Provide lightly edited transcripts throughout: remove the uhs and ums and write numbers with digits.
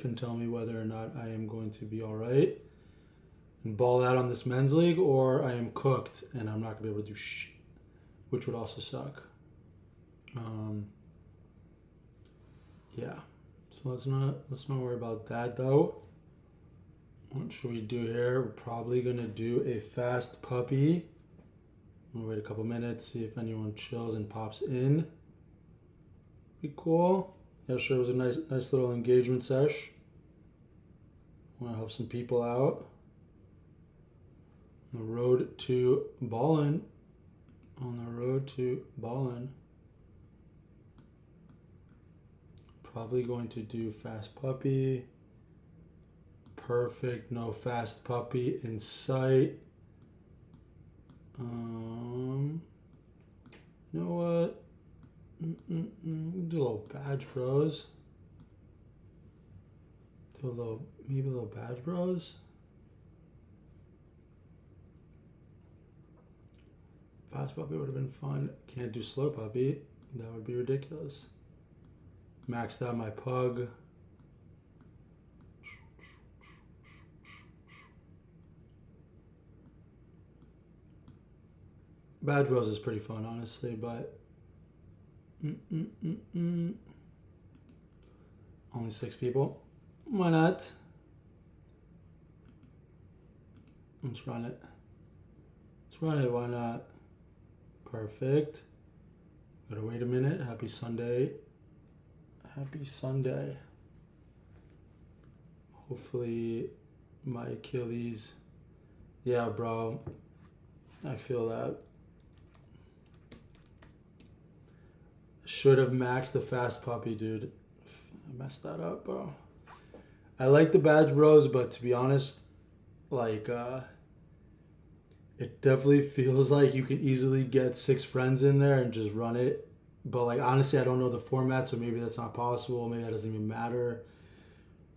and tell me whether or not I am going to be all right and ball out on this men's league, or I am cooked and I'm not gonna be able to do shit, which would also suck. Yeah. So let's not worry about that though. What should we do here? We're probably gonna do a fast puppy. I'm gonna wait a couple minutes, see if anyone chills and pops in. Be cool. Yeah, sure. It was a nice little engagement sesh. I want to help some people out. On the road to ballin'. On the road to ballin'. Probably going to do fast puppy. Perfect. No fast puppy in sight. You know what? Do a little badge bros. Maybe a little badge bros. Fast puppy would have been fun. Can't do slow puppy. That would be ridiculous. Maxed out my pug. Badge bros is pretty fun, honestly, but only 6 people. Why not? Let's run it. Why not? Perfect. Gotta wait a minute. Happy Sunday. Hopefully my Achilles. Yeah, bro. I feel that. Should have maxed the fast puppy, dude. I messed that up, bro. I like the badge bros, but to be honest, like, it definitely feels like you can easily get 6 friends in there and just run it. But, like, honestly, I don't know the format, so maybe that's not possible. Maybe that doesn't even matter.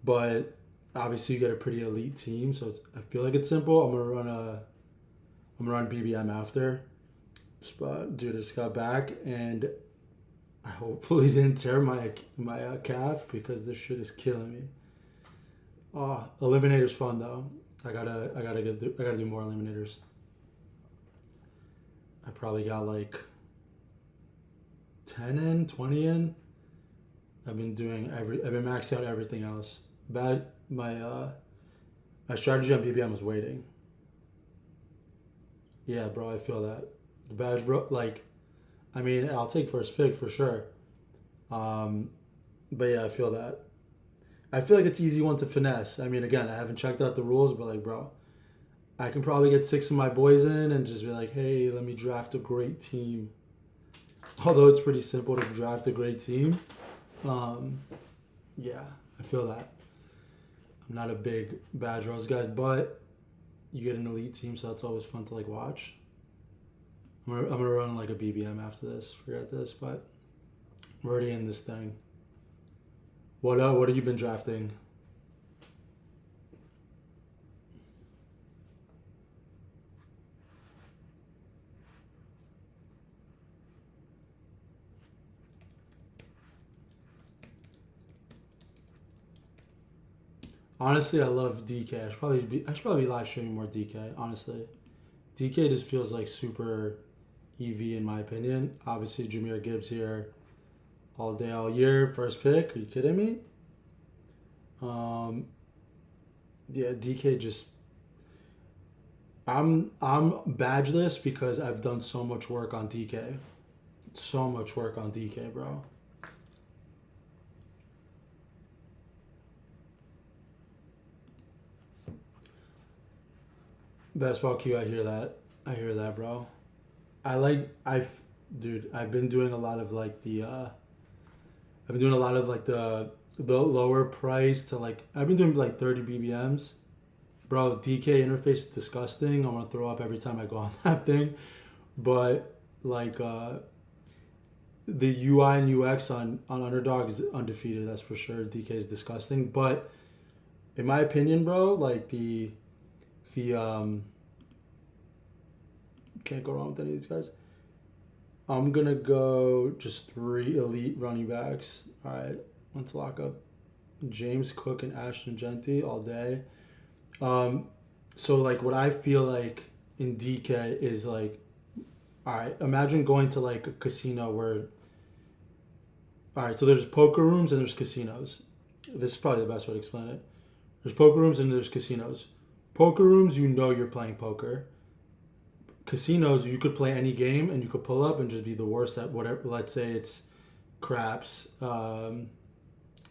But obviously, you get a pretty elite team, so I feel like it's simple. I'm gonna run BBM after. But dude, I just got back and I hopefully didn't tear my calf because this shit is killing me. Oh, eliminator's fun though. I gotta do more eliminators. I probably got like 10 in, 20 in. I've been maxing out everything else. My strategy on BBM was waiting. Yeah, bro, I feel that. The badge, bro, like, I mean, I'll take first pick for sure. But yeah, I feel that. I feel like it's an easy one to finesse. I mean, again, I haven't checked out the rules, but like, bro, I can probably get 6 of my boys in and just be like, hey, let me draft a great team. Although it's pretty simple to draft a great team. Yeah, I feel that. I'm not a big badge rose guy, but you get an elite team, so that's always fun to like watch. I'm gonna run like a BBM after this. Forget this, but I'm already in this thing. What have you been drafting? Honestly, I love DK. I should probably be live streaming more DK. Honestly, DK just feels like super EV in my opinion. Obviously, Jameer Gibbs here, all day, all year. First pick. Are you kidding me? Yeah, DK just. I'm badgeless because I've done so much work on DK. So much work on DK, bro. Basketball Q, I hear that, bro. Dude, I've been doing a lot of like the lower price to like, I've been doing like 30 BBMs. Bro, DK interface is disgusting. I'm gonna throw up every time I go on that thing. But like, the UI and UX on Underdog is undefeated, that's for sure. DK is disgusting. But in my opinion, bro, like the can't go wrong with any of these guys. I'm gonna go just 3 elite running backs. All right, let's lock up James Cook and Ashton Genty all day. Um, so like what I feel like in DK is like, all right, imagine going to like a casino where, all right, so there's poker rooms and there's casinos. This is probably the best way to explain it. There's poker rooms and there's casinos. Poker rooms, you know you're playing poker. Casinos, you could play any game and you could pull up and just be the worst at whatever. Let's say it's craps,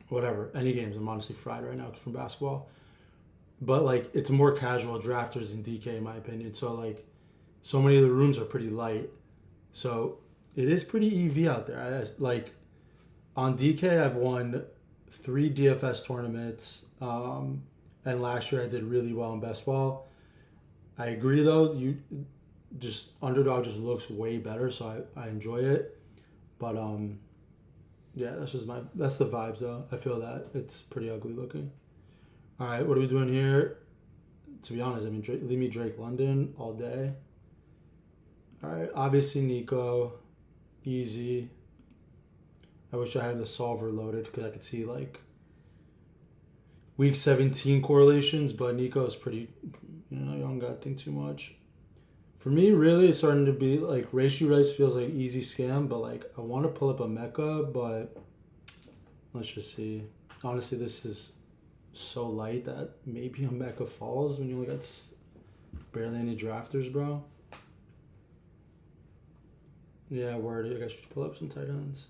whatever, any games. I'm honestly fried right now from basketball. But like it's more casual drafters in DK in my opinion. So like so many of the rooms are pretty light. So it is pretty EV out there. Like on DK, I've won 3 DFS tournaments, and last year I did really well in best ball. I agree though. You just underdog just looks way better, so I enjoy it. But yeah, that's the vibes though. I feel that it's pretty ugly looking. All right, what are we doing here? To be honest, I mean, leave me Drake London all day. All right, obviously Nico, easy. I wish I had the solver loaded because I could see like week 17 correlations, but Nico is pretty, you don't got to think too much. For me, really, it's starting to be like Reishi Rice feels like easy scam, but like I want to pull up a mecha, but let's just see. Honestly, this is so light that maybe a mecha falls when you only got barely any drafters, bro. Yeah, word. I guess you should pull up some tight ends.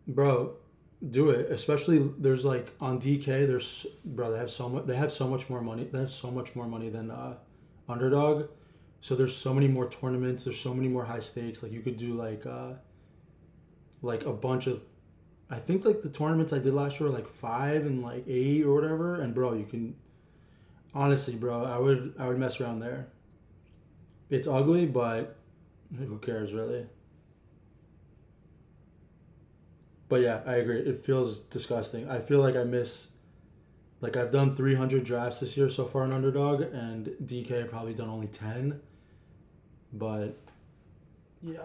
Bro, do it. Especially there's like on DK. There's bro. They have so much. They have so much more money. They have so much more money than Underdog. So there's so many more tournaments. There's so many more high stakes. Like you could do like a bunch of. I think like the tournaments I did last year were like 5 and like 8 or whatever. And bro, you can honestly, bro, I would mess around there. It's ugly, but who cares really? But yeah, I agree. It feels disgusting. I feel like I miss. Like I've done 300 drafts this year so far in Underdog, and DK probably done only 10. But yeah.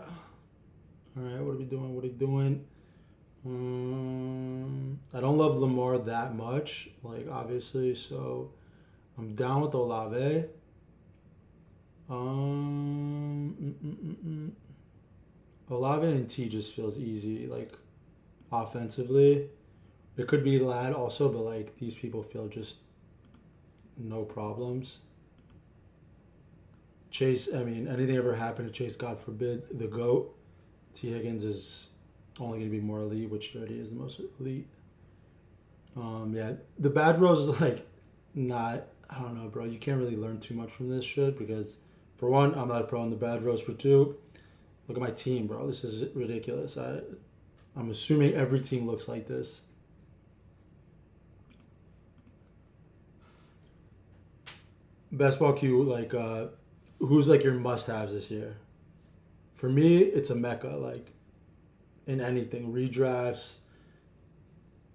All right, what are we doing? What are we doing? I don't love Lamar that much, like obviously, so I'm down with Olave. Olave and T just feels easy, like offensively. It could be Lad also, but like these people feel just no problems. Chase, I mean, anything ever happened to Chase, God forbid, the GOAT. T. Higgins is only going to be more elite, which he already is the most elite. Yeah, the bad rows is like not, I don't know, bro. You can't really learn too much from this shit because, for one, I'm not a pro in the bad rows. For two, look at my team, bro. This is ridiculous. I'm assuming every team looks like this. Best ball Q, like, who's like your must-haves this year? For me, it's a mecca, like, in anything. Redrafts.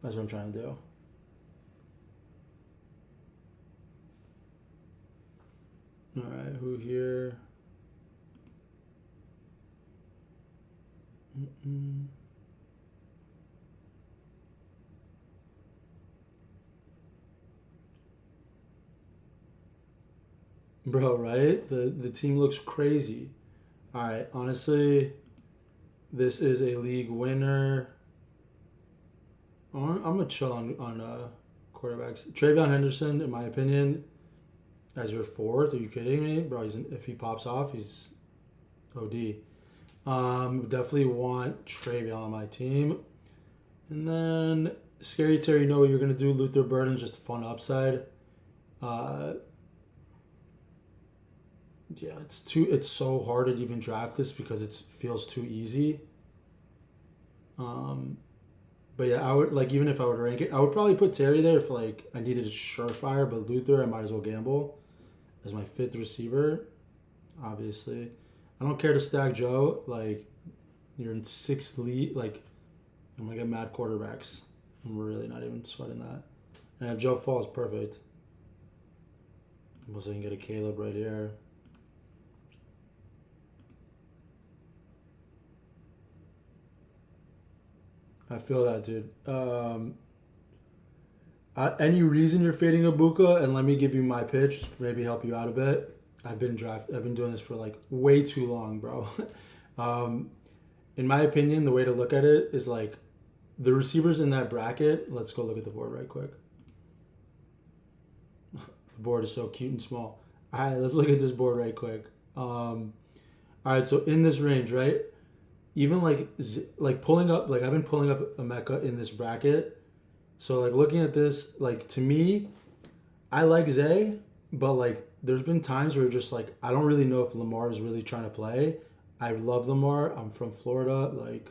That's what I'm trying to do. All right, who here? Bro, right? The team looks crazy. All right, honestly, this is a league winner. I'm gonna chill on quarterbacks. Travion Henderson, in my opinion, as your fourth. Are you kidding me, bro? If he pops off, he's OD. Definitely want Travion on my team, and then Scary Terry. You know what you're gonna do? Luther Burden, just fun upside. Yeah, it's so hard to even draft this because it feels too easy. But yeah, I would like even if I would rank it, I would probably put Terry there if like I needed a surefire. But Luther, I might as well gamble as my 5th receiver. Obviously, I don't care to stack Joe. Like you're in 6th league. Like I'm gonna get mad quarterbacks. I'm really not even sweating that. And if Joe falls, perfect. Unless I can get a Caleb right here. I feel that, dude. Any reason you're fading Ibuka, and let me give you my pitch, maybe help you out a bit. I've been doing this for like way too long, bro. um, in my opinion, the way to look at it is like the receivers in that bracket. Let's go look at the board right quick. The board is so cute and small. All right, let's look at this board right quick. All right, so in this range, right? Even like pulling up, like I've been pulling up a Mecca in this bracket. So like looking at this, like to me, I like Zay, but like there's been times where just like I don't really know if Lamar is really trying to play. I love Lamar. I'm from Florida. Like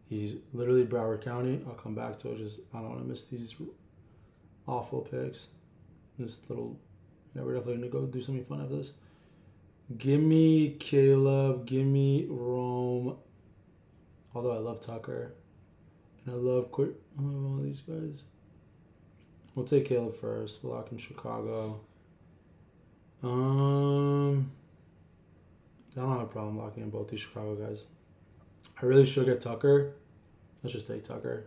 he's literally Broward County. I'll come back to it. Just I don't want to miss these awful picks. This little, yeah, we're definitely gonna go do something fun after this. Give me Caleb. Give me Rome. Although I love Tucker, and I love all these guys. We'll take Caleb first. We'll lock in Chicago. I don't have a problem locking in both these Chicago guys. I really should get Tucker. Let's just take Tucker.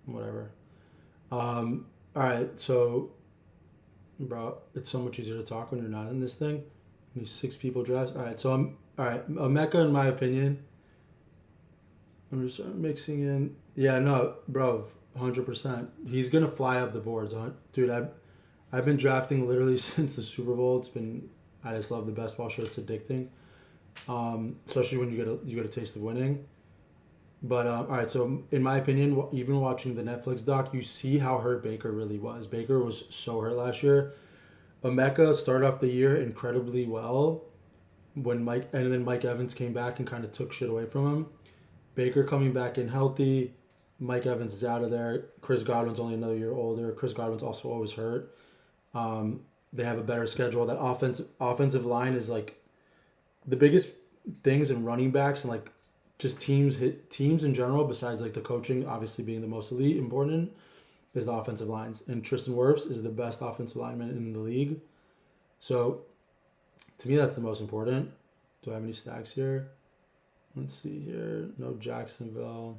Whatever. All right, so, bro, it's so much easier to talk when you're not in this thing. These 6 people drafts. All right, so all right, a Mecca in my opinion. I'm just mixing in. Yeah, no, bro, 100%. He's gonna fly up the boards, dude. I've been drafting literally since the Super Bowl. I just love the best ball show. It's addicting, especially when you get a taste of winning. But all right, so in my opinion, even watching the Netflix doc, you see how hurt Baker really was. Baker was so hurt last year. Emeka started off the year incredibly well and then Mike Evans came back and kind of took shit away from him. Baker coming back in healthy. Mike Evans is out of there. Chris Godwin's only another year older. Chris Godwin's also always hurt. They have a better schedule. That offensive line is like the biggest things in running backs and like just teams in general, besides like the coaching obviously being the most elite important, is the offensive lines. And Tristan Wirfs is the best offensive lineman in the league. So to me that's the most important. Do I have any stacks here? Let's see here. No Jacksonville.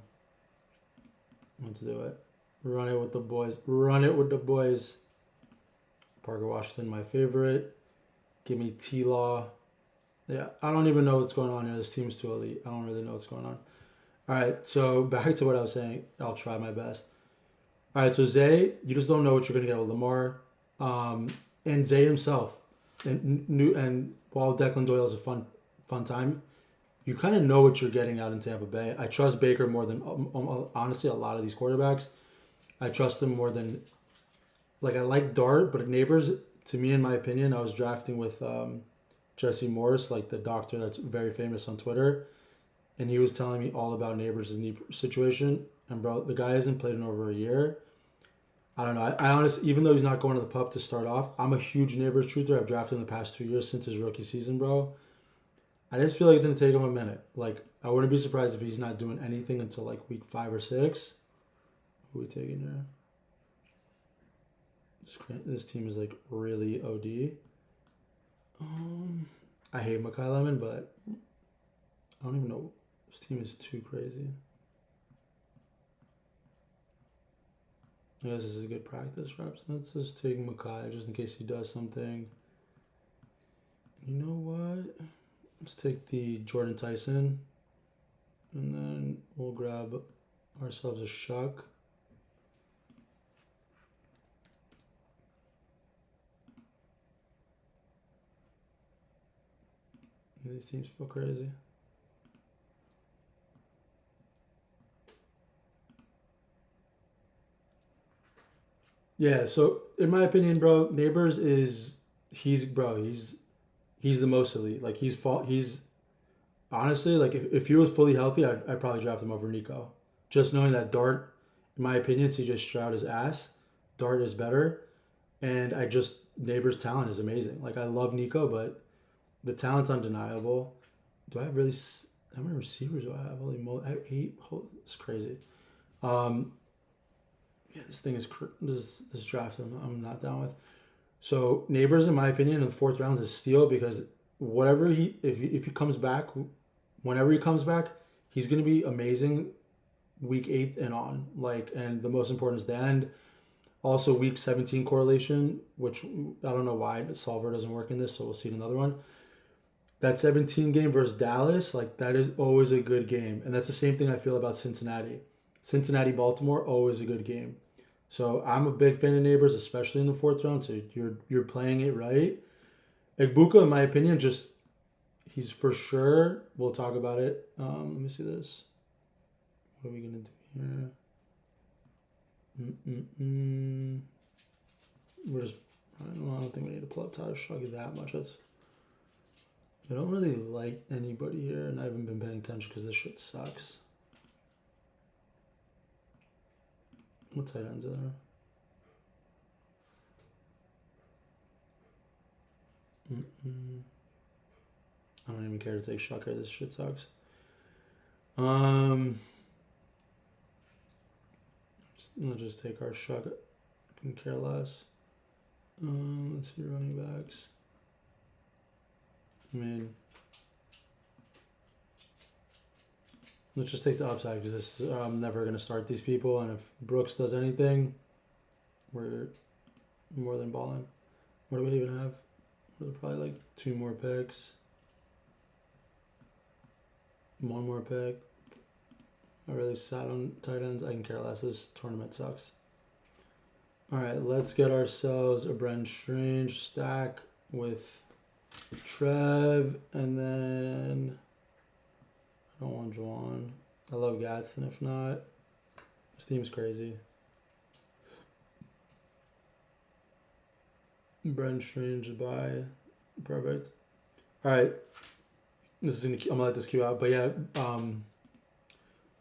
Let's do it. Run it with the boys. Run it with the boys. Parker Washington, my favorite. Give me T-Law. Yeah, I don't even know what's going on here. This team's too elite. I don't really know what's going on. All right, so back to what I was saying. I'll try my best. All right, so Zay, you just don't know what you're going to get with Lamar. And Zay himself. And while Declan Doyle is a fun time, you kind of know what you're getting out in Tampa Bay. I trust Baker more than, honestly, a lot of these quarterbacks. I trust them more than, like, I like Dart, but Neighbors, to me, in my opinion, I was drafting with Jesse Morris, like the doctor that's very famous on Twitter, and he was telling me all about Neighbors' knee situation. And, bro, the guy hasn't played in over a year. I don't know. I honestly, even though he's not going to the pup to start off, I'm a huge Neighbors truther. I've drafted in the past 2 years since his rookie season, bro. I just feel like it's going to take him a minute. Like, I wouldn't be surprised if he's not doing anything until, like, week 5 or 6. Who are we taking here? This team is, like, really OD. I hate Makai Lemon, but I don't even know. This team is too crazy. I guess this is a good practice reps. Let's just take Makai just in case he does something. You know what? Let's take the Jordan Tyson. And then we'll grab ourselves a Shuck. These teams feel crazy. Yeah, so in my opinion, bro, Neighbors he's the most elite. Like he's honestly, like if he was fully healthy, I'd probably draft him over Nico. Just knowing that Dart, in my opinion, CJ Stroud is ass. Dart is better, and Neighbors' talent is amazing. Like I love Nico, but the talent's undeniable. Do I have really? How many receivers do I have? I have 8. It's crazy. Yeah, this thing is this draft I'm not down with. So Neighbors, in my opinion, in the 4th round is a steal because if he comes back, whenever he comes back, He's going to be amazing week 8 and on. And the most important is the end. Also, week 17 correlation, which I don't know why the solver doesn't work in this, so we'll see in another one. That 17 game versus Dallas, that is always a good game. And that's the same thing I feel about Cincinnati. Cincinnati-Baltimore, always a good game. So I'm a big fan of Neighbors, especially in the 4th round. So you're playing it right. Egbuka, in my opinion, he's for sure. We'll talk about it. Let me see this. What are we gonna do here? We're just. I don't think we need to pull up Tyler Shruggy that much. I don't really like anybody here, and I haven't been paying attention because this shit sucks. What tight ends are there? I don't even care to take Shucker. This shit sucks. Let's just take our Shucker. I can care less. Let's see running backs. I mean, let's just take the upside because I'm never going to start these people. And if Brooks does anything, we're more than balling. What do we even have? We're probably 2 more picks. 1 more pick. I really sat on tight ends. I can care less. This tournament sucks. All right, let's get ourselves a Bren Strange stack with Trev, and then I don't want Juwan. I love Gadsden. If not, this team's crazy. Bren Strange by perfect. All right, I'm gonna let this queue out, but yeah,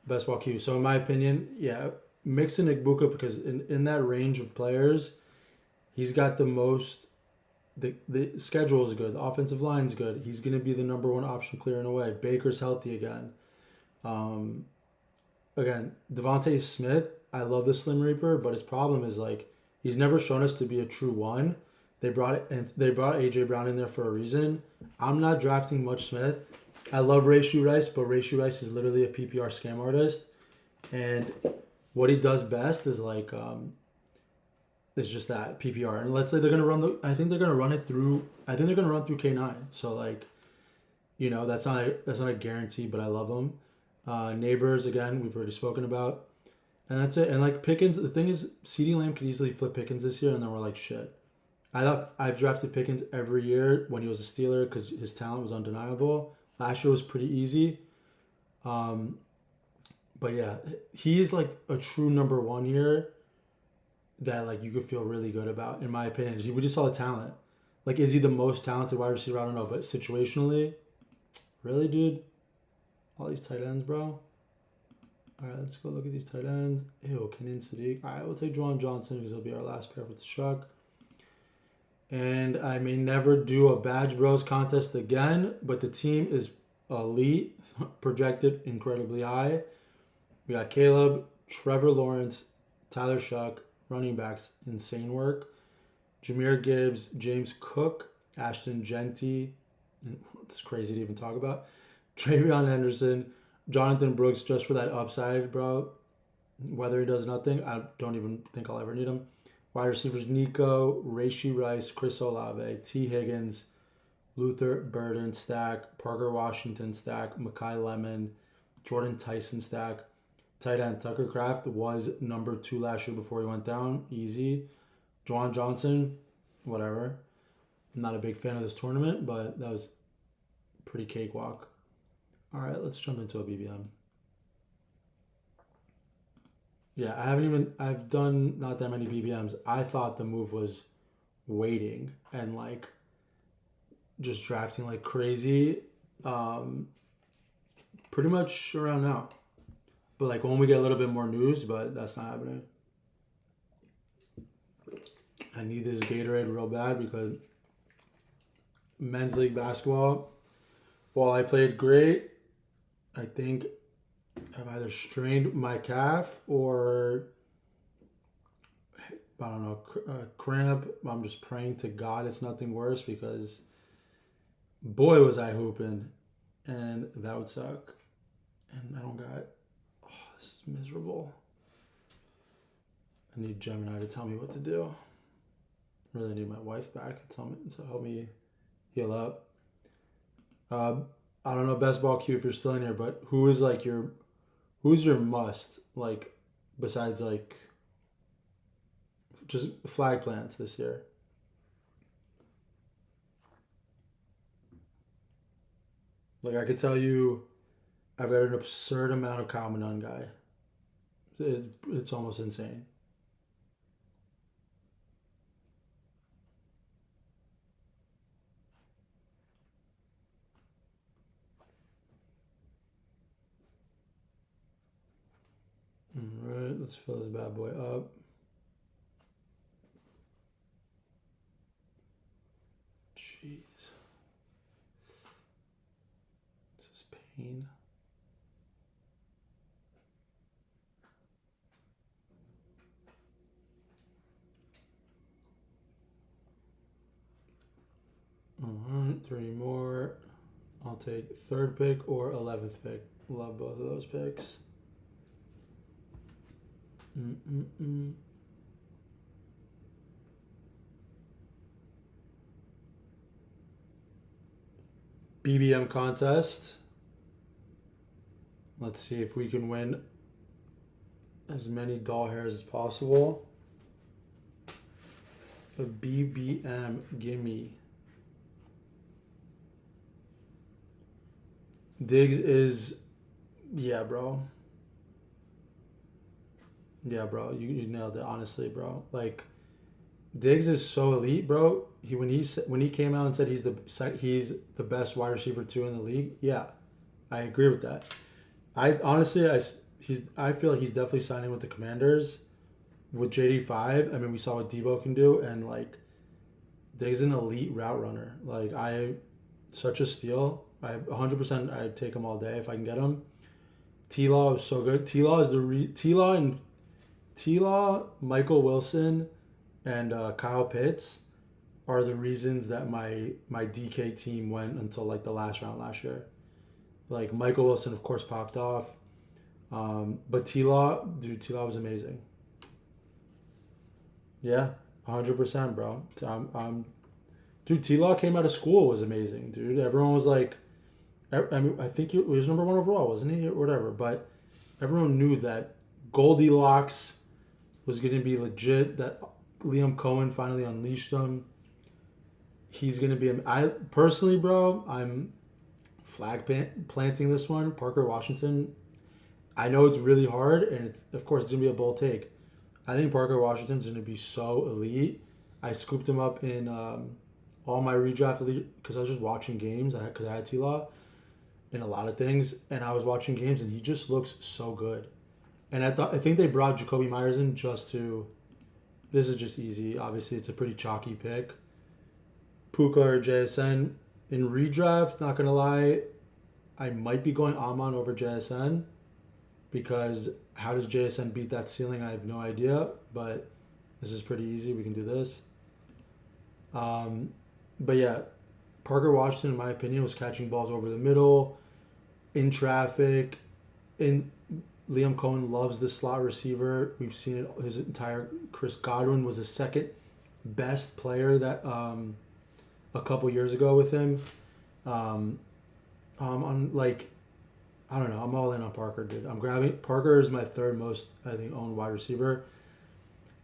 best ball queue. So in my opinion, yeah, mix in Egbuka because in that range of players, he's got the most. The schedule is good. The offensive line's good. He's going to be the number 1 option clearing away. Baker's healthy again. Again, Devontae Smith, I love the Slim Reaper, but his problem is he's never shown us to be a true 1. They brought AJ Brown in there for a reason. I'm not drafting much Smith. I love Rashee Rice, but Rashee Rice is literally a PPR scam artist, and what he does best is it's just that PPR. And let's say they're gonna run I think they're gonna run through K9. So that's not a guarantee, but I love them. Neighbors, again, we've already spoken about, and that's it. And Pickens, the thing is, CeeDee Lamb could easily flip Pickens this year, and then we're like shit. I've drafted Pickens every year when he was a Steeler because his talent was undeniable. Last year was pretty easy. But yeah, he's a true number 1 here that you could feel really good about, in my opinion. We just saw the talent. Is he the most talented wide receiver? I don't know, but situationally, really, dude, all these tight ends, bro. All right, let's go look at these tight ends. Ew, Kenan Sadiq. All right, we'll take Juwan Johnson because he'll be our last pair with the Shuck. And I may never do a Badge Bros contest again, but the team is elite, projected incredibly high. We got Caleb, Trevor Lawrence, Tyler Shuck, running backs, insane work. Jahmyr Gibbs, James Cook, Ashton Genty, it's crazy to even talk about. Travion Henderson, Jonathan Brooks, just for that upside, bro. Whether he does nothing, I don't even think I'll ever need him. Wide receivers, Nico, Rashee Rice, Chris Olave, T. Higgins, Luther Burden stack, Parker Washington stack, Mekhi Lemon, Jordan Tyson stack. Tight end, Tucker Kraft was number 2 last year before he went down. Easy. Juwan Johnson, whatever. I'm not a big fan of this tournament, but that was pretty cakewalk. All right, let's jump into a BBM. Yeah, I've done not that many BBMs. I thought the move was waiting and just drafting like crazy. Pretty much around now. But when we get a little bit more news, but that's not happening. I need this Gatorade real bad because men's league basketball, while I played great, I think I've either strained my calf or, I don't know, cramp. I'm just praying to God it's nothing worse because boy was I hooping and that would suck. And I don't guy. Oh, this is miserable. I need Gemini to tell me what to do. I really need my wife back to help me heal up. I don't know best ball Q if you're still in here, but who's your must, like, besides like just flag plants this year? Like, I could tell you, I've got an absurd amount of common on guy. It's almost insane. All right, let's fill this bad boy up. Jeez. This is pain. All right, 3 more. I'll take 3rd pick or 11th pick. Love both of those picks. BBM contest. Let's see if we can win as many doll hairs as possible. A BBM gimme. Diggs is, yeah, bro. Yeah, bro. You nailed it, honestly, bro. Like, Diggs is so elite, bro. When he came out and said he's the best wide receiver 2 in the league, yeah, I agree with that. I honestly I feel like he's definitely signing with the Commanders with JD5. I mean, we saw what Debo can do, and like, Diggs is an elite route runner. Like, such a steal. 100% I'd take him all day if I can get him. T-Law is so good. T-Law is T-Law, Michael Wilson, and Kyle Pitts are the reasons that my DK team went until like the last round last year. Like, Michael Wilson, of course, popped off. But T-Law was amazing. Yeah, 100%, bro. Dude, T-Law came out of school, was amazing, dude. Everyone was like, I mean, I think he was number 1 overall, wasn't he? Or whatever. But everyone knew that Goldilocks was going to be legit, that Liam Cohen finally unleashed him. He's going to be... I personally, bro, I'm flag planting this one. Parker Washington. I know it's really hard, and of course, it's going to be a bold take. I think Parker Washington's going to be so elite. I scooped him up in all my redraft because I was just watching games because I had T-Law in a lot of things, and I was watching games, and he just looks so good. And I think they brought Jacoby Myers in just to... This is just easy. Obviously, it's a pretty chalky pick. Puka or JSN. In redraft, not going to lie, I might be going Amon over JSN, because how does JSN beat that ceiling? I have no idea, but this is pretty easy. We can do this. But yeah, Parker Washington, in my opinion, was catching balls over the middle, in traffic. Liam Cohen loves the slot receiver. We've seen it his entire... Chris Godwin was the second best player that a couple years ago with him. On like, I don't know. I'm all in on Parker, dude. Parker is my 3rd most, I think, owned wide receiver.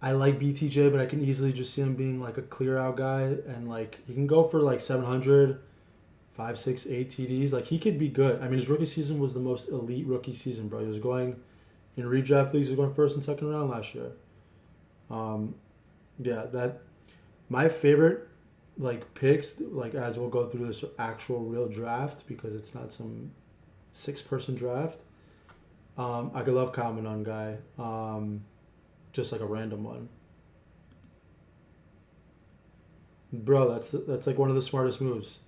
I like BTJ, but I can easily just see him being like a clear out guy, and like, he can go for like 700, 5, 6, 8 TDs. Like, he could be good. I mean, his rookie season was the most elite rookie season, bro. He was going in redraft leagues. He was going 1st and 2nd round last year. Yeah, that my favorite like picks, like, as we'll go through this actual real draft, because it's not some 6-person draft. I could love comment on guy. Just like a random one. Bro, that's like one of the smartest moves.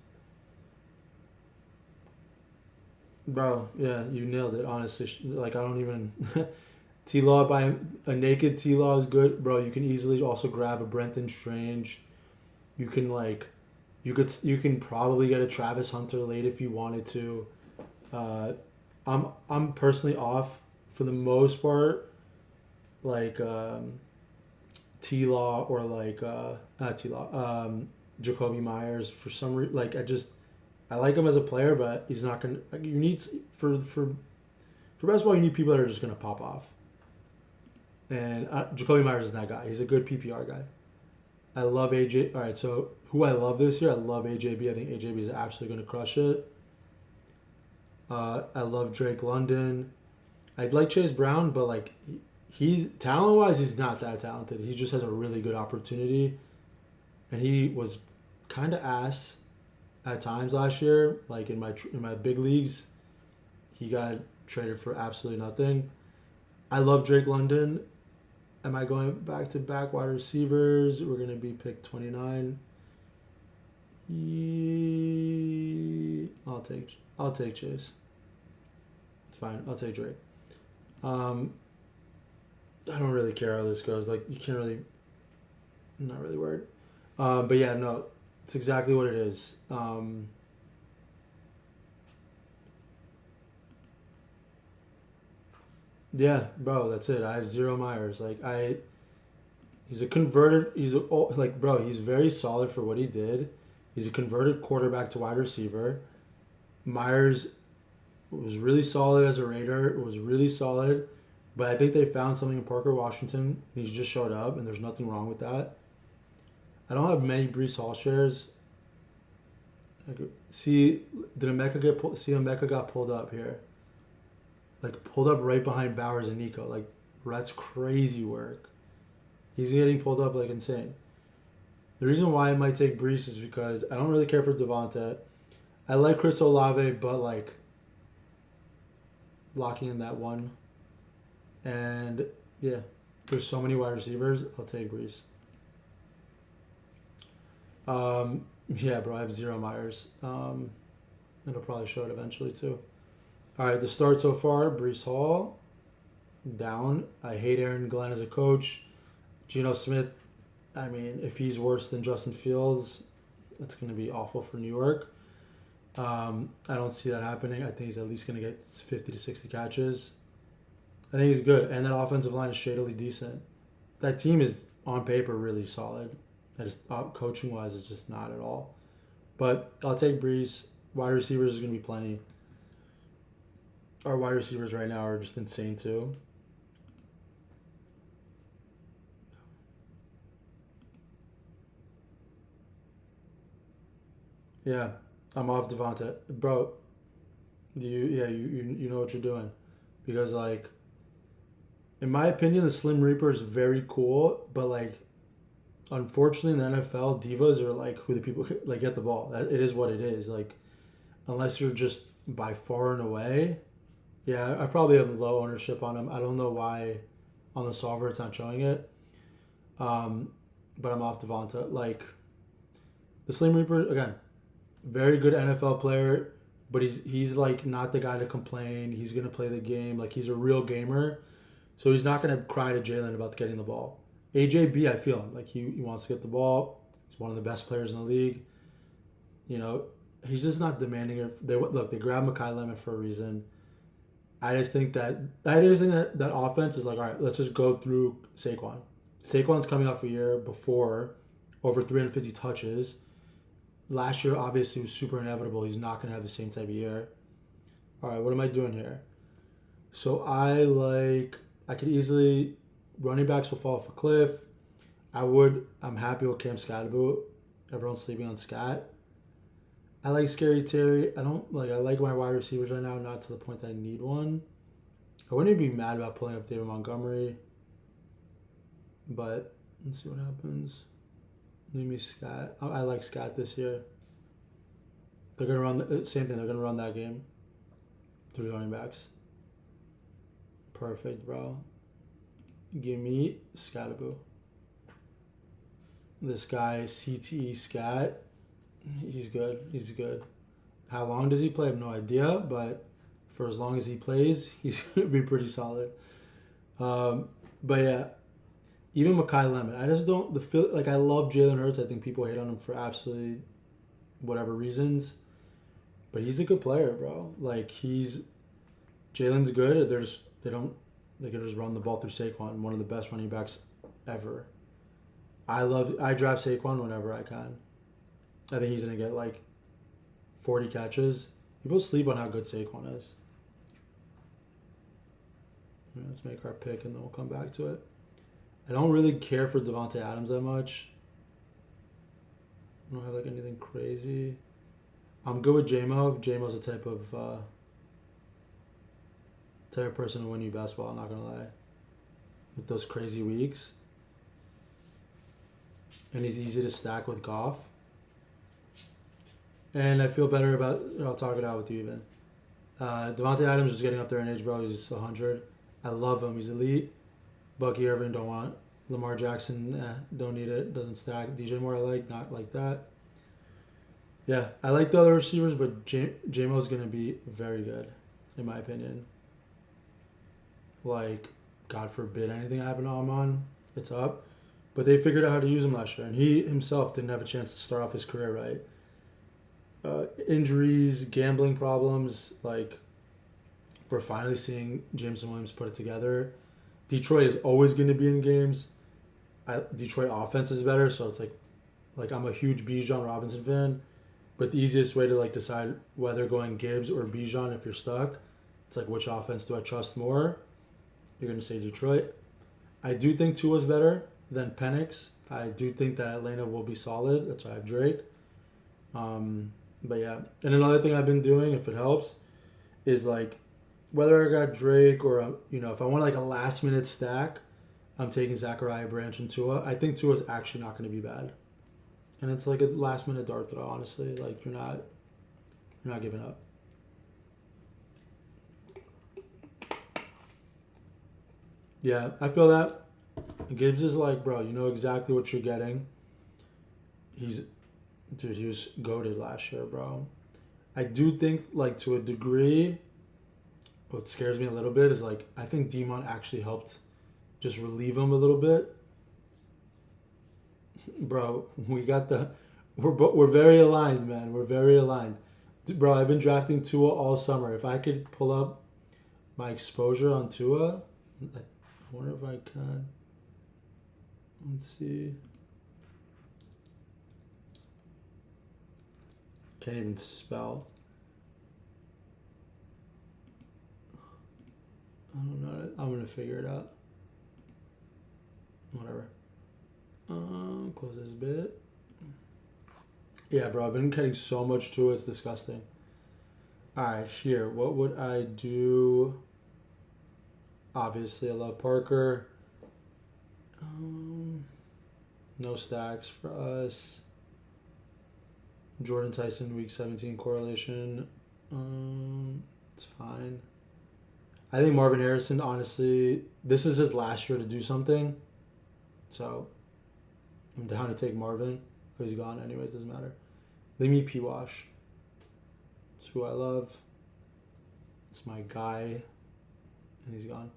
Bro, yeah, you nailed it, honestly. Like, I don't even... T-Law, by a naked T-Law is good. Bro, you can easily also grab a Brenton Strange. You can, like... You can probably get a Travis Hunter late if you wanted to. I'm personally off for the most part, like T Law or like not T Law, Jacoby Myers for some reason. Like I like him as a player, but he's not gonna. Like, you need for basketball, you need people that are just gonna pop off. And Jacoby Myers is that guy. He's a good PPR guy. I love AJ. All right, so who I love this year, I love AJB. I think AJB is absolutely going to crush it. I love Drake London. I'd like Chase Brown, but like he's talent wise, he's not that talented. He just has a really good opportunity, and he was kind of ass at times last year. Like in my big leagues, he got traded for absolutely nothing. I love Drake London. Am I going back to back wide receivers? We're gonna be pick 29. I'll take Chase. It's fine. I'll take Drake. I don't really care how this goes. Like you can't really. I'm not really worried. But yeah, no, it's exactly what it is. Yeah, bro, that's it. I have zero Myers. He's a converted. Bro. He's very solid for what he did. He's a converted quarterback to wide receiver. Myers was really solid as a Raider. It was really solid, but I think they found something in Parker Washington, and he's just showed up, and there's nothing wrong with that. I don't have many Brees Hall shares. See, did Emeka get pulled? See, Emeka got pulled up here. Like pulled up right behind Bowers and Nico. Like that's crazy work. He's getting pulled up like insane. The reason why I might take Brees is because I don't really care for Devonta. I like Chris Olave, but like locking in that one. And yeah, there's so many wide receivers. I'll take Brees. Yeah, bro, I have zero Myers. It'll probably show it eventually too. All right, the start so far: Brees Hall, down. I hate Aaron Glenn as a coach. Geno Smith, I mean, if he's worse than Justin Fields, that's going to be awful for New York. I don't see that happening. I think he's at least going to get 50 to 60 catches. I think he's good, and that offensive line is shadily decent. That team is on paper really solid. I just coaching wise, it's just not at all. But I'll take Brees. Wide receivers is going to be plenty. Our wide receivers right now are just insane too. Yeah, I'm off Devonta. Bro, you know what you're doing. Because like in my opinion, the Slim Reaper is very cool, but like unfortunately in the NFL, divas are like who the people like get the ball. It is what it is. Like unless you're just by far and away. Yeah, I probably have low ownership on him. I don't know why on the solver it's not showing it. But I'm off Devonta. Like the Slim Reaper again, very good NFL player, but he's like not the guy to complain. He's gonna play the game. Like he's a real gamer, so he's not gonna cry to Jalen about getting the ball. AJB, I feel him. Like he wants to get the ball. He's one of the best players in the league. You know, he's just not demanding it. They grabbed Mekhi Lemon for a reason. I just think that offense is like, all right, let's just go through Saquon. Saquon's coming off a year before over 350 touches. Last year, obviously, was super inevitable. He's not going to have the same type of year. All right, what am I doing here? So I could easily, running backs will fall off a cliff. I'm happy with Cam Scatterboot. Everyone's sleeping on Scat. I like Scary Terry. I like my wide receivers right now, not to the point that I need one. I wouldn't even be mad about pulling up David Montgomery. But let's see what happens. Leave me Scat. I like Scat this year. They're going to run the same thing. They're going to run that game. 3 running backs. Perfect, bro. Give me Scatterbo. This guy, CTE Scat. He's good. He's good. How long does he play? I have no idea, but for as long as he plays, he's going to be pretty solid. But yeah, even Mekhi Lemon. I just don't I love Jalen Hurts. I think people hate on him for absolutely whatever reasons, but he's a good player, bro. Like he's Jalen's good. They can just run the ball through Saquon, one of the best running backs ever. I draft Saquon whenever I can. I think he's gonna get like 40 catches. People sleep on how good Saquon is. Let's make our pick and then we'll come back to it. I don't really care for Devontae Adams that much. I don't have like anything crazy. I'm good with J-Mo. J-Mo's a type of person to win you best ball, I'm not gonna lie. With those crazy weeks. And he's easy to stack with Goff. And I feel better about, I'll talk it out with you even. Devontae Adams is getting up there in age, bro. He's 100. I love him. He's elite. Bucky Irving, don't want. Lamar Jackson, don't need it. Doesn't stack. DJ Moore, I like. Not like that. Yeah, I like the other receivers, but J-Mo's going to be very good, in my opinion. Like, God forbid anything happen to Amon, it's up. But they figured out how to use him last year, and he himself didn't have a chance to start off his career right. Injuries, gambling problems, like, we're finally seeing Jameson Williams put it together. Detroit is always going to be in games. Detroit offense is better, so it's like I'm a huge Bijan Robinson fan, but the easiest way to like decide whether going Gibbs or Bijan if you're stuck, it's like which offense do I trust more? You're going to say Detroit. I do think Tua's better than Penix. I do think that Atlanta will be solid. That's why I have Drake. But yeah, and another thing I've been doing, if it helps, is like whether I got Drake or if I want like a last minute stack, I'm taking Zachariah Branch and Tua. I think Tua's actually not going to be bad, and it's like a last minute dart throw. Honestly, like you're not giving up. Yeah, I feel that. Gibbs is like, bro, you know exactly what you're getting. He was goated last year, bro. I do think, like, to a degree, what scares me a little bit is, like, I think Demon actually helped just relieve him a little bit. Bro, we're very aligned, man. We're very aligned. Bro, I've been drafting Tua all summer. If I could pull up my exposure on Tua, I wonder if I can. Let's see. Can't even spell. I don't know. I'm going to figure it out. Whatever. Close this bit. Yeah, bro. I've been getting so much to it. It's disgusting. Alright, here. What would I do? Obviously, I love Parker. No stacks for us. Jordan Tyson, week 17 correlation. It's fine. I think Marvin Harrison, honestly, this is his last year to do something. So, I'm down to take Marvin. Oh, he's gone anyways, doesn't matter. Leave me P-Wash. It's who I love. It's my guy. And he's gone.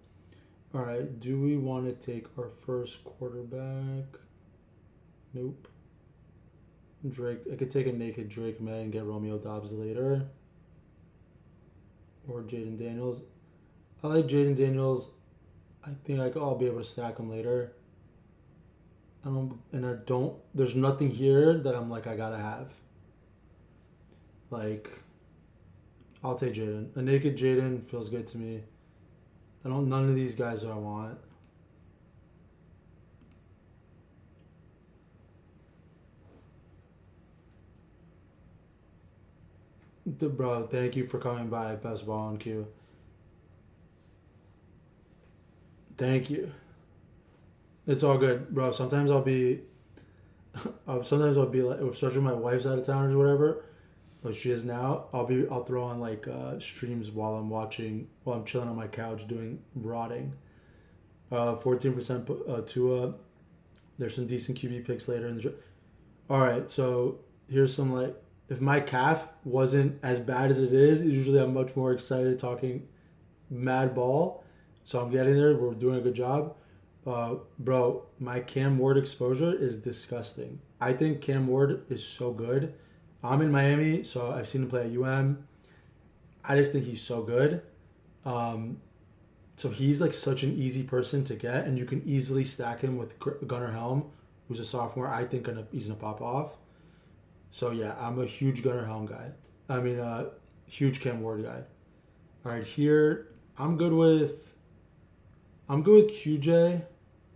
All right, do we want to take our first quarterback? Nope. Drake. I could take a naked Drake May and get Romeo Dobbs later. Or Jaden Daniels. I like Jaden Daniels. I think I'll be able to stack him later. There's nothing here that I'm like, I gotta have. Like, I'll take Jaden. A naked Jaden feels good to me. None of these guys I want. Bro, thank you for coming by. Best ball on Q. Thank you. It's all good, bro. Sometimes I'll be like, especially when my wife's out of town or whatever, but she is now. I'll throw on like streams while I'm chilling on my couch doing rotting. 14% Tua. There's some decent QB picks later in the. All right, so here's some like. If my calf wasn't as bad as it is, usually I'm much more excited talking mad ball. So I'm getting there. We're doing a good job. Bro, my Cam Ward exposure is disgusting. I think Cam Ward is so good. I'm in Miami, so I've seen him play at UM. I just think he's so good. Um, so he's like such an easy person to get, and you can easily stack him with Gunnar Helm, who's a sophomore. I think he's gonna pop off. So yeah, I'm a huge Gunnar Helm guy. I mean, huge Cam Ward guy. All right, here I'm good with QJ.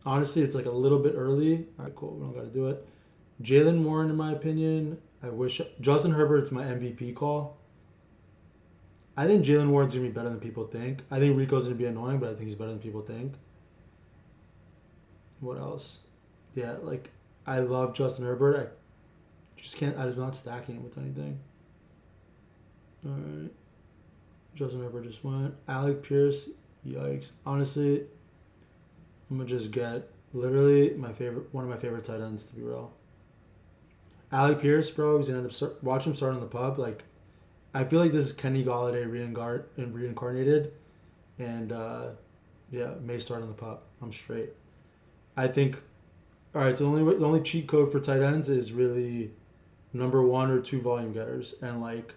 Honestly, it's like a little bit early. All right, cool. We don't got to do it. Jalen Warren, in my opinion, I wish Justin Herbert's my MVP call. I think Jalen Warren's gonna be better than people think. I think Rico's gonna be annoying, but I think he's better than people think. What else? Yeah, like I love Justin Herbert. I just can't. I'm not stacking him with anything. All right, Justin Herbert just went. Alec Pierce, yikes. Honestly, I'm gonna just get literally one of my favorite tight ends to be real. Alec Pierce, bro, he's gonna end up watch him start on the pub. Like, I feel like this is Kenny Galladay reincarnated, and yeah, may start on the pub. I'm straight. I think. All right, so the only cheat code for tight ends is really number one or two volume getters, and like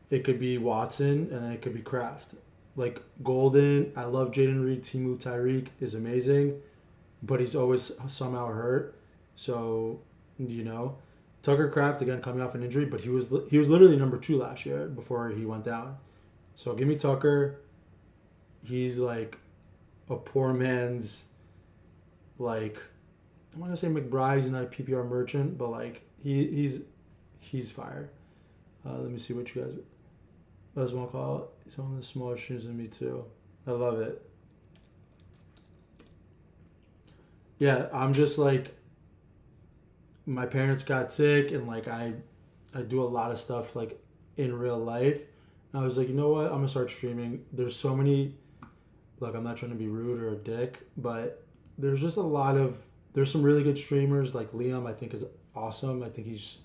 it could be Watson and then it could be Kraft. Like Golden, I love Jaden Reed. Timu Tyreek is amazing, but he's always somehow hurt. So, Tucker Kraft again coming off an injury, but he was literally number two last year before he went down. So give me Tucker. He's like a poor man's like I'm not gonna say McBride. He's not a PPR merchant, but like he's fire. Let me see what you guys want to call it. He's on the smaller shoes than me too. I love it. Yeah, I'm just like my parents got sick, and like I do a lot of stuff like in real life. And I was like, you know what? I'm gonna start streaming. There's so many. Look, I'm not trying to be rude or a dick, but there's just a lot of. There's some really good streamers like Liam. I think is awesome. I think he's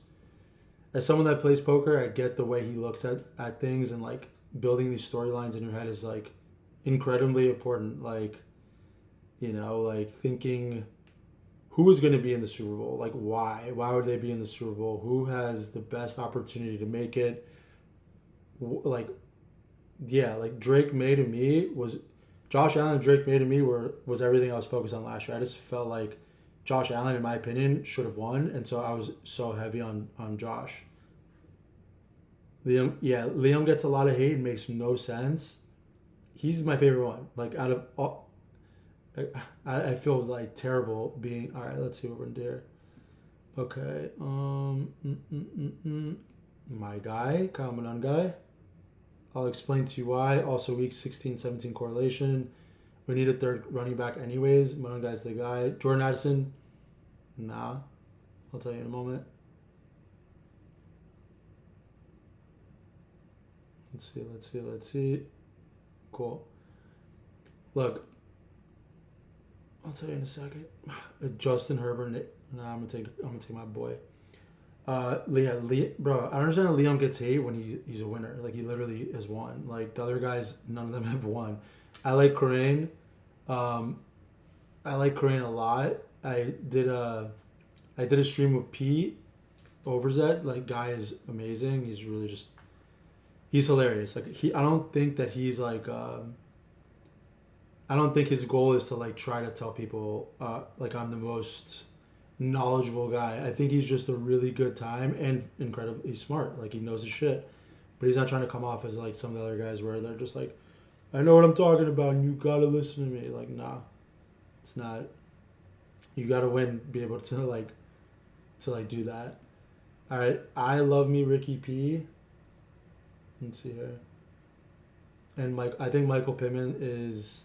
as someone that plays poker, I get the way he looks at things, and like building these storylines in your head is like incredibly important. Like, like thinking who is going to be in the Super Bowl? Like, why? Why would they be in the Super Bowl? Who has the best opportunity to make it? Like, yeah, like Drake May to me was Josh Allen. Drake May to me was everything I was focused on last year. I just felt like Josh Allen, in my opinion, should have won, and so I was so heavy on Josh. Liam gets a lot of hate and makes no sense. He's my favorite one. Like out of all, I feel like terrible being. All right, let's see what we're gonna do here. Okay. My guy, Kamanan guy. I'll explain to you why. Also, week 16, 17 correlation. We need a third running back anyways. Manan guy's the guy. Jordan Addison. Nah. I'll tell you in a moment. Let's see. Cool. Look. I'll tell you in a second. Justin Herbert. Nah, I'm gonna take my boy. Bro, I don't understand how Liam gets hate when he's a winner. Like he literally has won. Like the other guys, none of them have won. I like Crane. I like Crane a lot. I did a stream with Pete Overzet. Like guy is amazing. He's really he's hilarious. Like I don't think that he's like I don't think his goal is to like try to tell people like I'm the most knowledgeable guy. I think he's just a really good time and incredibly smart. Like he knows his shit, but he's not trying to come off as like some of the other guys where they're just like, I know what I'm talking about and you gotta listen to me. Like nah, it's not. You gotta win, be able to do that. All right, I love me Ricky P. Let's see here. And I think Michael Pittman is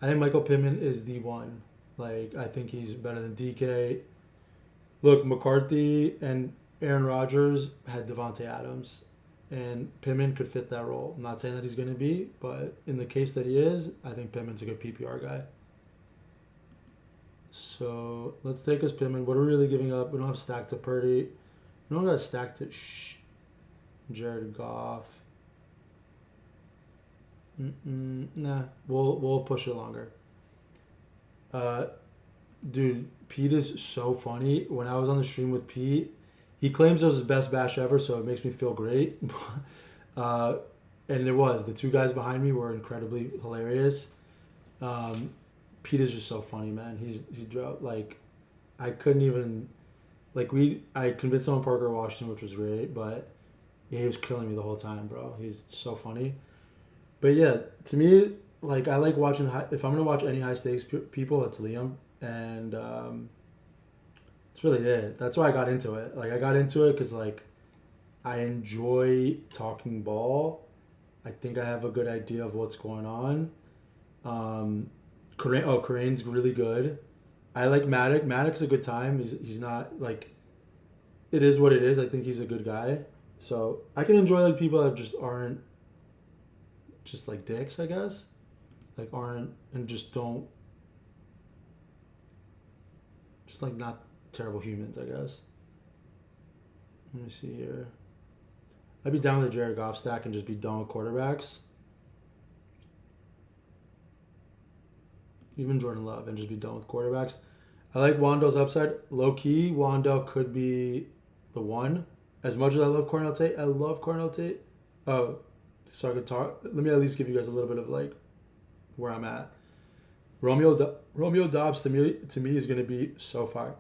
the one. Like, I think he's better than DK. Look, McCarthy and Aaron Rodgers had Devontae Adams, and Pittman could fit that role. I'm not saying that he's going to be, but in the case that he is, I think Pittman's a good PPR guy. So, let's take us Pittman. What are we really giving up? We don't have stacked to Purdy. We don't got stacked to Jared Goff. Nah, we'll push it longer. Dude, Pete is so funny. When I was on the stream with Pete, he claims it was his best bash ever, so it makes me feel great. And and it was the two guys behind me were incredibly hilarious. Um, Pete is just so funny, man. He dropped like I couldn't even like I convinced him on Parker Washington, which was great, but yeah, he was killing me the whole time, bro. He's so funny. But yeah, to me, like I like watching if I'm gonna watch any high stakes people, it's Liam, and it's really it. That's why I got into it. Like I got into it because like I enjoy talking ball. I think I have a good idea of what's going on. Corain's really good. I like Maddox. Maddox is a good time. He's not like it is what it is. I think he's a good guy. So I can enjoy like people that just aren't just like dicks, I guess. Like aren't and just don't just like not terrible humans, I guess. Let me see here. I'd be down with the Jared Goff stack and just be done with quarterbacks. Even Jordan Love and just be done with quarterbacks. I like Wando's upside. Low key, Wando could be the one. As much as I love Cornell Tate, I love Cornell Tate. Oh, so I could talk. Let me at least give you guys a little bit of like where I'm at. Romeo Dobbs to me is gonna be so fire.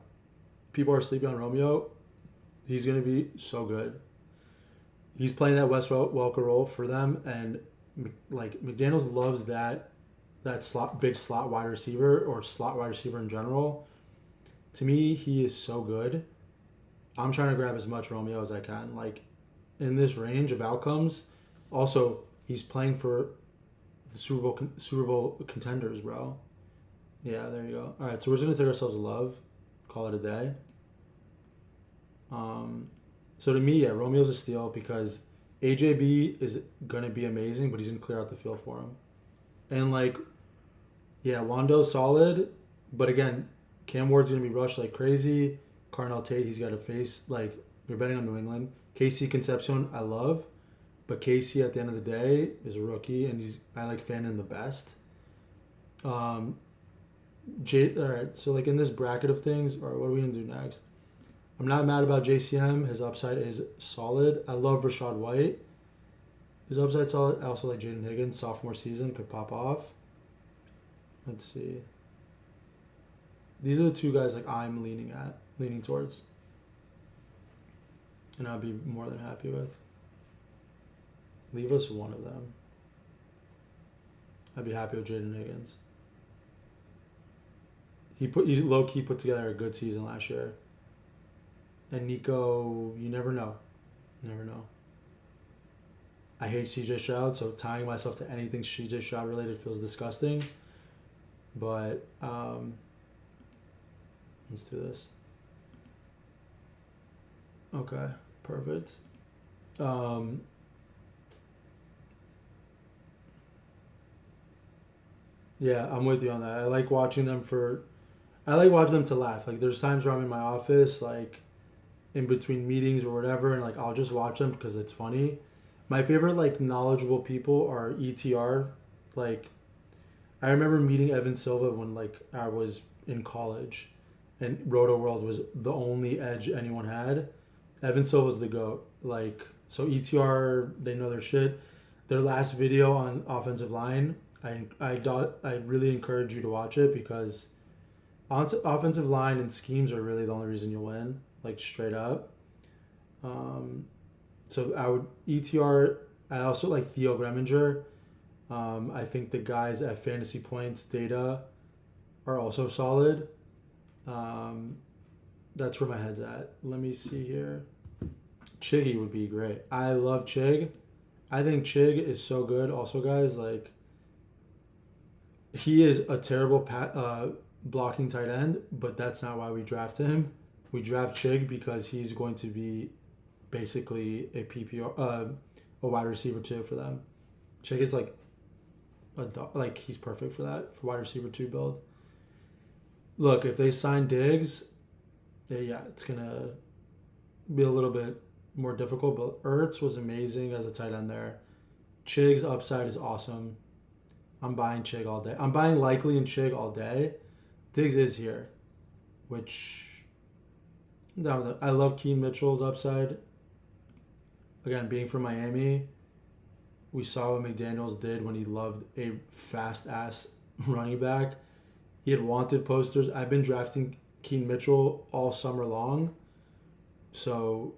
People are sleeping on Romeo. He's gonna be so good. He's playing that Wes Welker role for them, and like McDaniels loves that big slot wide receiver or slot wide receiver in general. To me, he is so good. I'm trying to grab as much Romeo as I can. Like in this range of outcomes. Also, he's playing for the Super Bowl contenders, bro. Yeah, there you go. All right, so we're just gonna take ourselves a love, call it a day. So to me, yeah, Romeo's a steal because AJB is gonna be amazing, but he's gonna clear out the field for him. And like, yeah, Wando's solid, but again, Cam Ward's gonna be rushed like crazy. Carnell Tate, he's got to face like you're betting on New England. Casey Concepcion, I love, but Casey at the end of the day is a rookie, and I like fanning the best. All right, so like in this bracket of things, all right, what are we gonna do next? I'm not mad about JCM. His upside is solid. I love Rashad White. His upside solid. I also like Jaden Higgins. Sophomore season could pop off. Let's see. These are the two guys like I'm leaning towards, and I'd be more than happy with. Leave us one of them. I'd be happy with Jaden Higgins. He low key put together a good season last year. And Nico, you never know. Never know. I hate CJ Stroud, so tying myself to anything CJ Stroud related feels disgusting. But let's do this. Okay, perfect. Yeah, I'm with you on that. I like watching them to laugh. Like there's times where I'm in my office, like in between meetings or whatever, and like I'll just watch them because it's funny. My favorite like knowledgeable people are ETR. Like I remember meeting Evan Silva when like I was in college, and Roto World was the only edge anyone had. Evan Silva's the GOAT. Like so ETR, they know their shit. Their last video on offensive line, I really encourage you to watch it because offensive line and schemes are really the only reason you'll win. Like straight up. So I would ETR. I also like Theo Greminger. I think the guys at Fantasy Points Data are also solid. That's where my head's at. Let me see here. Chiggy would be great. I love Chig. I think Chig is so good. Also, guys, like he is a terrible blocking tight end, but that's not why we draft him. We draft Chig because he's going to be basically a PPR, a wide receiver too for them. Chig is like he's perfect for that for wide receiver 2 build. Look, if they sign Diggs, yeah, it's gonna be a little bit more difficult. But Ertz was amazing as a tight end there. Chig's upside is awesome. I'm buying Chig all day. I'm buying Likely and Chig all day. Diggs is here, which I love Keen Mitchell's upside. Again, being from Miami, we saw what McDaniels did when he loved a fast ass running back. He had wanted posters. I've been drafting Keaton Mitchell all summer long. So,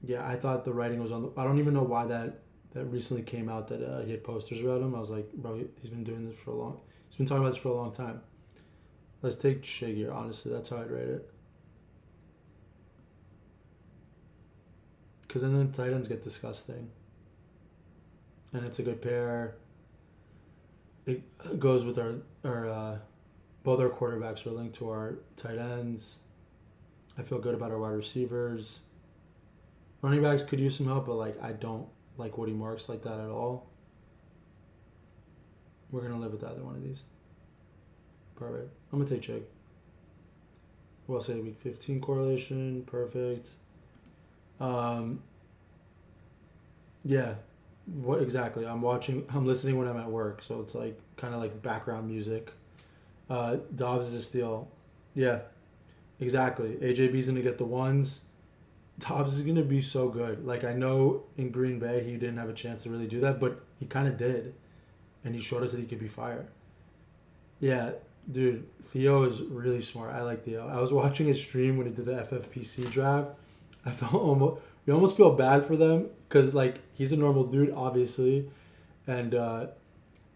yeah, I thought the writing was on the... I don't even know why that recently came out that he had posters about him. I was like, bro, he's been doing this for a long... He's been talking about this for a long time. Let's take Chig here, honestly. That's how I'd rate it. Because then the tight ends get disgusting. And it's a good pair. It goes with our both our quarterbacks are linked to our tight ends. I feel good about our wide receivers. Running backs could use some help, but like I don't like Woody Marks like that at all. We're gonna live with either one of these. Perfect. I'm gonna take Chig. We'll say week 15 correlation. Perfect. Yeah. What exactly? I'm listening when I'm at work, so it's like kind of like background music. Dobbs is a steal. Yeah, exactly. AJB's gonna get the ones. Dobbs is gonna be so good. Like I know in Green Bay he didn't have a chance to really do that, but he kind of did, and he showed us that he could be fire. Yeah, dude, Theo is really smart. I like Theo. I was watching his stream when he did the FFPC draft. I felt we almost feel bad for them because like he's a normal dude, obviously, and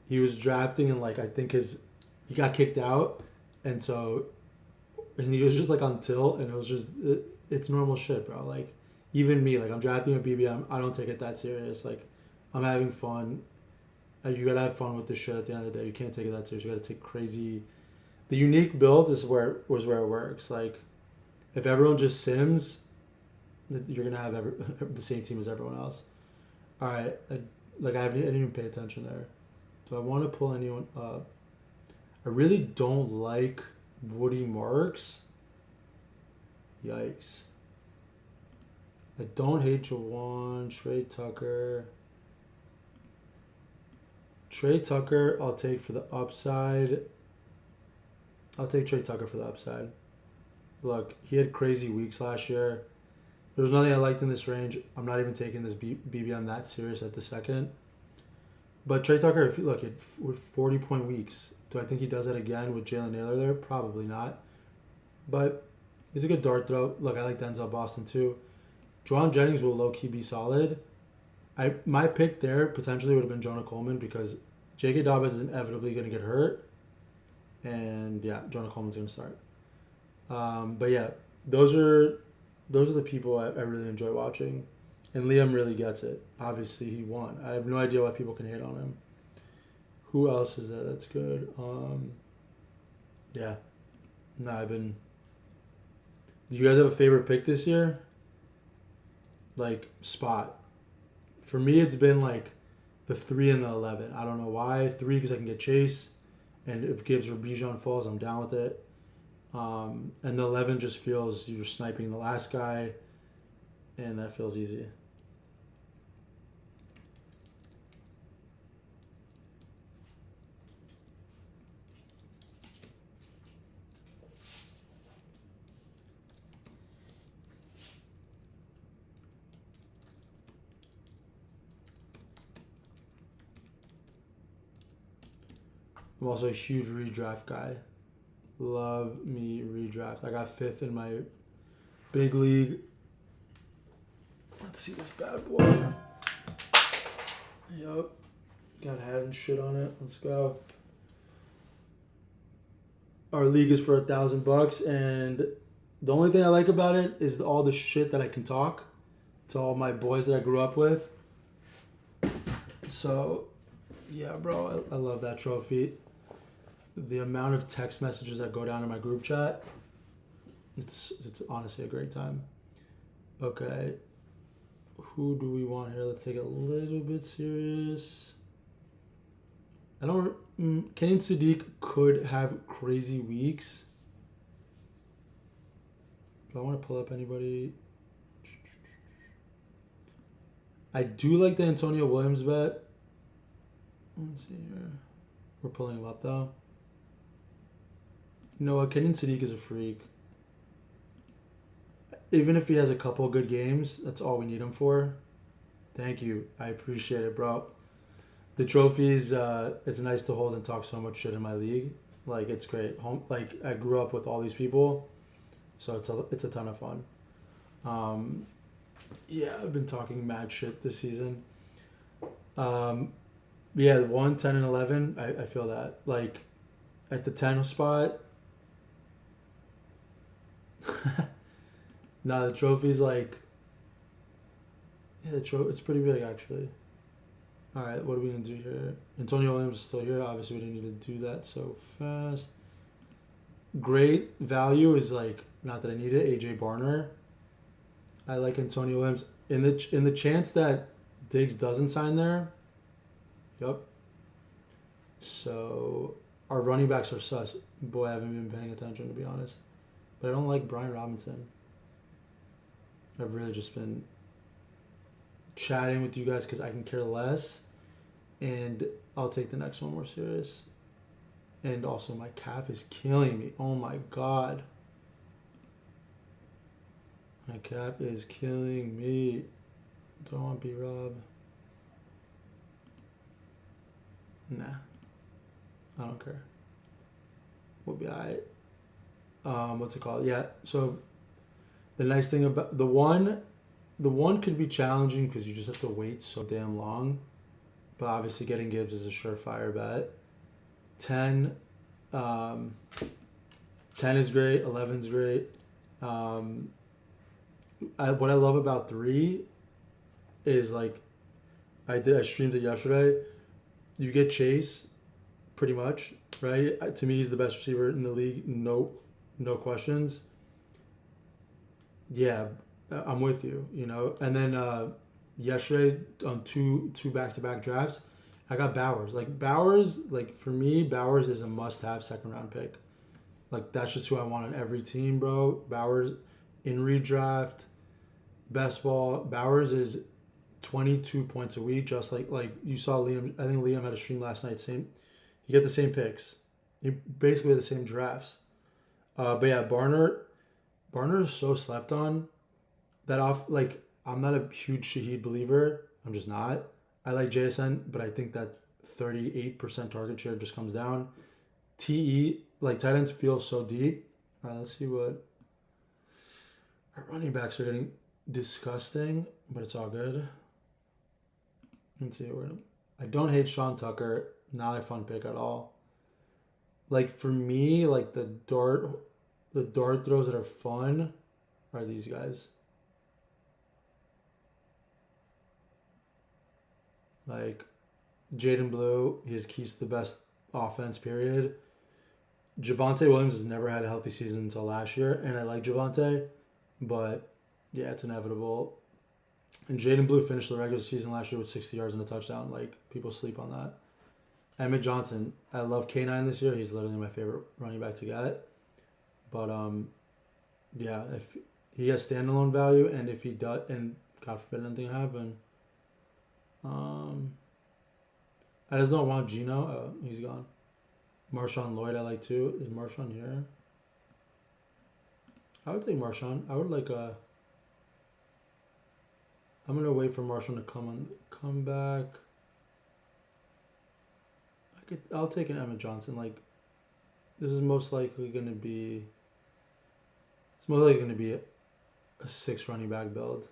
he was drafting and like I think he got kicked out, and he was just like on tilt, and it was just it's normal shit, bro. Like even me, like I'm drafting a BBM, I don't take it that serious. Like I'm having fun. You gotta have fun with this shit at the end of the day. You can't take it that serious. You gotta take crazy. The unique build is where it works. Like if everyone just sims, you're gonna have the same team as everyone else. All right, I didn't even pay attention there. Do I want to pull anyone up? I really don't like Woody Marks. Yikes. I don't hate Jawan, Trey Tucker. Trey Tucker, I'll take for the upside. I'll take Trey Tucker for the upside. Look, he had crazy weeks last year. There was nothing I liked in this range. I'm not even taking this BBM that serious at the second. But Trey Tucker, if you look at 40-point weeks, do I think he does that again with Jalen Naylor there? Probably not. But he's a good dart throw. Look, I like Denzel Boston too. Juwan Jennings will low-key be solid. My pick there potentially would have been Jonah Coleman because J.K. Dobbins is inevitably going to get hurt. And yeah, Jonah Coleman's going to start. But yeah, those are the people I really enjoy watching. And Liam really gets it. Obviously, he won. I have no idea why people can hate on him. Who else is there that's good? Yeah. No, Did you guys have a favorite pick this year? Like, spot. For me, it's been like the 3 and the 11. I don't know why. 3 because I can get Chase. And if Gibbs or Bijan falls, I'm down with it. And the 11 just feels you're sniping the last guy. And that feels easy. I'm also a huge redraft guy. Love me redraft. I got 5th in my big league. Let's see this bad boy. Yup. Got hat and shit on it. Let's go. Our league is for $1,000, and the only thing I like about it is all the shit that I can talk to all my boys that I grew up with. So, yeah, bro, I love that trophy. The amount of text messages that go down in my group chat, it's honestly a great time. Okay, who do we want here? Let's take it a little bit serious. Kenyon Sadiq could have crazy weeks. Do I want to pull up anybody? I do like the Antonio Williams bet. Let's see here. We're pulling him up though. You know what? Kenyon Sadiq is a freak. Even if he has a couple good games, that's all we need him for. Thank you. I appreciate it, bro. The trophies, it's nice to hold and talk so much shit in my league. Like it's great. Like I grew up with all these people, so it's a ton of fun. Um, yeah, I've been talking mad shit this season. Um, yeah, 1, 10, and 11. I feel that like at the 10 spot. Nah, the trophy's like yeah, it's pretty big actually. All right, what are we gonna do here? Antonio Williams is still here. Obviously, we didn't need to do that so fast. Great value is like not that I need it. AJ Barner. I like Antonio Williams in the chance that Diggs doesn't sign there. Yep. So our running backs are sus. Boy, I haven't been paying attention to be honest. But I don't like Brian Robinson. I've really just been chatting with you guys because I can care less, and I'll take the next one more serious. And also, my calf is killing me. Oh my god. My calf is killing me. Don't want B-Rob. Nah. I don't care. We'll be alright. What's it called? Yeah, so the nice thing about the one could be challenging because you just have to wait so damn long. But obviously getting Gibbs is a surefire bet. 10, 10 is great. 11's great. What I love about 3 is like I streamed it yesterday. You get Chase, pretty much, right? To me, he's the best receiver in the league. No questions. Yeah, I'm with you. And then yesterday on two back-to-back drafts, I got Bowers. Like Bowers, like for me, Bowers is a must-have second-round pick. Like that's just who I want on every team, bro. Bowers in redraft, best ball. Bowers is 22 points a week, just like you saw Liam. I think Liam had a stream last night. You get the same picks. You basically have the same drafts. But yeah, Barner is so slept on that I'm not a huge Shaheed believer. I'm just not. I like JSN, but I think that 38% target share just comes down. TE, like tight ends feel so deep. All right, let's see what our running backs are getting disgusting, but it's all good. Let's see. I don't hate Sean Tucker. Not a fun pick at all. Like for me, like the dart throws that are fun are these guys. Like Jaden Blue, his keys to the best offense, period. Javonte Williams has never had a healthy season until last year, and I like Javonte, but yeah, it's inevitable. And Jaden Blue finished the regular season last year with 60 yards and a touchdown. Like, people sleep on that. Emmett Johnson, I love K9 this year. He's literally my favorite running back to get. But, yeah, if he has standalone value, and if he does, and God forbid anything happen, I just don't want Gino. Oh, he's gone. Marshawn Lloyd I like too. Is Marshawn here? I would take Marshawn. I would like a... I'm going to wait for Marshawn to come back. I'll take an Emmett Johnson. Like, this is most likely going to be... It's most likely going to be a 6 running back build.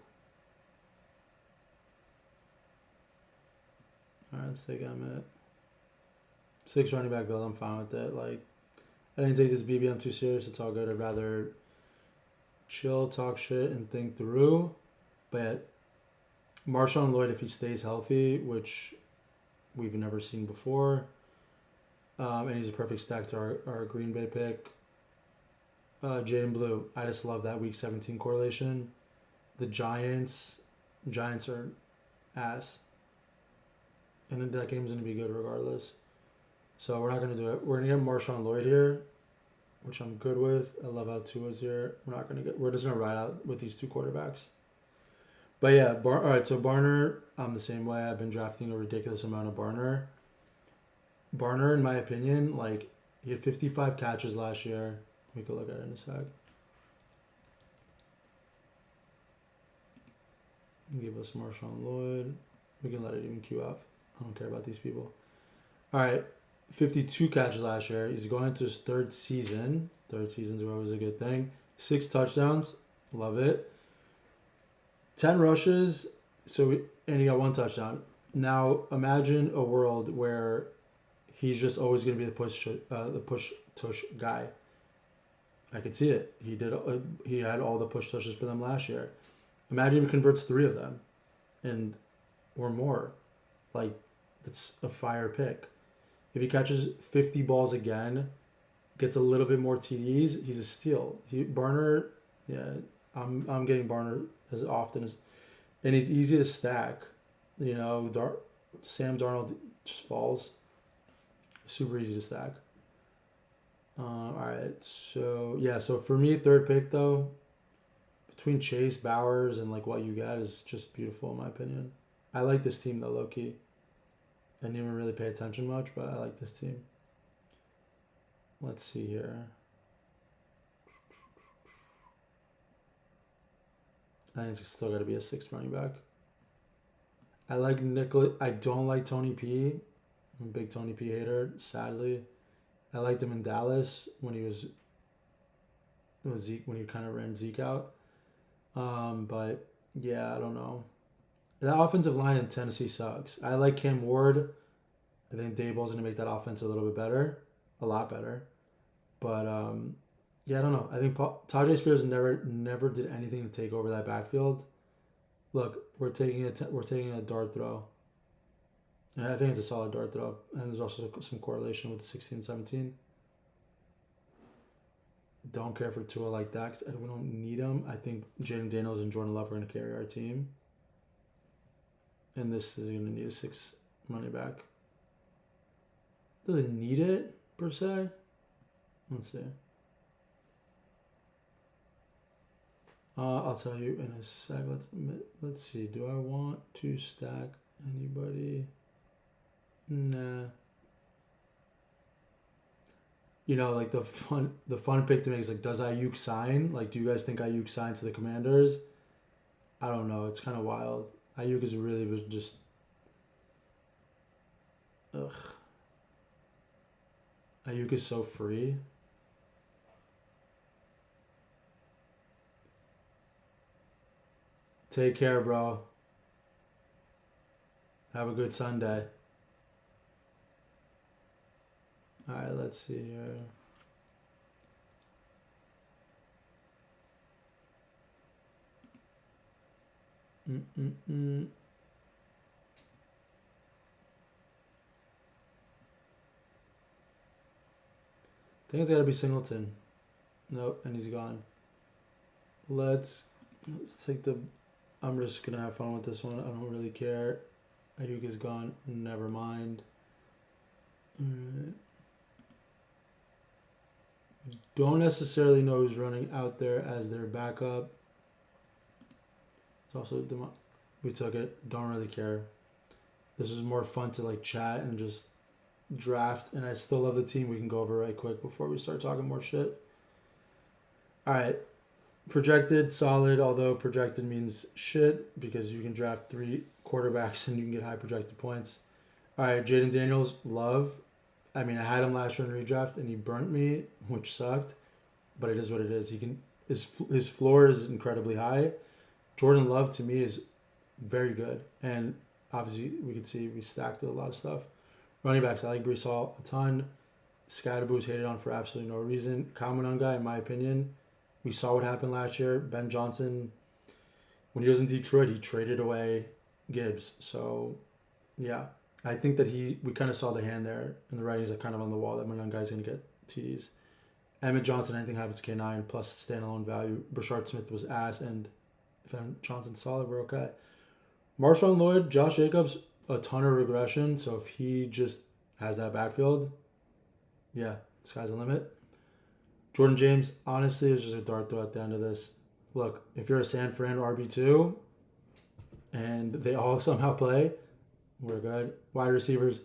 Alright, let's take Emmett. 6 running back build, I'm fine with it. Like, I didn't take this BBM too serious. It's all good. I'd rather chill, talk shit, and think through. But Marshawn Lloyd, if he stays healthy, which we've never seen before, and he's a perfect stack to our Green Bay pick. Jaden Blue, I just love that Week 17 correlation. The Giants are ass. And that game's going to be good regardless. So we're not going to do it. We're going to get Marshawn Lloyd here, which I'm good with. I love how Tua's here. We're just going to ride out with these 2 quarterbacks. But yeah, all right, so Barner, I'm the same way. I've been drafting a ridiculous amount of Barner. Barner, in my opinion, like, he had 55 catches last year. We could look at it in a sec. Give us Marshawn Lloyd. We can let it even queue up. I don't care about these people. All right, 52 catches last year. He's going into his third season. Third seasons are always a good thing. 6 touchdowns. Love it. 10 rushes. And he got 1 touchdown. Now imagine a world where he's just always going to be the push tush guy. I could see it. He had all the push tushes for them last year. Imagine if he converts 3 of them, or more. Like, that's a fire pick. If he catches 50 balls again, gets a little bit more TDs, he's a steal. Barner, yeah, I'm getting Barner as often as, and he's easy to stack. You know, Sam Darnold just falls. Super easy to stack. All right, so for me, third pick though, between Chase, Bowers, and like what you got is just beautiful in my opinion. I like this team though, low key. I didn't even really pay attention much, but I like this team. Let's see here. I think it's still got to be a 6th running back. I like Nicholas. I don't like Tony P. I'm a big Tony P hater, sadly. I liked him in Dallas when he was Zeke, when he kind of ran Zeke out. But yeah, I don't know. The offensive line in Tennessee sucks. I like Cam Ward. I think Daboll's going to make that offense a little bit better. A lot better. But, yeah, I don't know. I think Tajay Spears never did anything to take over that backfield. Look, we're taking a dart throw. And I think it's a solid dart throw. And there's also some correlation with the 16-17. Don't care for Tua like that because we don't need him. I think Jaden Daniels and Jordan Love are going to carry our team. And this is going to need a 6 running back. Does it need it, per se? Let's see. I'll tell you in a sec. Let's see. Do I want to stack anybody? Nah. You know, like the fun pick to make is like, does Ayuk sign? Like, do you guys think Ayuk signed to the Commanders? I don't know. It's kind of wild. Ayuk is really just... Ugh. Ayuk is so free. Take care, bro. Have a good Sunday. Alright, let's see here. I think it's got to be Singleton. Nope, and he's gone. Let's take the... I'm just going to have fun with this one. I don't really care. Ayuk is gone. Never mind. Don't necessarily know who's running out there as their backup. It's also... We took it. Don't really care. This is more fun to like chat and just draft. And I still love the team. We can go over right quick before we start talking more shit. All right. Projected, solid, although projected means shit because you can draft 3 quarterbacks and you can get high projected points. All right, Jaden Daniels, love. I mean, I had him last year in redraft and he burnt me, which sucked, but it is what it is. His floor is incredibly high. Jordan Love to me is very good, and obviously we could see we stacked a lot of stuff. Running backs, I like Breece Hall a ton. Scadaboo's hated on for absolutely no reason. Common guy, in my opinion. We saw what happened last year. Ben Johnson, when he was in Detroit, he traded away Gibbs. So, yeah, I think that we kind of saw the hand there, and the writings are kind of on the wall that Guy's going to get TDs. Emmett Johnson, I think, happens K9 plus standalone value. Brashard Smith was ass, and if Emmett Johnson's solid, we're okay. Marshawn Lloyd, Josh Jacobs, a ton of regression. So if he just has that backfield, yeah, sky's the limit. Jordan James, honestly, is just a dart throw at the end of this. Look, if you're a San Fran RB2 and they all somehow play, we're good. Wide receivers,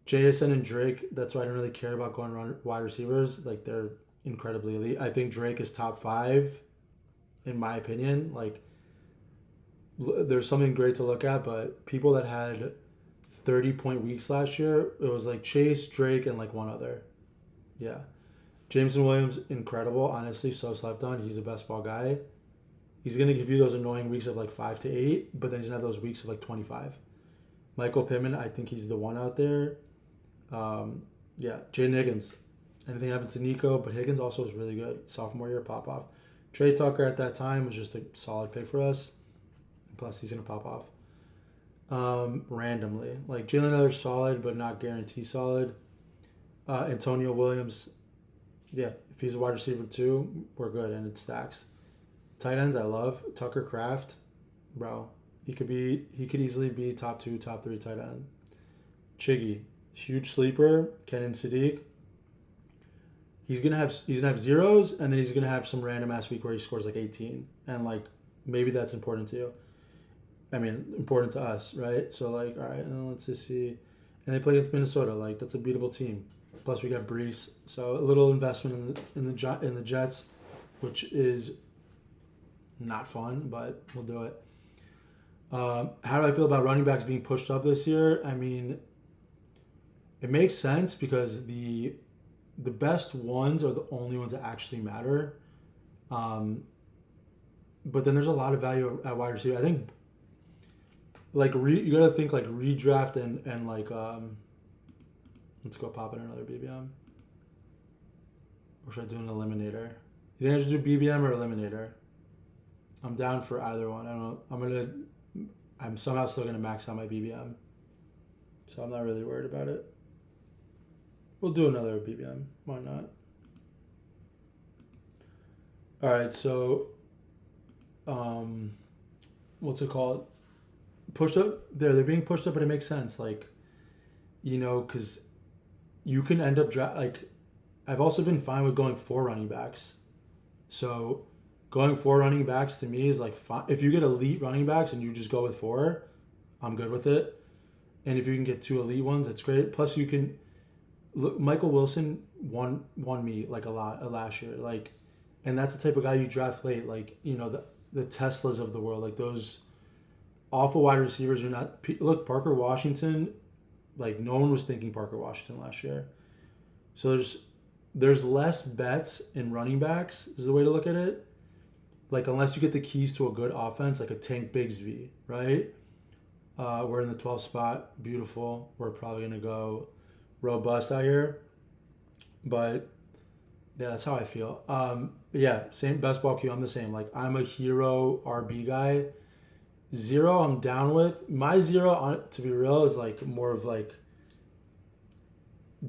JSN and Drake, that's why I don't really care about going around wide receivers. Like, they're incredibly elite. I think Drake is top 5, in my opinion. Like, there's something great to look at, but people that had 30-point weeks last year. It was like Chase, Drake, and like one other. Yeah. Jameson Williams, incredible. Honestly, so slept on. He's a best ball guy. He's going to give you those annoying weeks of like 5 to 8, but then he's going to have those weeks of like 25. Michael Pittman, I think he's the one out there. Yeah, Jaden Higgins. Anything happens to Nico, but Higgins also was really good. Sophomore year, pop off. Trey Tucker at that time was just a solid pick for us. Plus, he's going to pop off. Randomly. Like, Jalen Miller's solid, but not guarantee solid. Antonio Williams, yeah, if he's a wide receiver too, we're good, and it stacks. Tight ends, I love. Tucker Kraft, bro. He could easily be top 2, top 3 tight end. Chiggy, huge sleeper. Kenan Sadiq. He's gonna have zeros, and then he's gonna have some random ass week where he scores like 18, and like maybe that's important to you. I mean, important to us, right? So like, all right, let's just see. And they play against Minnesota. Like, that's a beatable team. Plus, we got Brees, so a little investment in the Jets, which is not fun, but we'll do it. How do I feel about running backs being pushed up this year? I mean, it makes sense because the best ones are the only ones that actually matter. But then there's a lot of value at wide receiver. I think like you got to think like redraft and like let's go pop in another BBM. Or should I do an eliminator? You think I should do BBM or eliminator? I'm down for either one. I don't know. I'm somehow still gonna max out my BBM, so I'm not really worried about it. We'll do another BBM. Why not? All right, so what's it called? Pushed up. They're being pushed up, but it makes sense. Like, because you can end up I've also been fine with going 4 running backs. So going 4 running backs to me is like fine. If you get elite running backs and you just go with 4, I'm good with it. And if you can get 2 elite ones, that's great. Plus you can look. Michael Wilson won me like a lot last year. Like, and that's the type of guy you draft late. Like, the Teslas of the world, like those awful wide receivers are not. Look, Parker Washington, like no one was thinking Parker Washington last year. So there's less bets in running backs is the way to look at it. Like, unless you get the keys to a good offense, like a Tank Bigsby, right? We're in the 12th spot. Beautiful. We're probably going to go robust out here. But, yeah, that's how I feel. Yeah, same best ball queue. I'm the same. Like, I'm a hero RB guy. 0, I'm down with. My 0, to be real, is like more of like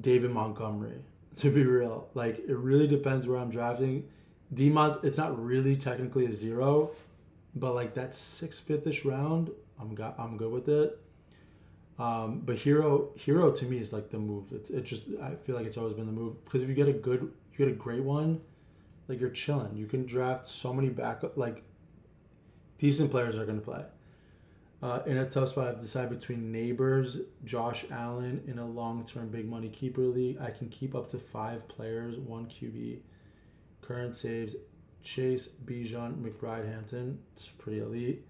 David Montgomery. To be real, like it really depends where I'm drafting. Demont, it's not really technically a 0, but like that 6th, 5th-ish round, I'm good with it. But hero to me is like the move. It's just I feel like it's always been the move because if you get a great one, like you're chilling. You can draft so many backup like decent players are gonna play. In a tough spot, I have to decide between Neighbors, Josh Allen in a long-term big money keeper league. I can keep up to 5 players, 1 QB. Current saves, Chase, Bijan, McBride, Hampton. It's pretty elite.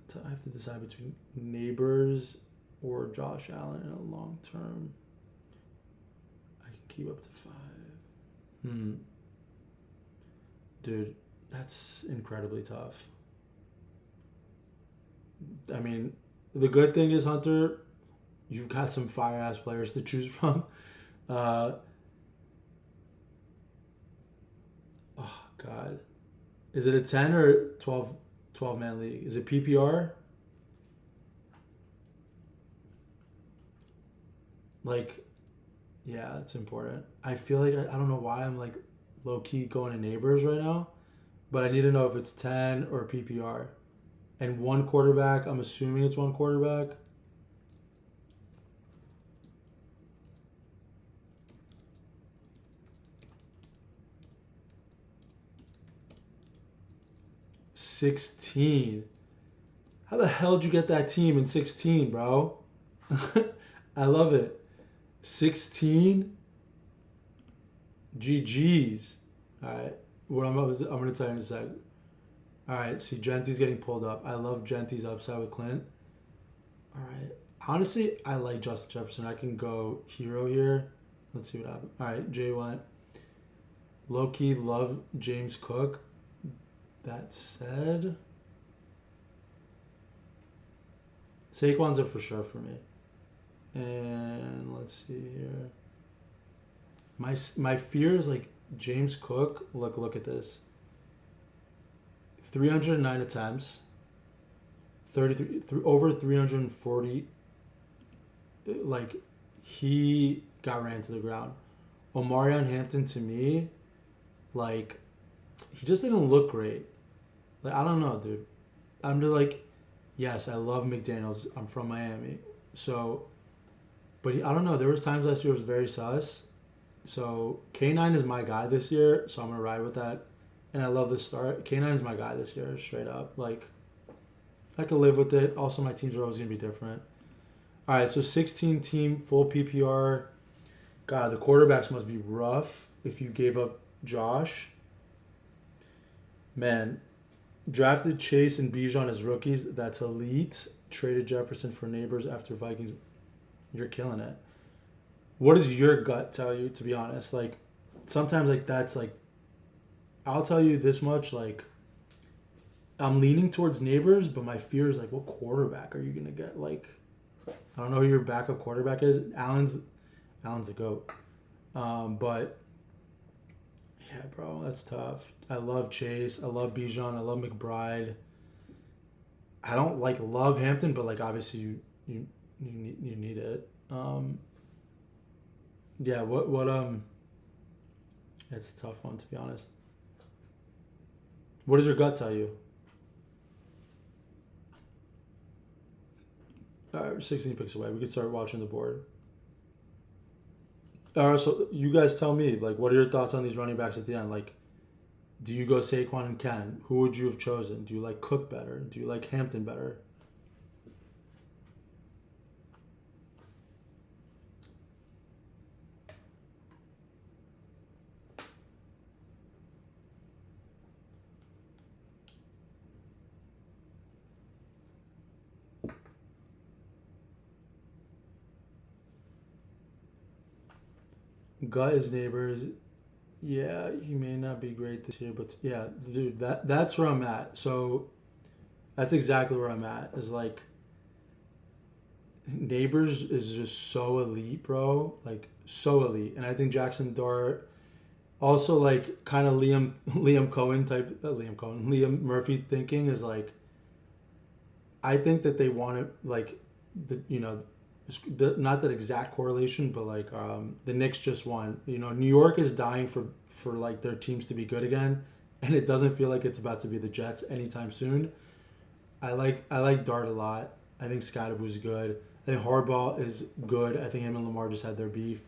So I have to decide between Neighbors or Josh Allen in a long-term. I can keep up to 5. Dude, that's incredibly tough. I mean, the good thing is, Hunter, you've got some fire-ass players to choose from. Oh, God. Is it a 10 or 12-man league? Is it PPR? Like, yeah, that's important. I feel like, I don't know why I'm, like, low-key going to Neighbors right now, but I need to know if it's 10 or PPR. And 1 quarterback, I'm assuming it's 1 quarterback. $16. How the hell did you get that team in 16, bro? I love it. 16? GG's. All right. What I'm going to tell you in a sec. All right, see, Genty's getting pulled up. I love Genty's upside with Clint. All right. Honestly, I like Justin Jefferson. I can go hero here. Let's see what happens. All right, Jay went. Low key love James Cook. That said, Saquon's a for sure for me. And let's see here. My fear is like James Cook. Look at this. 309 attempts. 33 over 340. Like he got ran to the ground. Omarion Hampton to me, like he just didn't look great. Like I don't know, dude. I'm just like, yes, I love McDaniels. I'm from Miami, so, but I don't know. There was times last year was very sus. So K9 is my guy this year, so I'm gonna ride with that. And I love the start. K9 is my guy this year, straight up. Like I could live with it. Also, my teams are always gonna be different. All right, so 16 team full PPR. God, the quarterbacks must be rough if you gave up Josh. Man, drafted Chase and Bijan as rookies. That's elite. Traded Jefferson for Neighbors after Vikings. You're killing it. What does your gut tell you, to be honest? Like, sometimes, like, that's, like, I'll tell you this much, like, I'm leaning towards Neighbors, but my fear is, like, what quarterback are you going to get? Like, I don't know who your backup quarterback is. Allen's the GOAT. But, yeah, bro, that's tough. I love Chase. I love Bijan. I love McBride. I don't, like, love Hampton, but, like, obviously you need it. Yeah, it's a tough one, to be honest. What does your gut tell you? All right, 16 picks away. We could start watching the board. All right, so you guys tell me, like, what are your thoughts on these running backs at the end? Like, do you go Saquon and Ken? Who would you have chosen? Do you like Cook better? Do you like Hampton better? Gut is Neighbors. Yeah, he may not be great this year, but yeah, dude, that's where I'm at. So that's exactly where I'm at. Is like Neighbors is just so elite, bro. Like so elite, and I think Jackson Dart also like kind of Liam Cohen type Liam Murphy thinking is like I think that they want to like not that exact correlation, but like the Knicks just won. New York is dying for like their teams to be good again, and it doesn't feel like it's about to be the Jets anytime soon. I like Dart a lot. I think Skydabu's good. I think Harbaugh is good. I think him and Lamar just had their beef.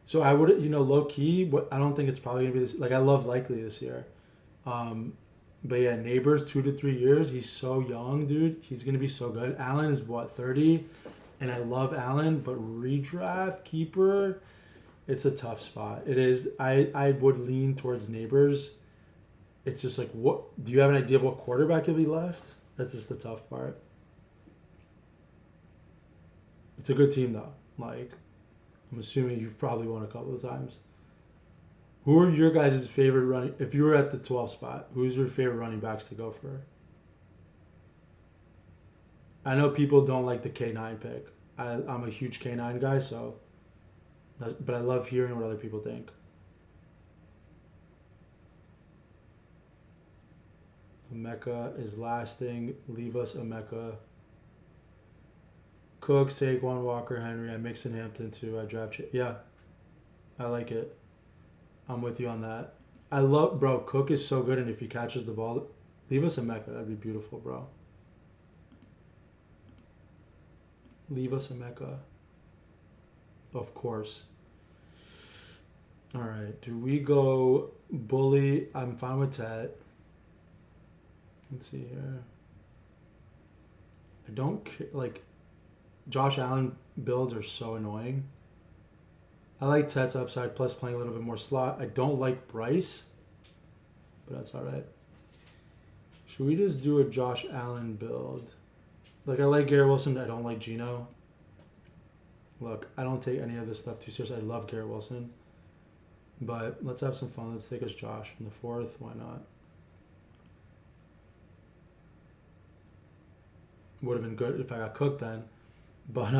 So I would low key, but I don't think it's probably gonna be this. Like I love Likely this year. But yeah, Neighbors 2 to 3 years. He's so young, dude. He's gonna be so good. Allen is what 30. And I love Allen, but redraft keeper, it's a tough spot. It is. I would lean towards Neighbors. It's just like, what? Do you have an idea of what quarterback will be left? That's just the tough part. It's a good team though. Like, I'm assuming you've probably won a couple of times. Who are your guys' favorite running? If you were at the 12 spot, who's your favorite running backs to go for? I know people don't like the K9 pick. I'm a huge K9 guy, so, but I love hearing what other people think. Emeka is lasting. Leave us Emeka. Cook, Saquon, Walker, Henry. I mix in Hampton too. I draft. Yeah, I like it. I'm with you on that. I love, bro. Cook is so good, and if he catches the ball, leave us Emeka. That'd be beautiful, bro. Leave us Emeka. Of course. All right. Do we go Bully? I'm fine with that. Let's see here. I don't care. Like, Josh Allen builds are so annoying. I like Tet's upside, plus playing a little bit more slot. I don't like Bryce, but that's all right. Should we just do a Josh Allen build? Like, I like Garrett Wilson. I don't like Geno. look, I don't take any of this stuff too seriously. I love Garrett Wilson. But let's have some fun. Let's take us Josh in the fourth. Why not? Would have been good if I got Cook then. But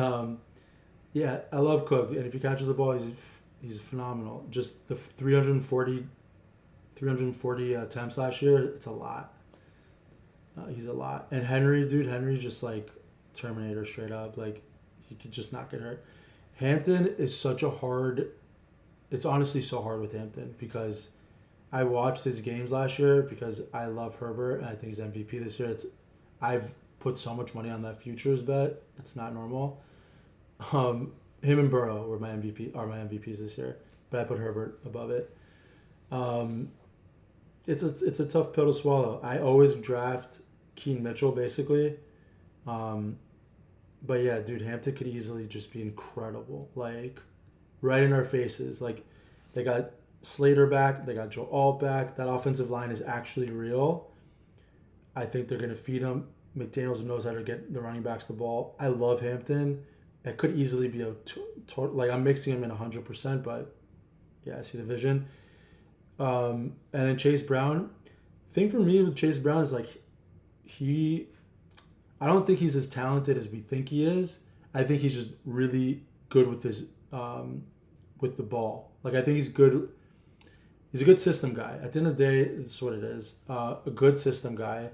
yeah, I love Cook. And if he catches the ball, he's phenomenal. Just the 340 attempts last year, it's a lot. He's a lot. And Henry's just like Terminator straight up. Like, he could just not get hurt. Hampton is such a hard... It's honestly so hard with Hampton because I watched his games last year because I love Herbert and I think he's MVP this year. I've put so much money on that futures bet. It's not normal. Him and Burrow are my MVPs this year, but I put Herbert above it. It's a tough pill to swallow. I always draft Keen Mitchell basically. But yeah, dude, Hampton could easily just be incredible. Like, right in our faces. Like, they got Slater back. They got Joe Alt back. That offensive line is actually real. I think they're going to feed him. McDaniels knows how to get the running backs the ball. I love Hampton. It could easily be like, I'm mixing him in 100%, but yeah, I see the vision. And then Chase Brown. The thing for me with Chase Brown is like, I don't think he's as talented as we think he is. I think he's just really good with his with the ball. Like, I think he's good. He's a good system guy. At the end of the day, this is what it is. A good system guy,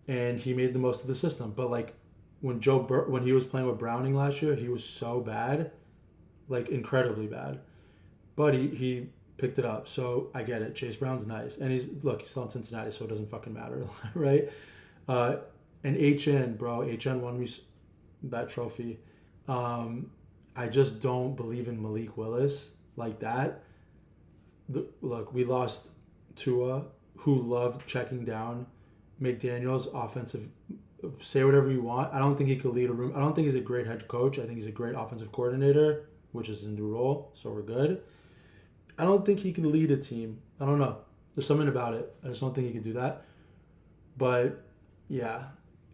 and he made the most of the system. But like, when when he was playing with Browning last year, he was so bad, like incredibly bad. But he picked it up. So I get it. Chase Brown's nice, and he's still in Cincinnati, so it doesn't fucking matter, right? And HN won me that trophy. I just don't believe in Malik Willis like that. Look, we lost Tua, who loved checking down. McDaniels, offensive, say whatever you want. I don't think he could lead a room. I don't think he's a great head coach. I think he's a great offensive coordinator, which is a new role, so we're good. I don't think he can lead a team. I don't know. There's something about it. I just don't think he can do that. But yeah,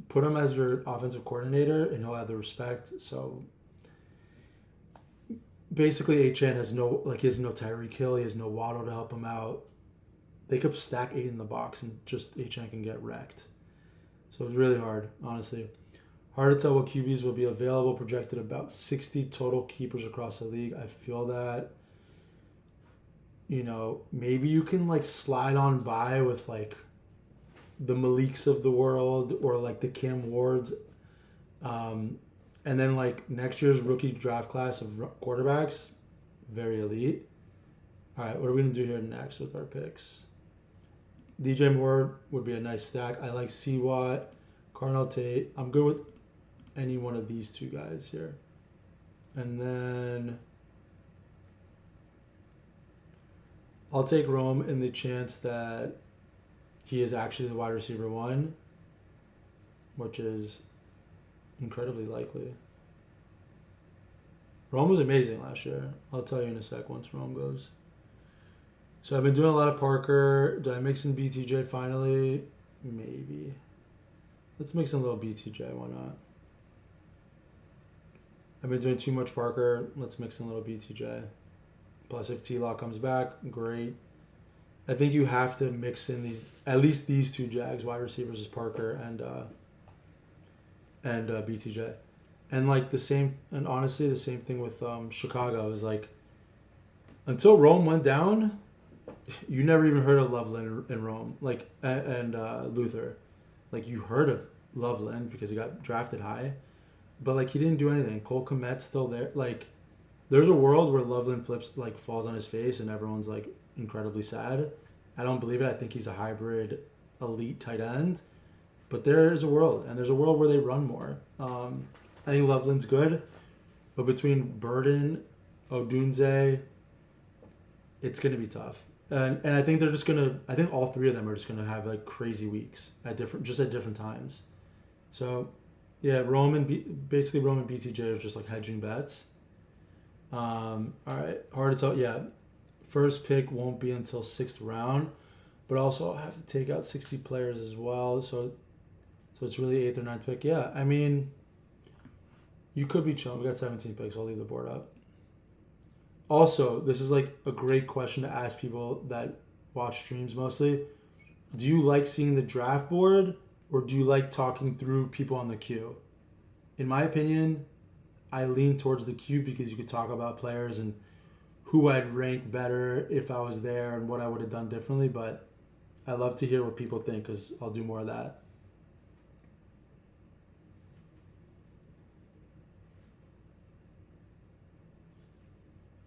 put him as your offensive coordinator, and he'll have the respect. So basically, HN has no Tyreek Hill. He has no Waddle to help him out. They could stack 8 in the box, and just HN can get wrecked. So it's really hard, honestly. Hard to tell what QBs will be available. Projected about 60 total keepers across the league. I feel that, maybe you can like slide on by with like the Maliks of the world or like the Cam Wards. And then like next year's rookie draft class of quarterbacks, very elite. All right, what are we going to do here next with our picks? DJ Moore would be a nice stack. I like C-Watt, Carnell Tate. I'm good with any one of these two guys here. And then I'll take Rome in the chance that he is actually the wide receiver 1, which is incredibly likely. Rome was amazing last year. I'll tell you in a sec once Rome goes. So I've been doing a lot of Parker. Do I mix in BTJ finally? Maybe. Let's mix in a little BTJ. Why not? I've been doing too much Parker. Let's mix in a little BTJ. Plus, if T-Law comes back, great. I think you have to mix in at least these two Jags wide receivers is Parker and BTJ. And like honestly, the same thing with Chicago is like, until Rome went down, you never even heard of Loveland in Rome, like, and Luther. Like, you heard of Loveland because he got drafted high, but like, he didn't do anything. Cole Kmet's still there. Like, there's a world where Loveland falls on his face and everyone's like incredibly sad. I don't believe it. I think he's a hybrid elite tight end, but there's a world, and there's a world where they run more. I think Loveland's good, but between Burden, Odunze, it's going to be tough. And I think I think all three of them are just going to have like crazy weeks at different times. So yeah, Rome and BTJ are just like hedging bets. All right, hard to tell. Yeah, first pick won't be until 6th round, but also I have to take out 60 players as well. So it's really 8th or 9th pick. Yeah, I mean, You could be chilling. We got 17 picks. I'll leave the board up. Also, this is like a great question to ask people that watch streams mostly. Do you like seeing the draft board or do you like talking through people on the queue? In my opinion, I lean towards the queue because you could talk about players and who I'd rank better if I was there and what I would have done differently. But I love to hear what people think because I'll do more of that.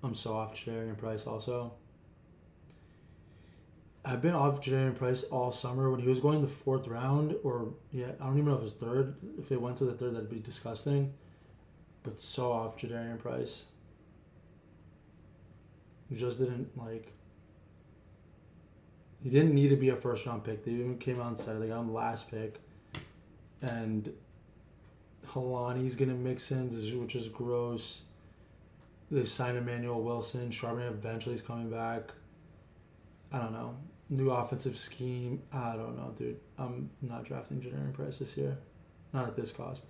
I'm so off Jadarian Price also. I've been off Jadarian Price all summer. When he was going the 4th round, or yeah, I don't even know if it was 3rd. If it went to the 3rd, that'd be disgusting. But so off Jadarian Price. He just didn't like. He didn't need to be a 1st round pick. They even came out and said they got him last pick, and Halani's gonna mix in, which is gross. They signed Emmanuel Wilson. Charbonnet eventually is coming back. I don't know. New offensive scheme. I don't know, dude. I'm not drafting Jadarian Price this year. Not at this cost.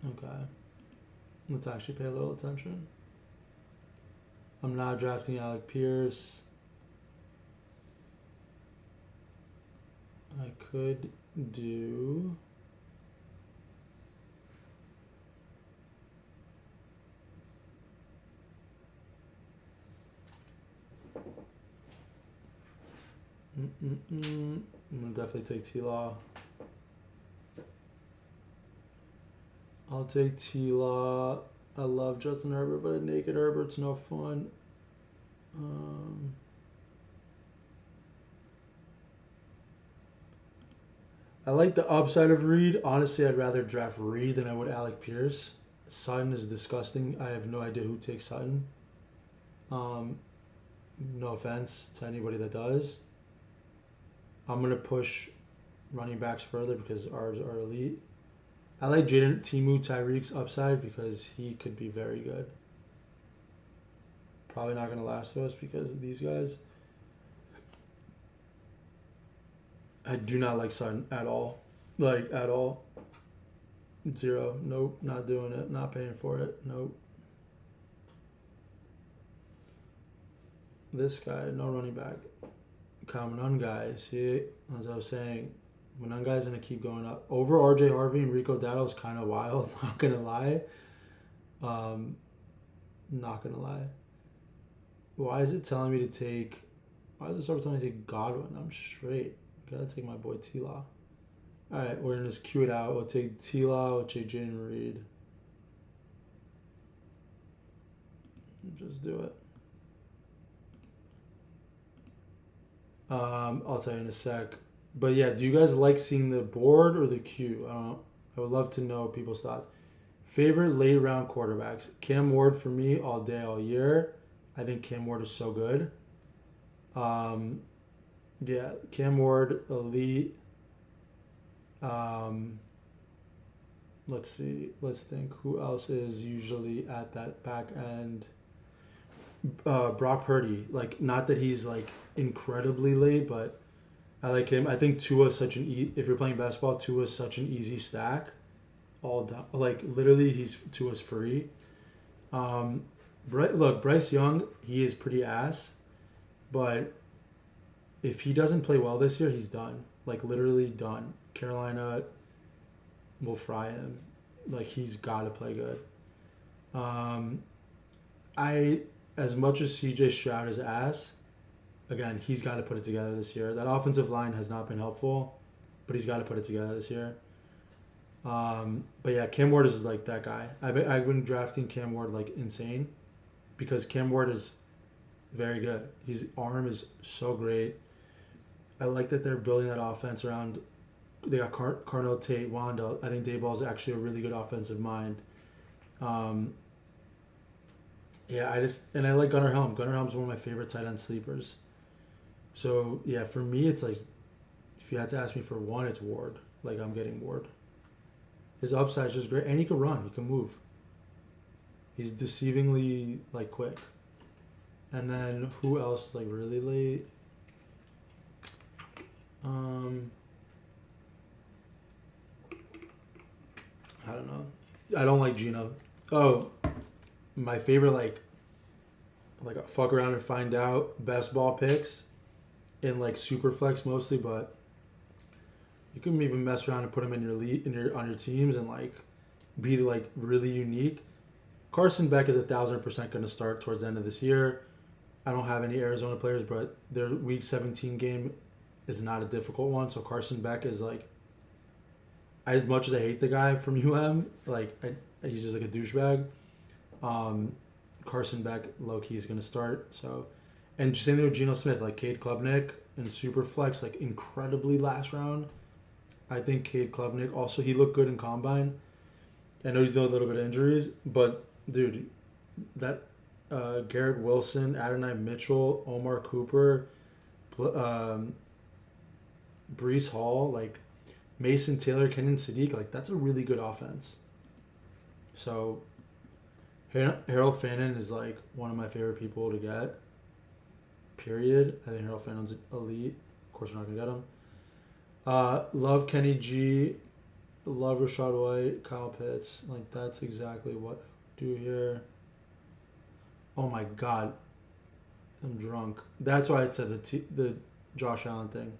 Okay. Let's actually pay a little attention. I'm not drafting Alec Pierce. I could do... I'm gonna definitely take T-Law. I'll take T-Law. I love Justin Herbert, but a naked Herbert's no fun. I like the upside of Reed. Honestly, I'd rather draft Reed than I would Alec Pierce. Sutton is disgusting. I have no idea who takes Sutton. No offense to anybody that does. I'm going to push running backs further because ours are elite. I like Jaden Timu Tyreek's upside because he could be very good. Probably not going to last to us because of these guys. I do not like Sutton at all. Like, at all. 0. Nope. Not doing it. Not paying for it. Nope. This guy, no running back. Kamenun guy. See, as I was saying, Menun guy's going to keep going up. Over RJ Harvey and Rico Dowdle is kind of wild. Not going to lie. Not going to lie. Why is it telling me to take... Why is it start telling me to take Godwin? I'm straight. Gotta take my boy T-Law. Alright, we're going to just queue it out. We'll take T-Law. We'll take Jaden Reed. Just do it. I'll tell you in a sec. But yeah, do you guys like seeing the board or the queue? I would love to know people's thoughts. Favorite late round quarterbacks? Cam Ward for me all day, all year. I think Cam Ward is so good. Yeah, Cam Ward, elite. Let's see. Let's think. Who else is usually at that back end? Brock Purdy. Like, not that he's like incredibly late, but I like him. I think Tua is such an if you're playing basketball, Tua is such an easy stack. All down, like literally, Tua's free. Look, Bryce Young, he is pretty ass, but if he doesn't play well this year, he's done. Like literally done. Carolina will fry him. Like he's got to play good. As much as CJ Stroud is ass, again, he's got to put it together this year. That offensive line has not been helpful, but he's got to put it together this year. But yeah, Cam Ward is like that guy. I've been drafting Cam Ward like insane because Cam Ward is very good. His arm is so great. I like that they're building that offense around. They got Carnell Tate, Wanda. I think Dayball is actually a really good offensive mind. Yeah, I like Gunnar Helm. Gunnar Helm's one of my favorite tight end sleepers. So yeah, for me, it's like if you had to ask me for one, it's Ward. Like I'm getting Ward. His upside is just great, and he can run. He can move. He's deceivingly like quick. And then who else is like really late? I don't know. I don't like Gino. Oh, my favorite like a fuck around and find out best ball picks in like super flex mostly, but you can even mess around and put them in your lead in your on your teams and like be like really unique. Carson Beck is 1,000% going to start towards the end of this year. I don't have any Arizona players, but their Week 17 game is not a difficult one. So Carson Beck is like, as much as I hate the guy from UM, like he's just like a douchebag. Um, Carson Beck, low key, is going to start. So, and same thing with Geno Smith, like Cade Klubnik and Superflex, like incredibly last round. I think Cade Klubnik also, he looked good in combine. I know he's dealing with a little bit of injuries, but dude, that Garrett Wilson, Adonai Mitchell, Omar Cooper, um, Brees Hall, like Mason Taylor, Kenyon Sadiq, like that's a really good offense. So Harold Fannin is like one of my favorite people to get. Period. I think Harold Fannin's elite. Of course, we're not gonna get him. Love Kenny G. Love Rashad White, Kyle Pitts. Like that's exactly what I do here. Oh my god, I'm drunk. That's why I said the Josh Allen thing.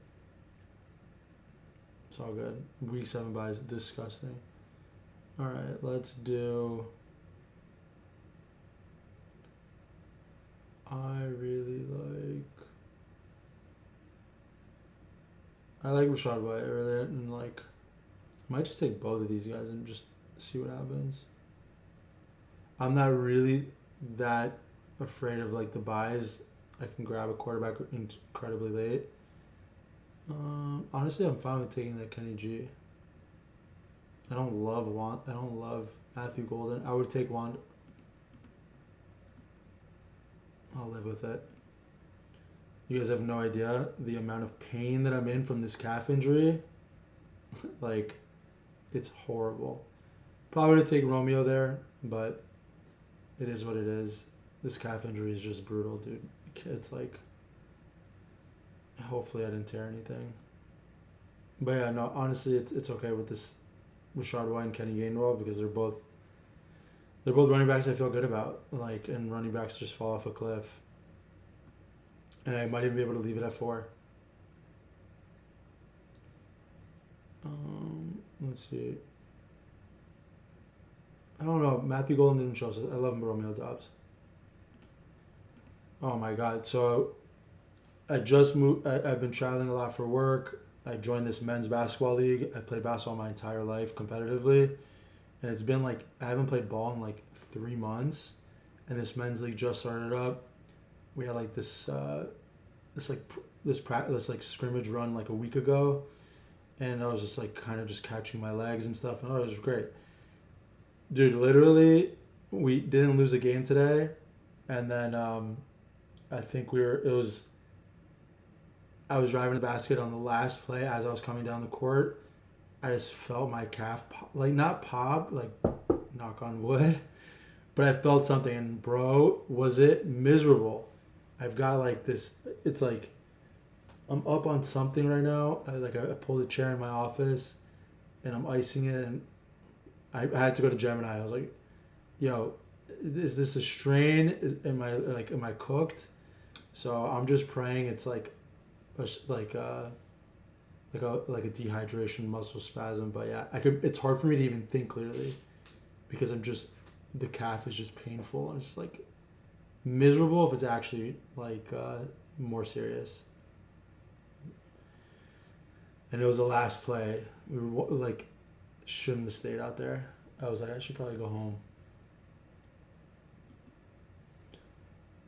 It's all good. Week 7 bye is disgusting. All right, let's do. I really like. I like Rashad White earlier, and like, I might just take both of these guys and just see what happens. I'm not really that afraid of like the buys. I can grab a quarterback incredibly late. Honestly, I'm fine with taking that Kenny G. I don't love Matthew Golden. I would take Wand. I'll live with it. You guys have no idea the amount of pain that I'm in from this calf injury. Like, it's horrible. Probably to take Romeo there, but it is what it is. This calf injury is just brutal, dude. It's like, hopefully I didn't tear anything. But yeah, no, honestly, it's okay with this Rashad White and Kenny Gainwell because they're both running backs I feel good about. Like, and running backs just fall off a cliff. And I might even be able to leave it at 4. Let's see. I don't know. Matthew Golden didn't show us. I love Romeo Dobbs. Oh my god. So I just moved. I've been traveling a lot for work. I joined this men's basketball league. I played basketball my entire life competitively. And it's been like, I haven't played ball in like 3 months. And this men's league just started up. We had like this scrimmage run like a week ago. And I was just like kind of just catching my legs and stuff. And it was great. Dude, literally, we didn't lose a game today. And then I think I was driving the basket on the last play as I was coming down the court. I just felt my calf, not pop, like knock on wood, but I felt something. And bro, was it miserable. I've got like this, it's like, I'm up on something right now. I pulled a chair in my office and I'm icing it. And I had to go to Gemini. I was like, yo, is this a strain? Am I cooked? So I'm just praying it's like a dehydration muscle spasm. But yeah, it's hard for me to even think clearly because the calf is just painful and it's like miserable if it's actually like more serious. And it was the last play. We were like, shouldn't have stayed out there. I was like, I should probably go home.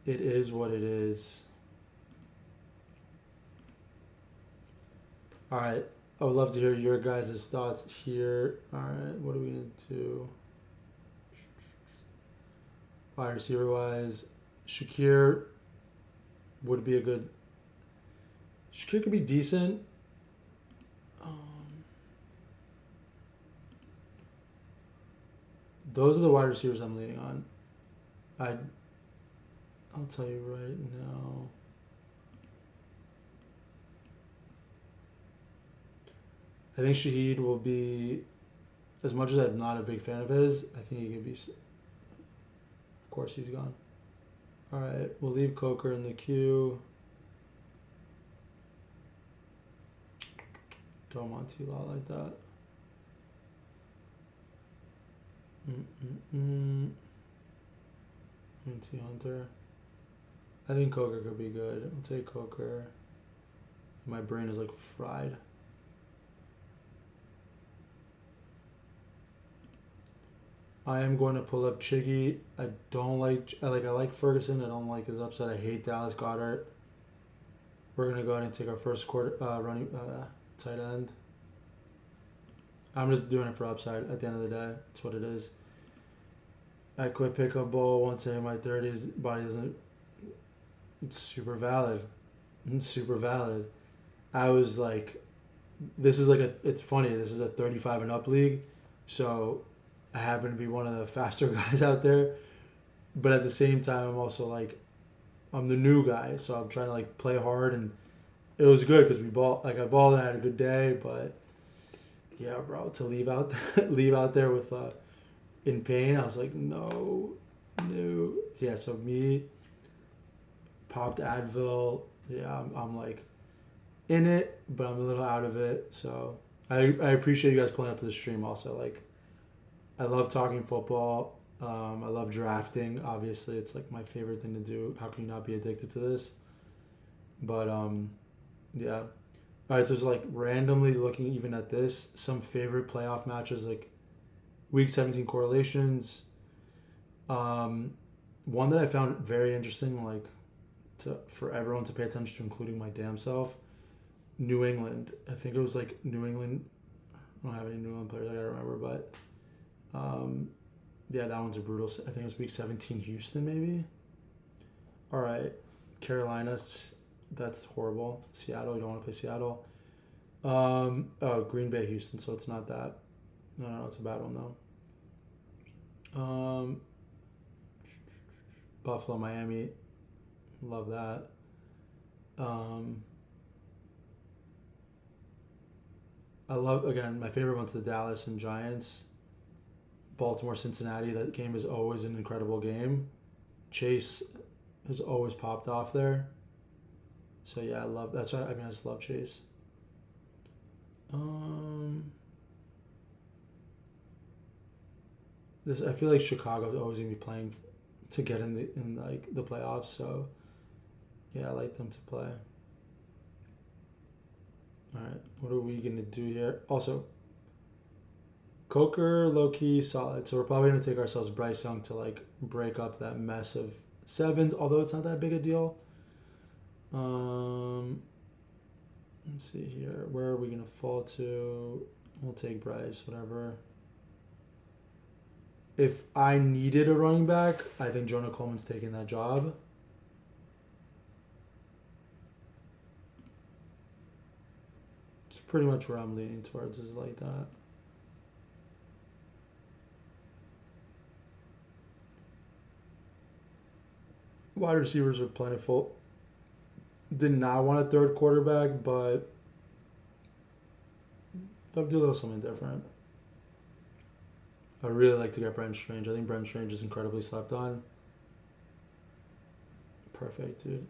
It is what it is. All right. I would love to hear your guys' thoughts here. All right. What are we going to do? Wide receiver wise, Shakir would be a good. Shakir could be decent. Those are the wide receivers I'm leaning on. I'll tell you right now. I think Shaheed will be as much as I'm not a big fan of his, I think he could be. Of course, he's gone. All right, we'll leave Coker in the queue. Don't want T-Law like that. Hunter. I think Coker could be good. I'll take Coker. My brain is like fried. I am going to pull up Chiggy. I like Ferguson. I don't like his upside. I hate Dallas Goedert. We're gonna go ahead and take our first quarter running tight end. I'm just doing it for upside at the end of the day. That's what it is. I quit pickup ball once I'm in my 30s. Body doesn't. It's super valid. It's super valid. I was like, this is like it's funny. This is a 35 and up league, so I happen to be one of the faster guys out there. But at the same time, I'm also like, I'm the new guy, so I'm trying to like play hard, and it was good because I balled and I had a good day. But yeah, bro, to leave out there with in pain, I was like, no. Yeah, so me popped Advil. Yeah, I'm like in it, but I'm a little out of it. So I appreciate you guys pulling up to the stream. Also, like, I love talking football. I love drafting. Obviously, it's like my favorite thing to do. How can you not be addicted to this? But yeah. All right, so it's like randomly looking even at this, some favorite playoff matches, like Week 17 correlations. One that I found very interesting, like for everyone to pay attention to, including my damn self. New England. I think it was like New England. I don't have any New England players I gotta remember, but yeah, that one's a brutal. I think it was Week 17 Houston maybe. All right, Carolina. That's horrible. Seattle. You don't want to play Seattle. Oh, Green Bay Houston. So it's not that. No, it's a bad one though. Buffalo Miami. Love that. I love, again, my favorite one's the Dallas and Giants. Baltimore Cincinnati. That game is always an incredible game. Chase has always popped off there. So yeah, I love that's why I just love Chase. I feel like Chicago is always gonna be playing to get in the playoffs. So yeah, I like them to play. All right, what are we gonna do here? Also, Coker low key solid. So we're probably gonna take ourselves Bryce Young to like break up that mess of sevens. Although it's not that big a deal. Let's see here. Where are we gonna fall to? We'll take Bryce, whatever. If I needed a running back, I think Jonah Coleman's taking that job. It's pretty much where I'm leaning towards, is like that. Wide receivers are plentiful. Did not want a third quarterback, but I'll do a little something different. I really like to get Brent Strange. I think Brent Strange is incredibly slept on. Perfect, dude.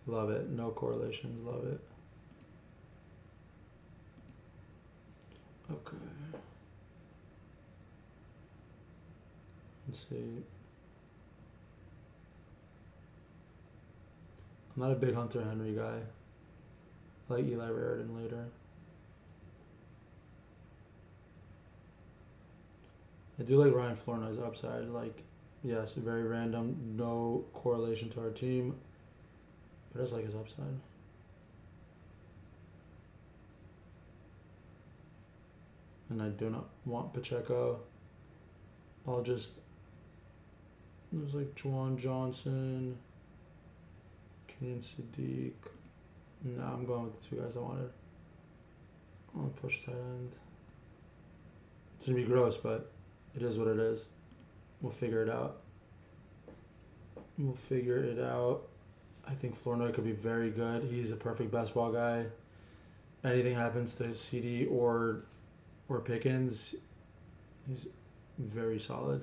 Love it. No correlations. Love it. Okay. Let's see. I'm not a big Hunter Henry guy. I like Eli Raritan later. I do like Ryan Flournoy's upside. Like, yes, very random, no correlation to our team, but I just like his upside. And I do not want Pacheco. I'll just. There's like Juwan Johnson, Kenyon Sadiq. No, I'm going with the two guys I wanted. I'll push tight end. It's gonna be gross, but it is what it is. We'll figure it out. I think Flournoy could be very good. He's a perfect best ball guy. Anything happens to CD or Pickens, he's very solid.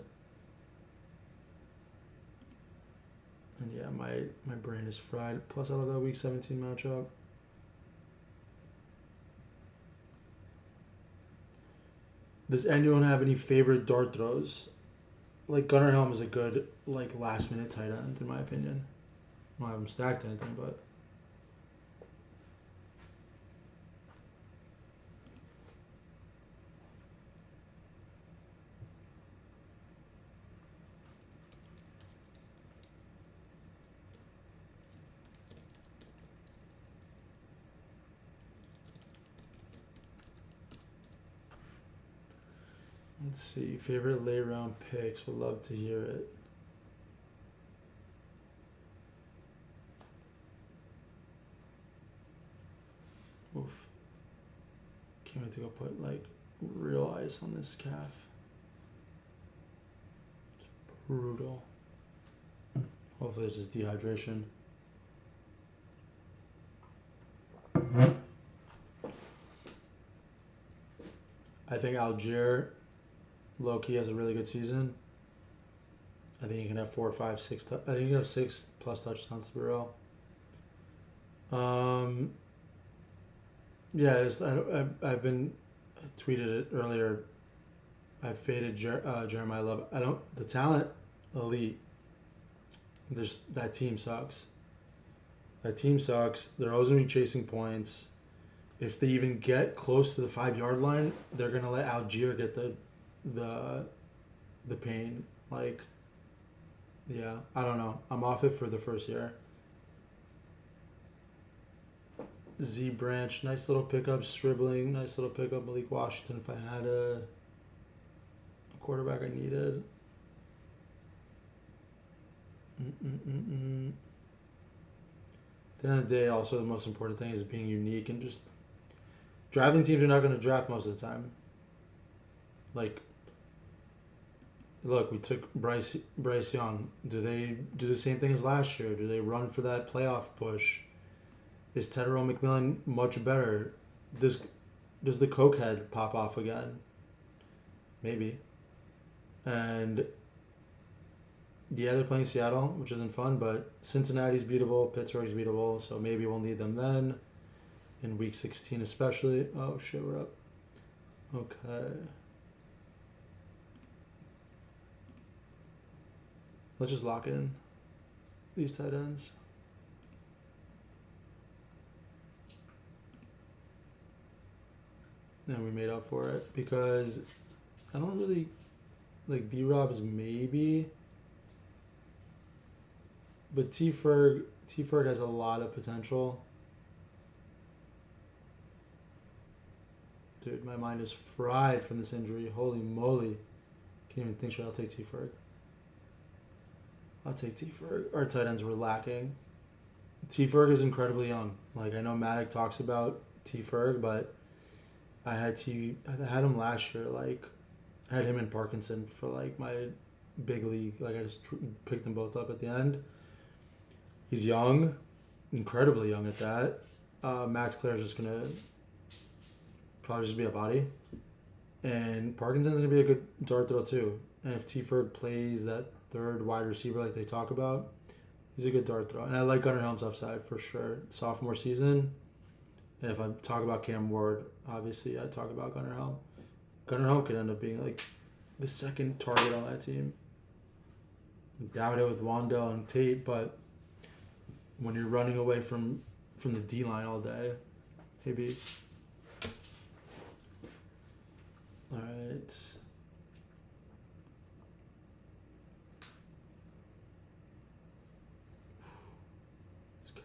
And yeah, my brain is fried. Plus, I love that Week 17 matchup. Does anyone have any favorite dart throws? Like Gunnar Helm is a good last minute tight end in my opinion. I don't have him stacked or anything, but let's see. Favorite late round picks. Would love to hear it. Oof. Can't wait to go put real ice on this calf. It's brutal. Hopefully it's just dehydration. I think Algier low-key has a really good season. I think he can have 4 or 5, 6. I think he can have 6+ touchdowns to be real. Yeah, I've been tweeted it earlier. I faded Jeremiah Love. The talent elite. That team sucks. That team sucks. They're always gonna be chasing points. If they even get close to the 5-yard line, they're gonna let Algier get the pain. Yeah, I don't know. I'm off it for the first year. Z Branch, nice little pickup. Stribling, nice little pickup. Malik Washington, if I had a quarterback I needed. At the end of the day, also the most important thing is being unique and just drafting teams you're not going to draft most of the time. Look, we took Bryce Young. Do they do the same thing as last year? Do they run for that playoff push? Is Tedero McMillan much better? Does the Coke head pop off again? Maybe. And yeah, they're playing Seattle, which isn't fun, but Cincinnati's beatable, Pittsburgh's beatable, so maybe we'll need them then. In Week 16 especially. Oh shit, we're up. Okay. Let's just lock in these tight ends. And we made up for it because I don't really B-Rob's maybe, but T-Ferg has a lot of potential. Dude, my mind is fried from this injury. Holy moly. Can't even think straight. I'll take T-Ferg. Our tight ends were lacking. T-Ferg is incredibly young. I know Maddock talks about T-Ferg, but I had him last year. I had him and Parkinson for my big league. I just picked them both up at the end. He's young, incredibly young at that. Max Claire's just gonna probably just be a body, and Parkinson's gonna be a good dart throw too. And if T-Ferg plays that third wide receiver like they talk about, he's a good dart throw. And I like Gunnar Helm's upside for sure. Sophomore season. And if I talk about Cam Ward, obviously I talk about Gunnar Helm. Gunnar Helm could end up being the second target on that team. Doubt it with Wandell and Tate, but when you're running away from the D line all day, maybe. All right. This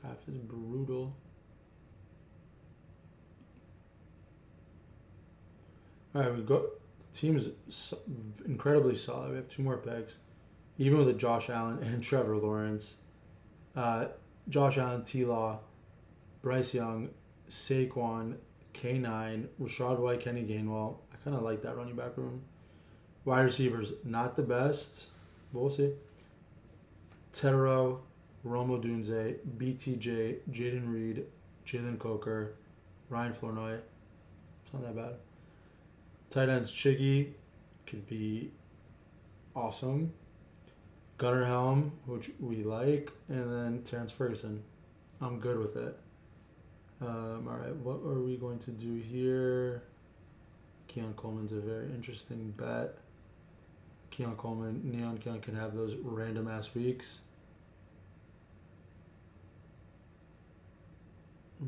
calf is brutal. All right, we got the team is incredibly solid. We have 2 more picks, even with a Josh Allen and Trevor Lawrence. Josh Allen, T-Law, Bryce Young, Saquon, K9, Rashad White, Kenny Gainwell. I kind of like that running back room. Wide receivers, not the best, but we'll see. Tedero, Romo Dunze, BTJ, Jaden Reed, Jalen Coker, Ryan Flournoy. It's not that bad. Tight ends Chiggy could be awesome. Gunnar Helm, which we like, and then Terrence Ferguson. I'm good with it. All right, what are we going to do here? Keon Coleman's a very interesting bet. Keon Coleman, Neon Keon can have those random ass weeks.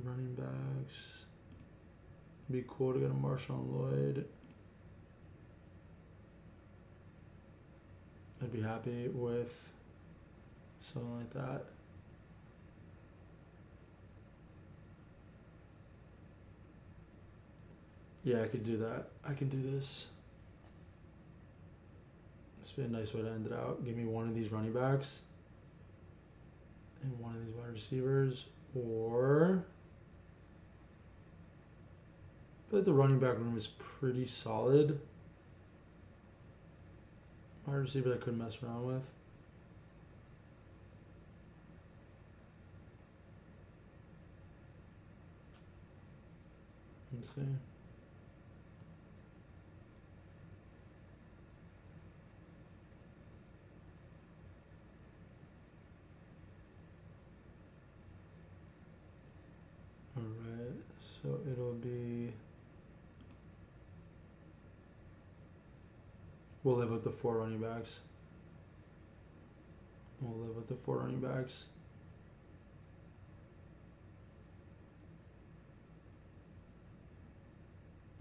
Running backs. Be cool to get a Marshawn Lloyd. I'd be happy with something like that. Yeah, I could do that. I can do this. This would be a nice way to end it out. Give me one of these running backs and one of these wide receivers, or I feel like the running back room is pretty solid. Wide receiver I could mess around with. Let's see. Alright, so it'll be... We'll live with the 4 running backs. We'll live with the 4 running backs.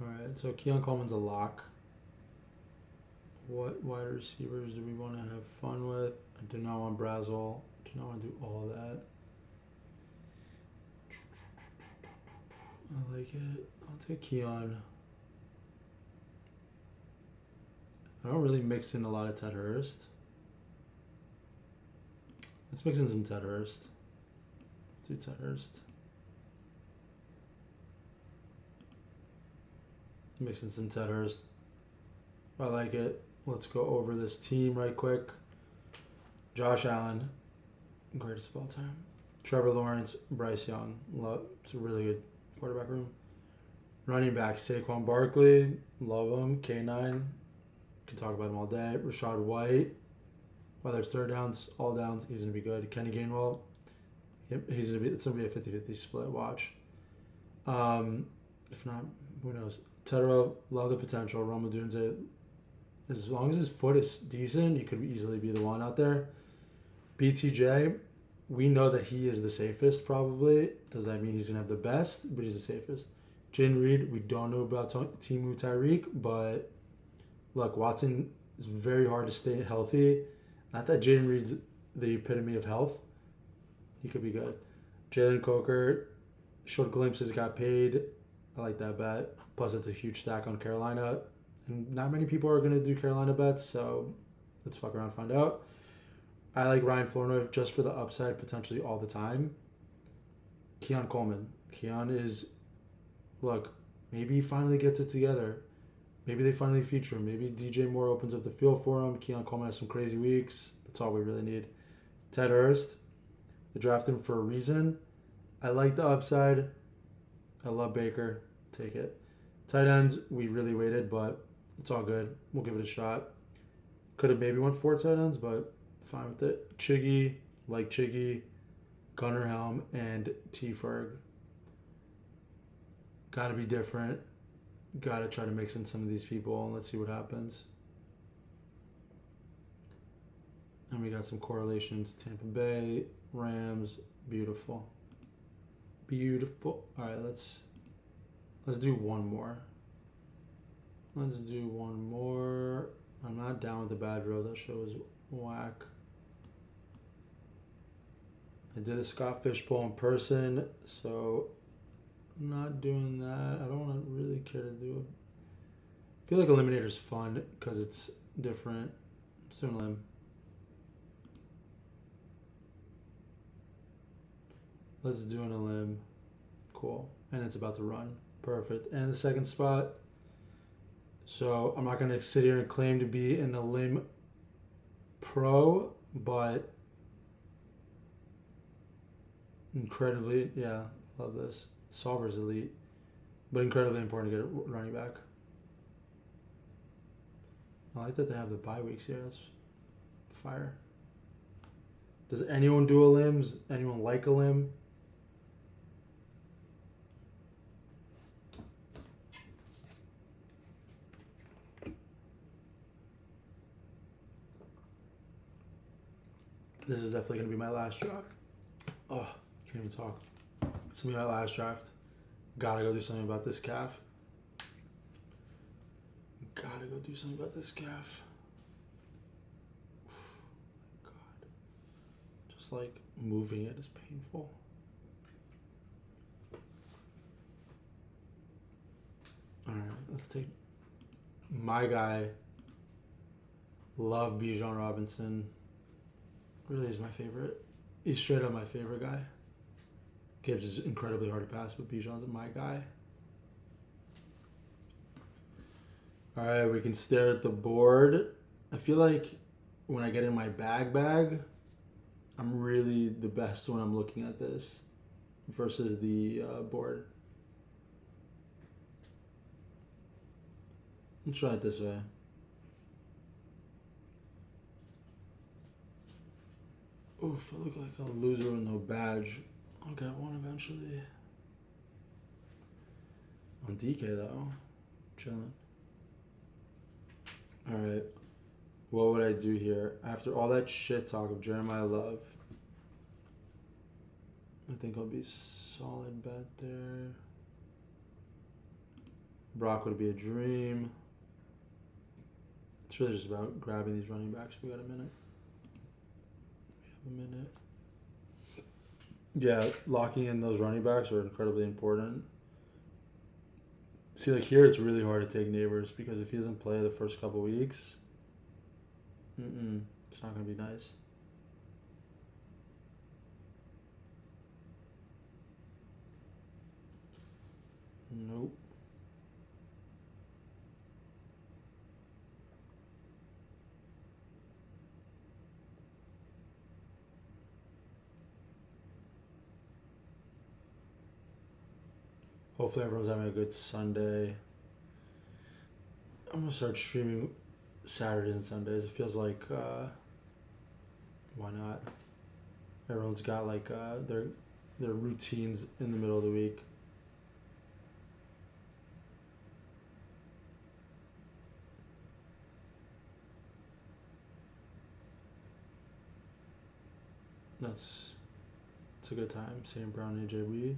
Alright, so Keon Coleman's a lock. What wide receivers do we want to have fun with? I do not want Brazel. I do not want to do all that. I like it. I'll take Keon. I don't really mix in a lot of Ted Hurst. Let's mix in some Ted Hurst. Let's do Ted Hurst. Mix in some Ted Hurst. I like it. Let's go over this team right quick. Josh Allen, greatest of all time. Trevor Lawrence, Bryce Young. It's a really good quarterback room. Running back, Saquon Barkley. Love him. K9. Can talk about him all day. Rashad White. Whether it's third downs, all downs, he's going to be good. Kenny Gainwell. Yep, it's going to be a 50-50 split. Watch. If not, who knows? Tedero, love the potential. Roma Dunze, as long as his foot is decent, he could easily be the one out there. BTJ, we know that he is the safest probably. Does that mean he's going to have the best? But he's the safest. Jaden Reed, we don't know about Timu Tyreek, but look, Watson is very hard to stay healthy. Not that Jaden Reed's the epitome of health. He could be good. Jalen Coker, short glimpses, got paid. I like that bet. Plus, it's a huge stack on Carolina. And not many people are going to do Carolina bets, so let's fuck around and find out. I like Ryan Flournoy just for the upside, potentially all the time. Keon Coleman. Keon is, look, maybe he finally gets it together. Maybe they finally feature him. Maybe DJ Moore opens up the field for him. Keon Coleman has some crazy weeks. That's all we really need. Ted Hurst. They drafted him for a reason. I like the upside. I love Baker. Take it. Tight ends, we really waited, but it's all good. We'll give it a shot. Could have maybe went 4 tight ends, but fine with it. Chiggy, like Chiggy, Gunnar Helm, and T-Ferg. Got to be different. Got to try to mix in some of these people, and let's see what happens. And we got some correlations. Tampa Bay, Rams, beautiful. Beautiful. All right, let's do one more. Let's do one more. I'm not down with the bad row. That show is whack. I did a Scott Fishbowl in person, so I'm not doing that. I don't want to really care to do it. I feel like Eliminator's fun because it's different. Let's do an Elim. Let's do an Elim. Cool. And it's about to run. Perfect. And the second spot. So I'm not going to sit here and claim to be an Elim pro, but Incredibly, yeah, love this. Solver's elite, but incredibly important to get a running back. I like that they have the bye weeks here. That's fire. Does anyone do a limbs? Anyone like a limb? This is definitely going to be my last draft. Oh, can't even talk. It's going to be my last draft. Gotta go do something about this calf. Gotta go do something about this calf. God. Just like moving it is painful. Alright, let's take my guy. Love Bijan Robinson. Really is my favorite. He's straight up my favorite guy. Gibbs is incredibly hard to pass, but Bijan's my guy. All right, we can stare at the board. I feel like when I get in my bag, I'm really the best when I'm looking at this versus the board. Let's try it this way. Oof, I look like a loser with no badge. I'll get one eventually. On DK though, chilling. All right, what would I do here after all that shit talk of Jeremiah Love? I think I'll be solid bet there. Brock would be a dream. It's really just about grabbing these running backs. We got a minute. Yeah, locking in those running backs are incredibly important. See, like here, it's really hard to take Neighbors because if he doesn't play the first couple weeks, it's not going to be nice. Nope. Hopefully everyone's having a good Sunday. I'm going to start streaming Saturdays and Sundays. It feels like, why not? Everyone's got like their routines in the middle of the week. It's a good time. St. Brown, AJB.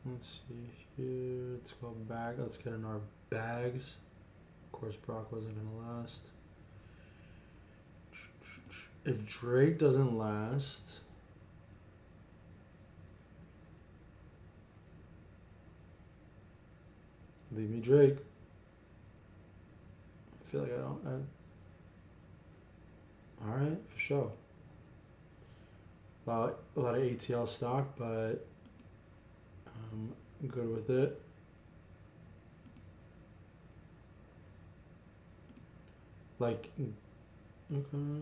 Let's see here. Let's go back. Let's get in our bags. Of course, Brock wasn't going to last. If Drake doesn't last, leave me Drake. I feel like I don't. All right, for sure. A lot of ATL stock, but I'm good with it. Like, okay.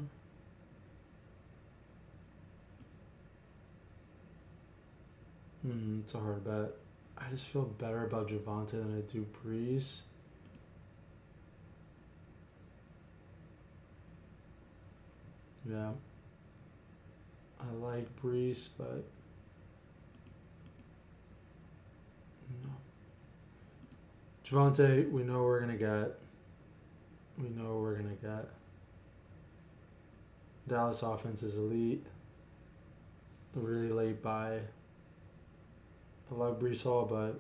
It's a hard bet. I just feel better about Javonte than I do Breeze. Yeah. I like Breeze, but no. Javonte, we know what we're going to get. We know what we're going to get. Dallas offense is elite. A really late buy. I love Breece Hall, but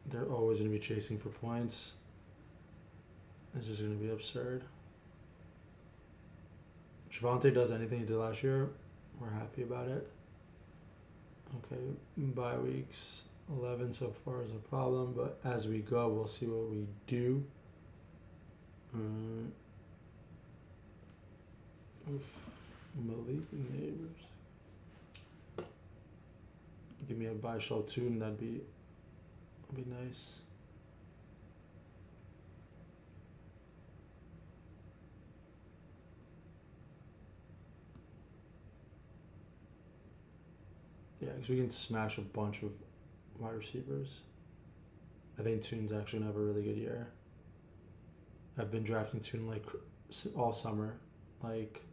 they're always going to be chasing for points. It's just going to be absurd. Javonte does anything he did last year, we're happy about it. Okay, bye weeks. 11 so far is a problem, but as we go, we'll see what we do. Malik Neighbors. Give me a buy shell tune, that'd be nice. Yeah, because we can smash a bunch of wide receivers. I think Tune's actually gonna have a really good year. I've been drafting Tune like all summer. Like,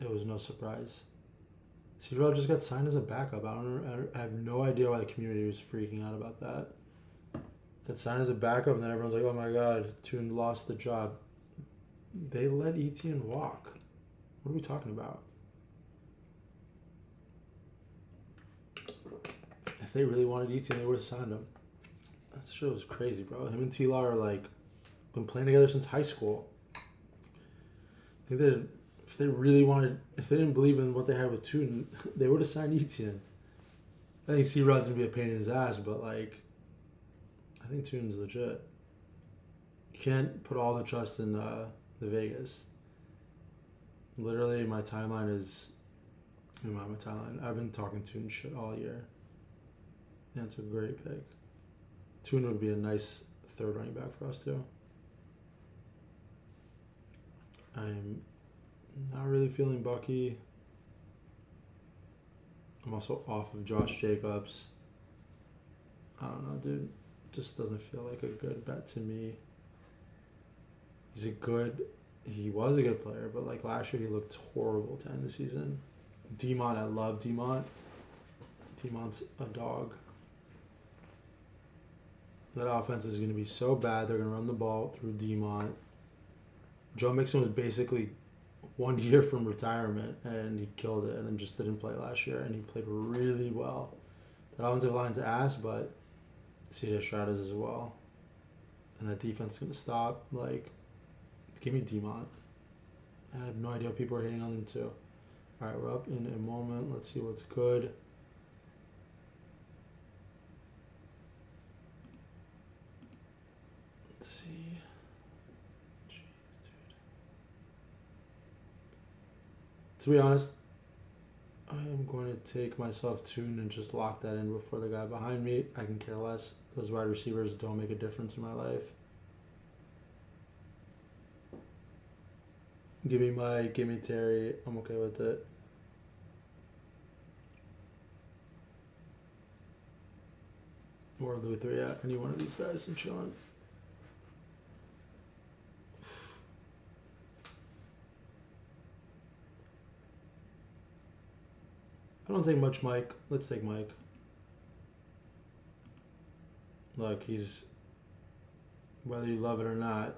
it was no surprise. C-Rod just got signed as a backup. I have no idea why the community was freaking out about that. Got signed as a backup, and then everyone's like, "Oh my God, Tune lost the job." They let Etienne walk. What are we talking about? If they really wanted Etienne, they would have signed him. That shit was crazy, bro. Him and T-Law are like been playing together since high school. I think that if they really wanted, if they didn't believe in what they had with Tune, they would have signed Etienne. I think C-Rod's gonna be a pain in his ass, but like, I think Tune's legit. You can't put all the trust in the Vegas. Literally, my timeline is, my timeline. I've been talking Tune shit all year. Yeah, it's a great pick. Tune would be a nice third running back for us too. I'm not really feeling Bucky. I'm also off of Josh Jacobs. I don't know, dude. Just doesn't feel like a good bet to me. He was a good player, but like last year he looked horrible to end the season. Demont, I love Demont. Demont's a dog. That offense is going to be so bad. They're going to run the ball through Demont. Joe Mixon was basically 1 year from retirement, and he killed it, and then just didn't play last year, and he played really well. That offensive line's ass, but CJ Stroud is as well. And that defense is going to stop. Like, give me Demont. I have no idea what people are hating on him too. All right, we're up in a moment. Let's see what's good. Let's see. Jeez, dude. To be honest, I am going to take myself Tune and just lock that in before the guy behind me. I can care less. Those wide receivers don't make a difference in my life. Give me Terry. I'm okay with it. Or Luther, yeah. Any one of these guys, I'm chilling. I don't take much Mike. Let's take Mike. Look, he's, whether you love it or not,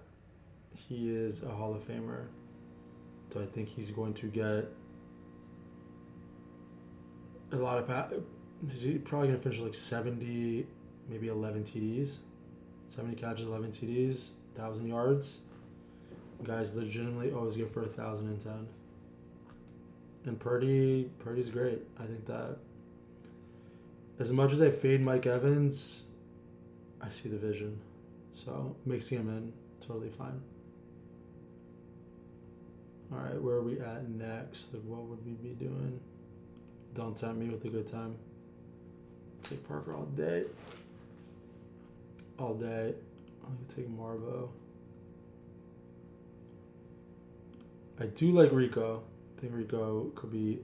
he is a Hall of Famer. So I think he's going to get a lot of he's probably going to finish like 70, maybe 11 TDs. 70 catches, 11 TDs, 1,000 yards. Guys legitimately always go for 1,010. And Purdy's great. I think that as much as I fade Mike Evans, I see the vision. So mixing him in, totally fine. All right, where are we at next? Like, what would we be doing? Don't tempt me with a good time. Take Parker all day. All day. I'm going to take Marvo. I do like Rico. I think Rico could be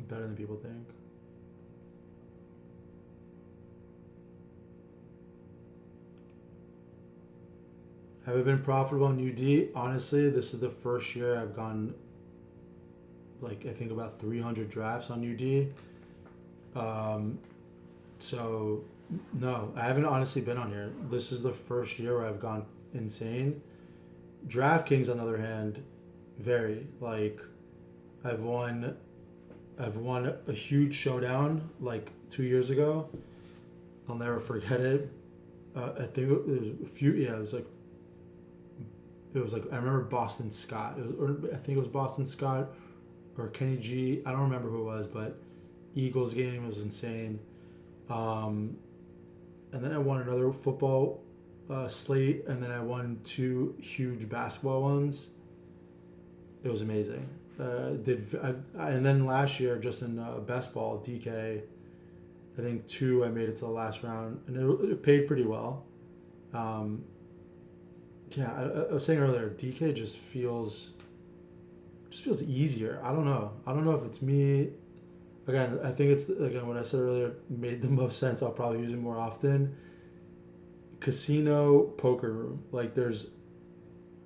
better than people think. Have I been profitable on UD? Honestly, this is the first year I've gone, like, I think about 300 drafts on UD. So, no, I haven't honestly been on here. This is the first year where I've gone insane. DraftKings, on the other hand, vary. Like, I've won a huge showdown like 2 years ago. I'll never forget it. I think it was a few. Yeah, it was like I remember Boston Scott. I think it was Boston Scott or Kenny G. I don't remember who it was, but Eagles game was insane. And then I won another football slate, and then I won 2 huge basketball ones. It was amazing. And then last year, just in best ball, DK, I think 2 I made it to the last round, and it paid pretty well. Yeah, I was saying earlier, DK just feels easier. I don't know if it's me. again, I think it's again what I said earlier made the most sense. I'll probably use it more often. Casino poker room. Like there's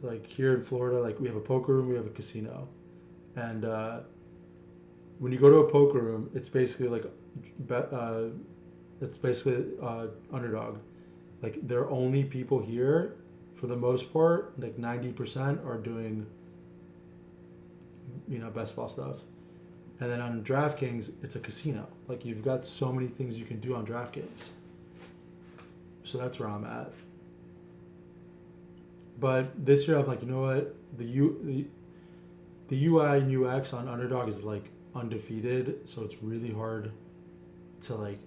like here in Florida, like we have a poker room, we have a casino, and when you go to a poker room, it's basically like it's basically underdog. Like there are only people here, for the most part, like 90% are doing best ball stuff. And then on DraftKings, it's a casino. Like you've got so many things you can do on DraftKings. So that's where I'm at. But this year I'm like, you know what? The UI and UX on Underdog is like undefeated, so it's really hard to like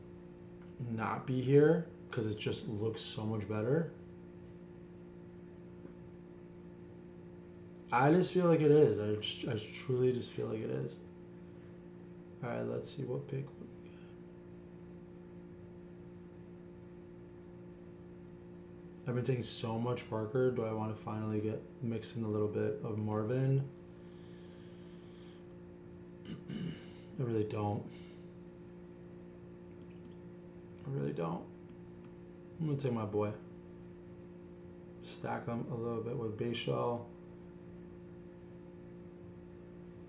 not be here because it just looks so much better. I just feel like it is. I truly just feel like it is. All right, let's see what pick we got. I've been taking so much Parker. Do I want to finally get mixed in a little bit of Marvin? I really don't. I really don't. I'm gonna take my boy. Stack him a little bit with Bayshell.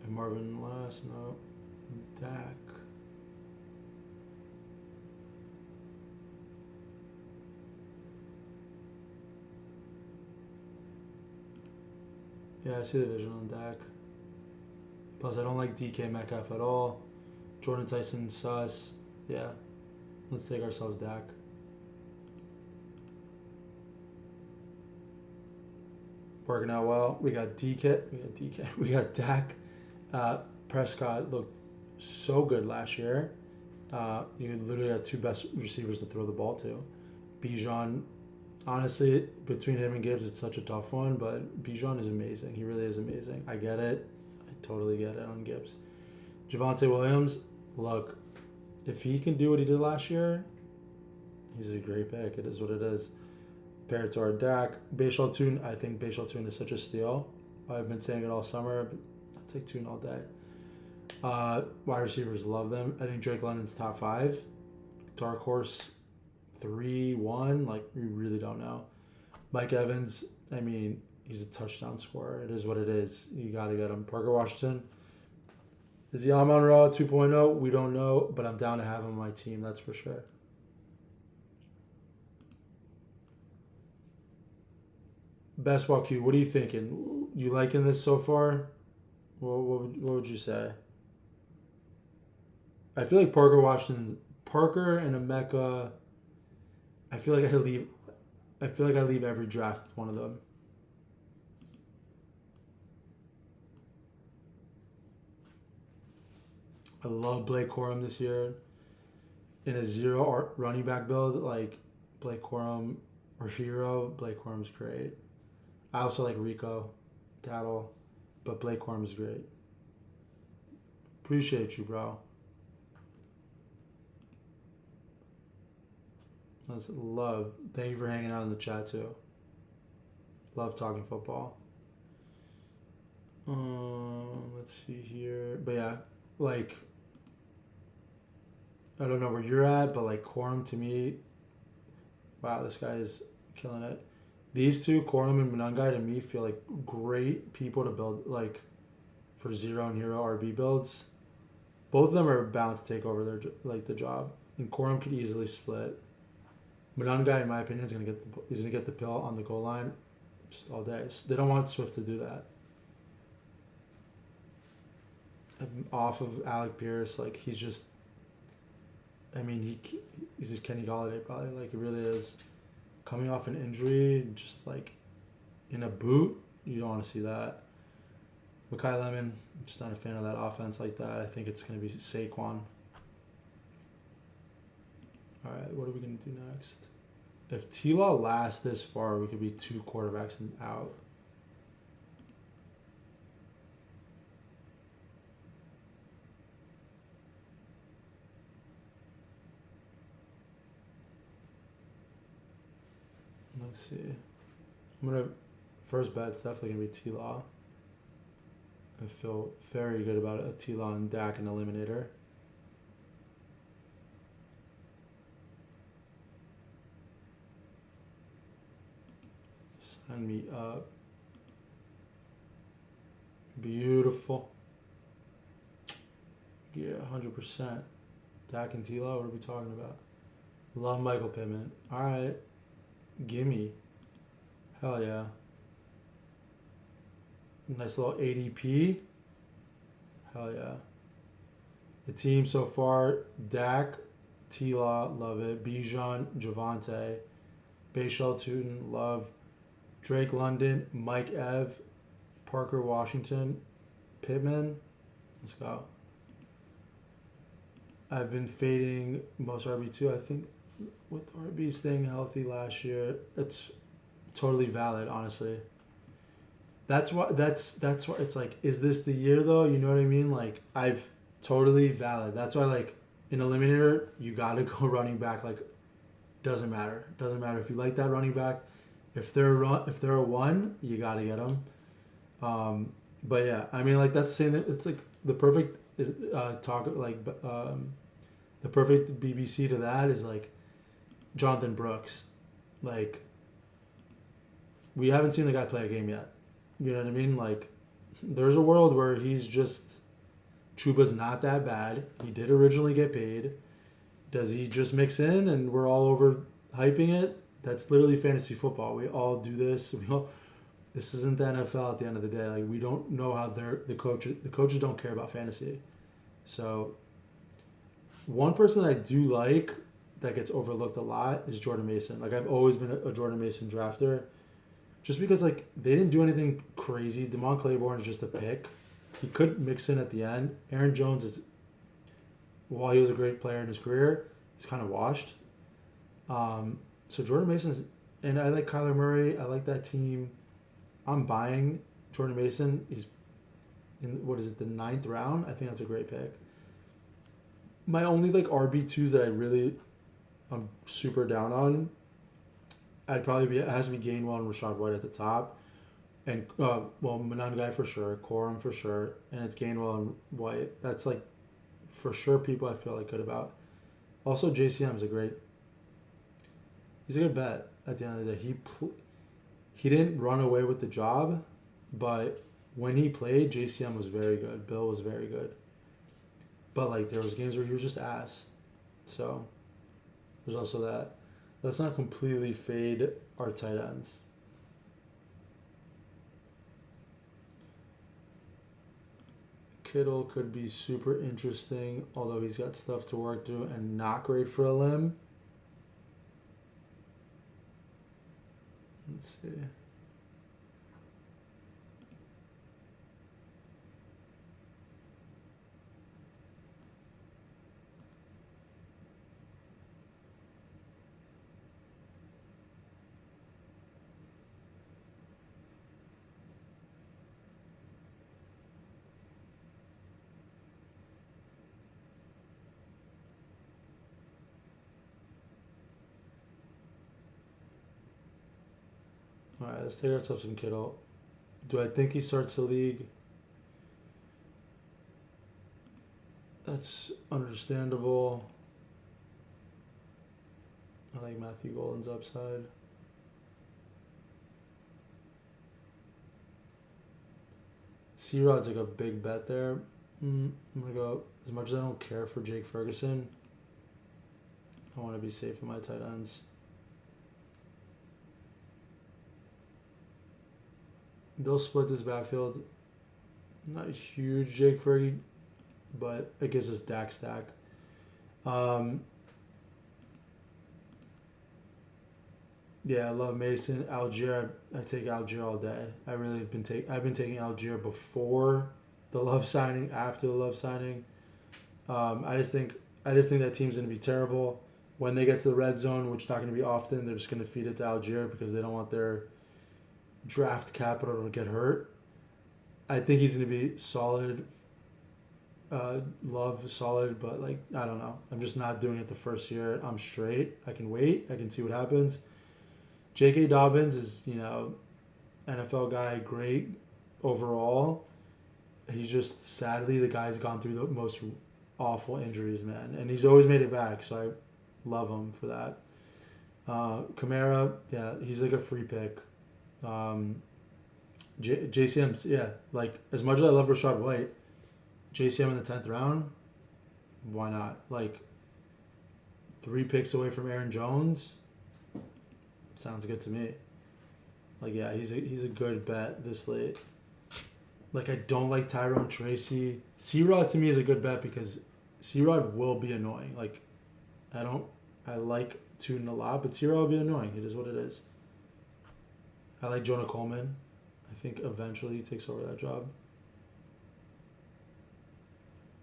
And Marvin last, no. Dak. Yeah, I see the vision on Dak. Plus, I don't like DK Metcalf at all. Jordan Tyson, sus. Yeah. Let's take ourselves Dak. Working out well. We got DK. We got Dak. Prescott looked so good last year. You literally had two best receivers to throw the ball to. Bijan, honestly, between him and Gibbs, it's such a tough one, but Bijan is amazing. He really is amazing. I get it. I totally get it on Gibbs. Javonte Williams, look, if he can do what he did last year, he's a great pick. It is what it is. Compared to our Dak. Bayshall Tune, I think Bayshall Tune is such a steal. I've been saying it all summer, but I'll take Tune all day. Wide receivers, love them. I think Drake London's top 5. Dark Horse 3-1, like we really don't know. Mike Evans, I mean, he's a touchdown scorer. It is what it is. You got to get him. Parker Washington, is he Amon-Ra 2.0? We don't know, but I'm down to have him on my team, that's for sure. Best ball Q, what are you thinking? You liking this so far? What would you say? I feel like Parker and Emeka. I feel like I leave every draft with one of them. I love Blake Corum this year. In a zero running back build, like Blake Corum or Hero, Blake Corum's great. I also like Rico Tattle, but Blake Corum's great. Appreciate you, bro. Love. Thank you for hanging out in the chat too. Love talking football. Let's see here. But yeah, like I don't know where you're at, but like Corum to me, wow, this guy is killing it. These two, Corum and Monangai, to me feel like great people to build like for zero and hero RB builds. Both of them are bound to take over the job, and Corum could easily split. Monangai, in my opinion, is gonna get the pill on the goal line just all day. So they don't want Swift to do that. Off of Alec Pierce, like he's just. I mean, he's just Kenny Golladay probably. Like he really is. Coming off an injury, just like in a boot, you don't want to see that. Makai Lemon, just not a fan of that offense like that. I think it's going to be Saquon. All right, what are we going to do next? If T-Law lasts this far, we could be 2 quarterbacks and out. Let's see. First bet, it's definitely going to be T-Law. I feel very good about it. A T-Law and Dak and Eliminator. Sign me up. Beautiful. Yeah, 100%. Dak and T-Law, what are we talking about? Love Michael Pittman. All right. Gimme. Hell yeah. Nice little ADP. Hell yeah. The team so far, Dak, T-Law, love it. Bijan, Javante, Bashal Tootin, love. Drake London, Mike Ev, Parker Washington, Pittman. Let's go. I've been fading most RB2. I think with RB staying healthy last year, it's totally valid, honestly. That's why it's like, is this the year though? You know what I mean? Like, I've totally valid. That's why, like, in Eliminator, you gotta go running back. Like, doesn't matter. Doesn't matter if you like that running back. If they're a one, you gotta get them. But yeah, I mean, like, that's the same. It's like the perfect is talk like the perfect BBC to that is like Jonathan Brooks. Like, we haven't seen the guy play a game yet. You know what I mean? Like, there's a world where he's just Chuba's not that bad. He did originally get paid. Does he just mix in and we're all over hyping it? That's literally fantasy football. We all do this. This isn't the NFL at the end of the day. Like, we don't know how the coaches don't care about fantasy. So one person that I do like that gets overlooked a lot is Jordan Mason. Like, I've always been a Jordan Mason drafter. Just because, like, they didn't do anything crazy. Damon Claiborne is just a pick. He could mix in at the end. Aaron Jones is, while he was a great player in his career, he's kind of washed. So Jordan Mason is, and I like Kyler Murray. I like that team. I'm buying Jordan Mason. He's in, what is it, the 9th round? I think that's a great pick. My only, like, RB2s that I'm super down on, it has to be Gainwell and Rashad White at the top. And, Monangai for sure, Corum for sure, and it's Gainwell and White. That's, like, for sure people I feel, like, good about. Also, JCM is he's a good bet at the end of the day. He didn't run away with the job, but when he played, JCM was very good. Bill was very good. But, like, there was games where he was just ass. So, there's also that. Let's not completely fade our tight ends. Kittle could be super interesting, although he's got stuff to work through and not great for a limb. Let's see. All right, let's take ourselves some Kittle. Do I think he starts the league? That's understandable. I like Matthew Golden's upside. C-Rod's like a big bet there. I'm going to go, as much as I don't care for Jake Ferguson, I want to be safe in my tight ends. They'll split this backfield. Not a huge Jake Fergie, but it gives us Dak stack. Yeah, I love Mason. Algier, I take Algier all day. I've been taking Algier before the Love signing, after the Love signing. I just think that team's gonna be terrible. When they get to the red zone, which is not gonna be often, they're just gonna feed it to Algier because they don't want their draft capital to get hurt. I think he's going to be solid. Love solid, but, like, I don't know. I'm just not doing it the first year. I'm straight. I can wait. I can see what happens. J.K. Dobbins is, NFL guy, great overall. He's just, sadly, the guy's gone through the most awful injuries, man. And he's always made it back, so I love him for that. Kamara, yeah, he's like a free pick. JCM's, yeah. Like, as much as I love Rashad White, JCM in the 10th round, why not? Like, 3 picks away from Aaron Jones, sounds good to me. Like, yeah, he's a good bet this late. Like, I don't like Tyrone Tracy. C-Rod to me is a good bet because C-Rod will be annoying. Like, I like Tootin a lot, but C-Rod will be annoying. It is what it is. I like Jonah Coleman. I think eventually he takes over that job.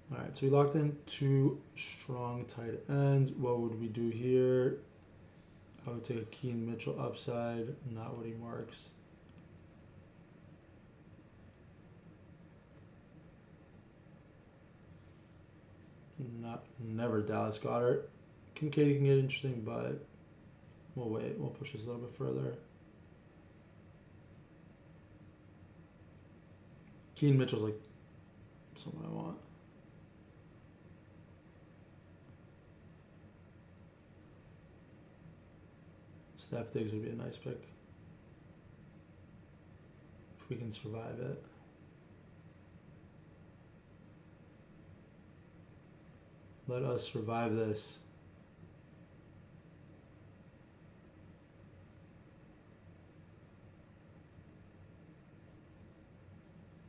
All right, so we locked in 2 strong tight ends. What would we do here? I would take a Keen Mitchell upside, not what he marks. Never Dallas Goedert. Kincaid can get interesting, but we'll wait. We'll push this a little bit further. Keen Mitchell's like someone I want. Steph Diggs would be a nice pick if we can survive it. Let us survive this.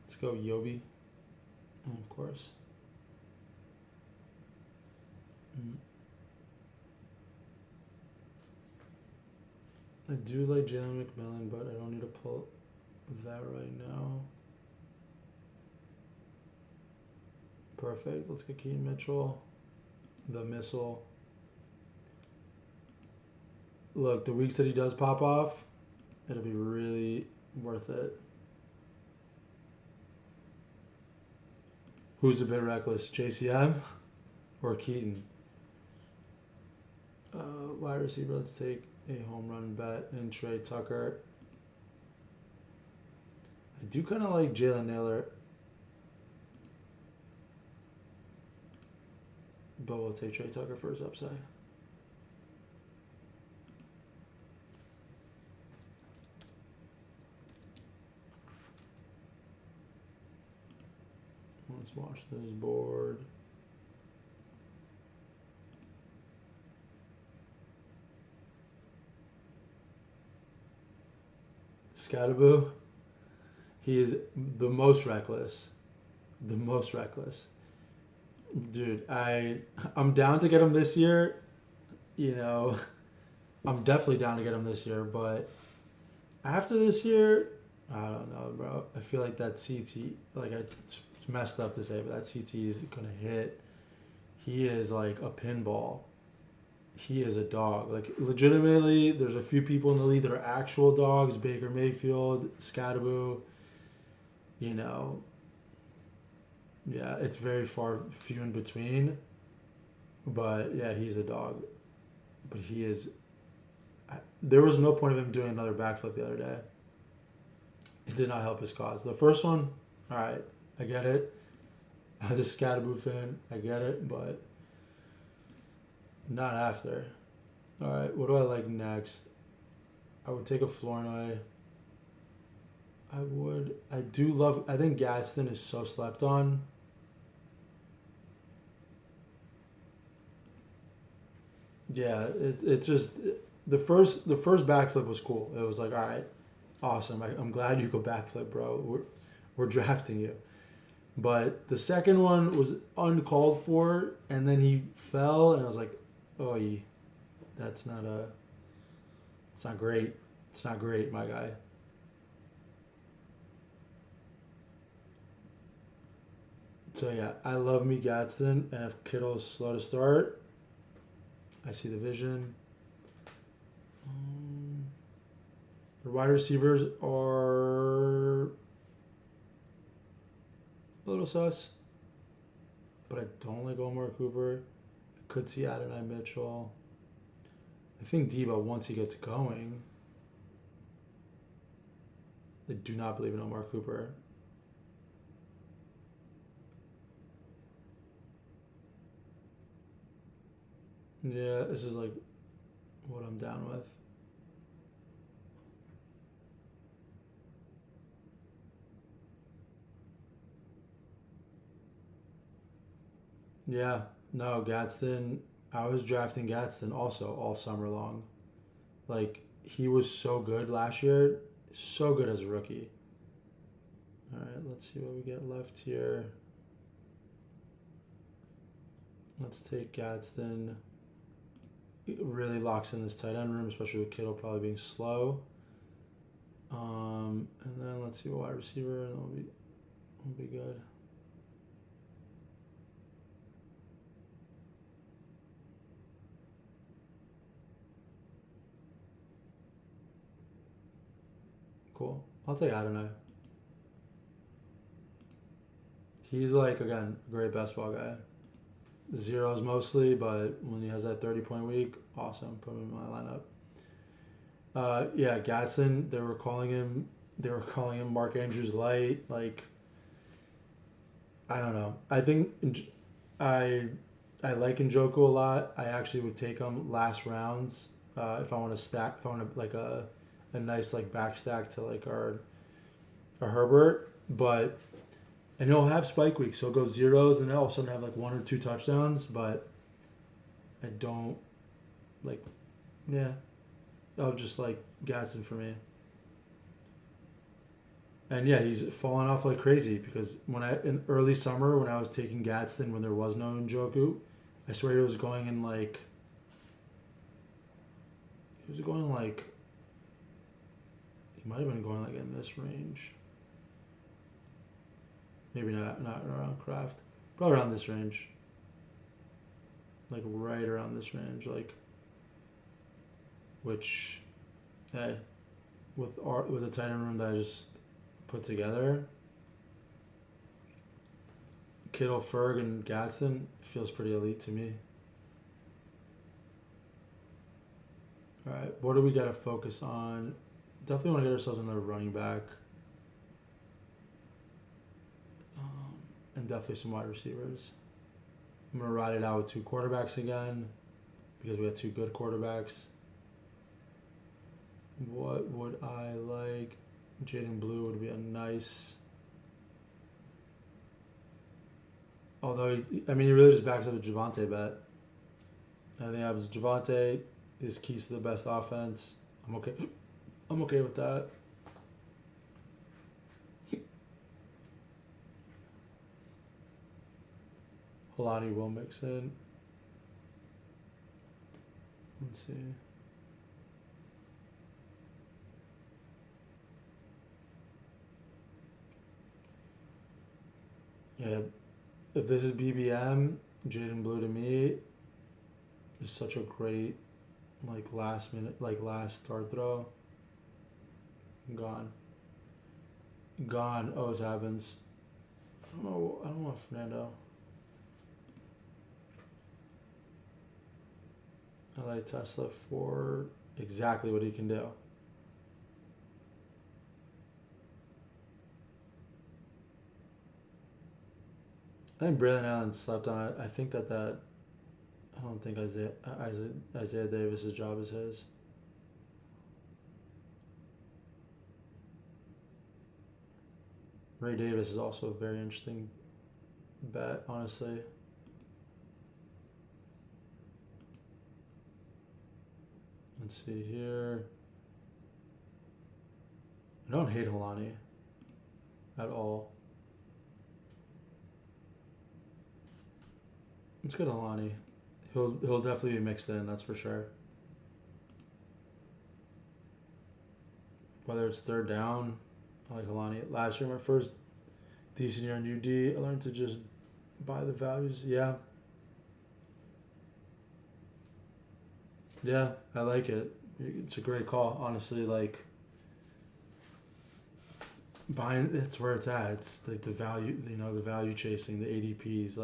Let's go Yobi. And of course. I do like Jalen McMillan, but I don't need to pull that right now. Perfect. Let's get Keaton Mitchell. The missile. Look, the weeks that he does pop off, it'll be really worth it. Who's a bit reckless, JCM or Keaton? Wide receiver, let's take a home run bet in Trey Tucker. I do kind of like Jalen Naylor, but we'll take Trey Tucker for his upside. Let's watch this board. Scatterboo, he is the most reckless. The most reckless. Dude, I'm down to get him this year. You know, I'm definitely down to get him this year, but after this year, I don't know, bro. I feel like that CT, like it's messed up to say, but that CT is gonna hit. He is like a pinball. He is a dog. Like, legitimately, there's a few people in the league that are actual dogs. Baker Mayfield, Scatterboo. You know, yeah, it's very few in between. But yeah, he's a dog. But he is. There was no point of him doing another backflip the other day. It did not help his cause. The first one, all right, I get it. I was a Scatterboo fan. I get it, but not after. All right, what do I like next? I would take a Flournoy. I think Gadsden is so slept on. Yeah, it's just the first backflip was cool. It was like, all right, awesome. I'm glad you go backflip, bro. We're drafting you. But the second one was uncalled for, and then he fell, and I was like, oh, it's not great. It's not great, my guy. So yeah, I love me Gadsden, and if Kittle's slow to start, I see the vision. The wide receivers are a little sus, but I don't like Omar Cooper. I could see Adonai Mitchell. I think Debo, once he gets going, I do not believe in Omar Cooper. Yeah, this is like what I'm down with. Yeah, no, Gadsden. I was drafting Gadsden also all summer long. Like he was so good last year, so good as a rookie. All right, let's see what we get left here. Let's take Gadsden. It really locks in this tight end room, especially with Kittle probably being slow. And then let's see a wide receiver, and we'll be good. Cool. I'll take Adonai. He's like again a great best ball guy. Zeros mostly, but when he has that 30-point week, awesome. Put him in my lineup. Yeah, Gatson. They were calling him. They were calling him Mark Andrews light. Like, I don't know. I think I I like Njoku a lot. I actually would take him last rounds if I want to stack. If I want to like a nice like back stack to like our Herbert, but and he'll have spike weeks. So he'll go zeros and he'll all of a sudden have like 1 or 2 touchdowns. But I don't like. Yeah, I'll just like Gadsden for me. And yeah, he's fallen off like crazy because when in early summer when I was taking Gadsden when there was no Njoku, I swear he was going like he might have been going like in this range. Maybe not around Kraft, but around this range. Like right around this range, like which, hey, with a tight end room that I just put together, Kittle, Ferg, and Gadsden feels pretty elite to me. All right, what do we got to focus on? Definitely want to get ourselves another running back, and definitely some wide receivers. I'm gonna ride it out with 2 quarterbacks again because we got 2 good quarterbacks. What would I like? Jaden Blue would be a nice. Although he really just backs up a Javonte bet. I think that was Javonte. His keys to the best offense. I'm okay. I'm okay with that. Holani will mix in. Let's see. Yeah, if this is BBM, Jaden Blue to me is such a great last start throw. Gone. Oh, it happens. I don't know Fernando. I like Tesla for exactly what he can do. I think Braylon Allen slept on it. I think that I don't think Isaiah Davis's job is his. Ray Davis is also a very interesting bet, honestly. Let's see here. I don't hate Holani at all. Let's get Holani. He'll definitely be mixed in, that's for sure. Whether it's third down, I like Holani. Last year, my first decent year in UD, I learned to just buy the values. Yeah. Yeah, I like it. It's a great call, honestly. Like buying, it's where it's at. It's like the value, the value chasing, the ADPs,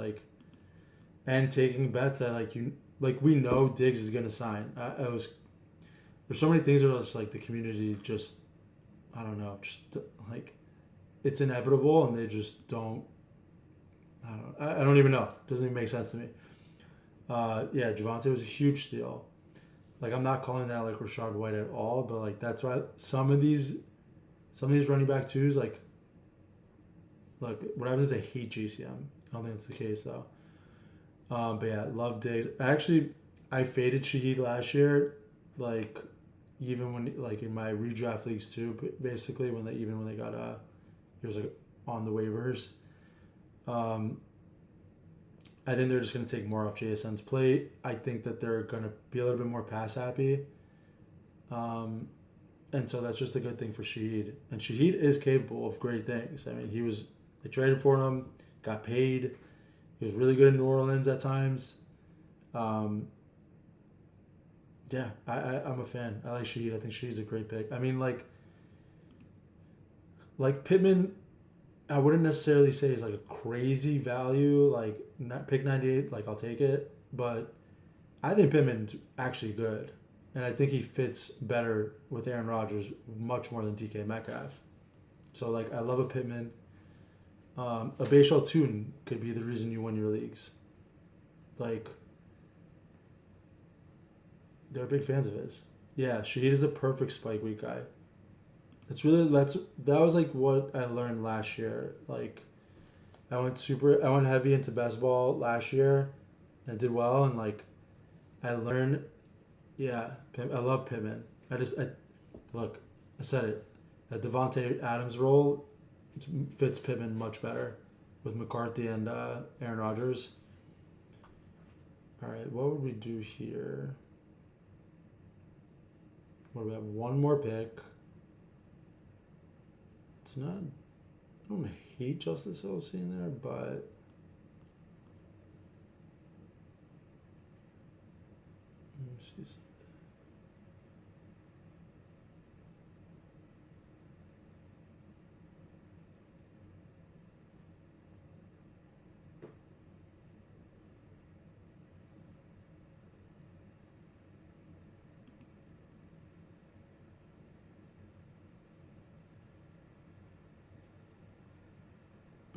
and taking bets that we know Diggs is gonna sign. There's so many things that are just like the community just, I don't know, just like it's inevitable and they just don't. I don't even know. It doesn't even make sense to me. Yeah, Javonte was a huge steal. Like I'm not calling that like Rashad White at all, but like that's why some of these running back twos like what happens if they hate JCM? I don't think that's the case though. But yeah, love Diggs. I faded Shaheed last year, like even when like in my redraft leagues too. Basically, when they got he was like on the waivers. Um, I think they're just going to take more off JSN's plate. I think that they're going to be a little bit more pass happy. Um, and so that's just a good thing for Shaheed. And Shaheed is capable of great things. I mean, they traded for him, got paid. He was really good in New Orleans at times. Um, yeah, I'm a fan. I like Shaheed. I think Shaheed's a great pick. I mean, like Pittman, I wouldn't necessarily say is like a crazy value. Like not pick 98, like I'll take it. But I think Pittman's actually good, and I think he fits better with Aaron Rodgers much more than DK Metcalf. So like I love a Pittman. A Bayshall Tune could be the reason you win your leagues. Like they're big fans of his. Yeah, Shaheed is a perfect spike week guy. That was like what I learned last year. Like I went heavy into best ball last year and I did well and like I learned yeah, I love Pittman. Look, I said it. That Devontae Adams role fits Pittman much better with McCarthy and Aaron Rodgers. All right, what would we do here? What do we have? One more pick. It's not. I don't hate Justice Hill seeing there, but let me see something.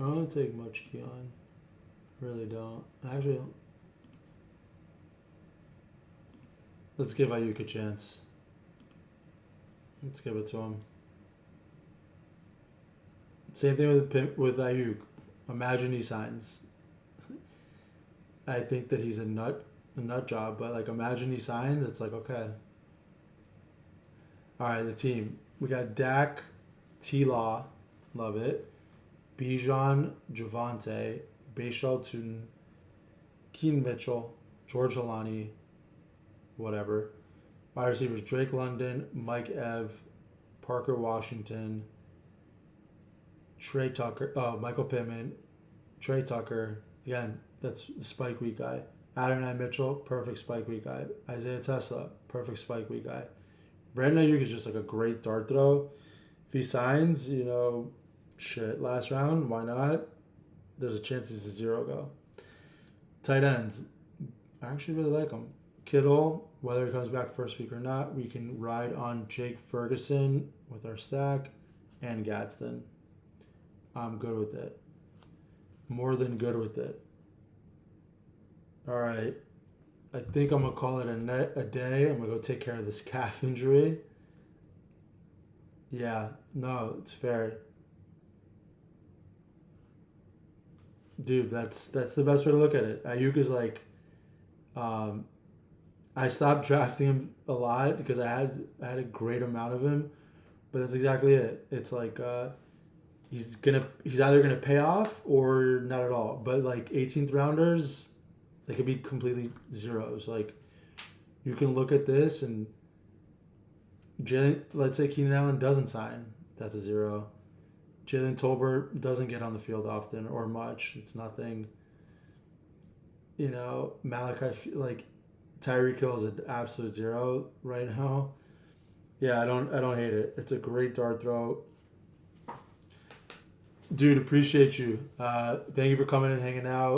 I don't take much Keon. Really don't. Actually, let's give Ayuk a chance. Let's give it to him. Same thing with Ayuk. Imagine he signs. I think that he's a nut job, but like imagine he signs. It's like okay. All right, the team. We got Dak, T Law, love it. Bijan, Javante, Bayshal Tootin, Keen Mitchell, George Alani, whatever. Wide receivers Drake London, Mike Ev, Parker Washington, Trey Tucker, Michael Pittman, Trey Tucker. Again, that's the spike week guy. Adonai Mitchell, perfect spike week guy. Isaiah Tesla, perfect spike week guy. Brandon Ayuk is just like a great dart throw. If he signs, shit, last round, why not? There's a chance he's a zero go. Tight ends, I actually really like him. Kittle, whether he comes back first week or not, we can ride on Jake Ferguson with our stack and Gadsden. I'm good with it. More than good with it. All right. I think I'm going to call it a day. I'm going to go take care of this calf injury. Yeah, no, it's fair. Dude, that's the best way to look at it. Ayuk is like, um, I stopped drafting him a lot because I had a great amount of him, but that's exactly it. It's like he's either gonna pay off or not at all. But like 18th rounders, they could be completely zeros. Like you can look at this and let's say Keenan Allen doesn't sign, that's a zero. Jalen Tolbert doesn't get on the field often or much. It's nothing. Malachi like Tyreek Hill is an absolute zero right now. Yeah, I don't hate it. It's a great dart throw. Dude, appreciate you. Thank you for coming and hanging out.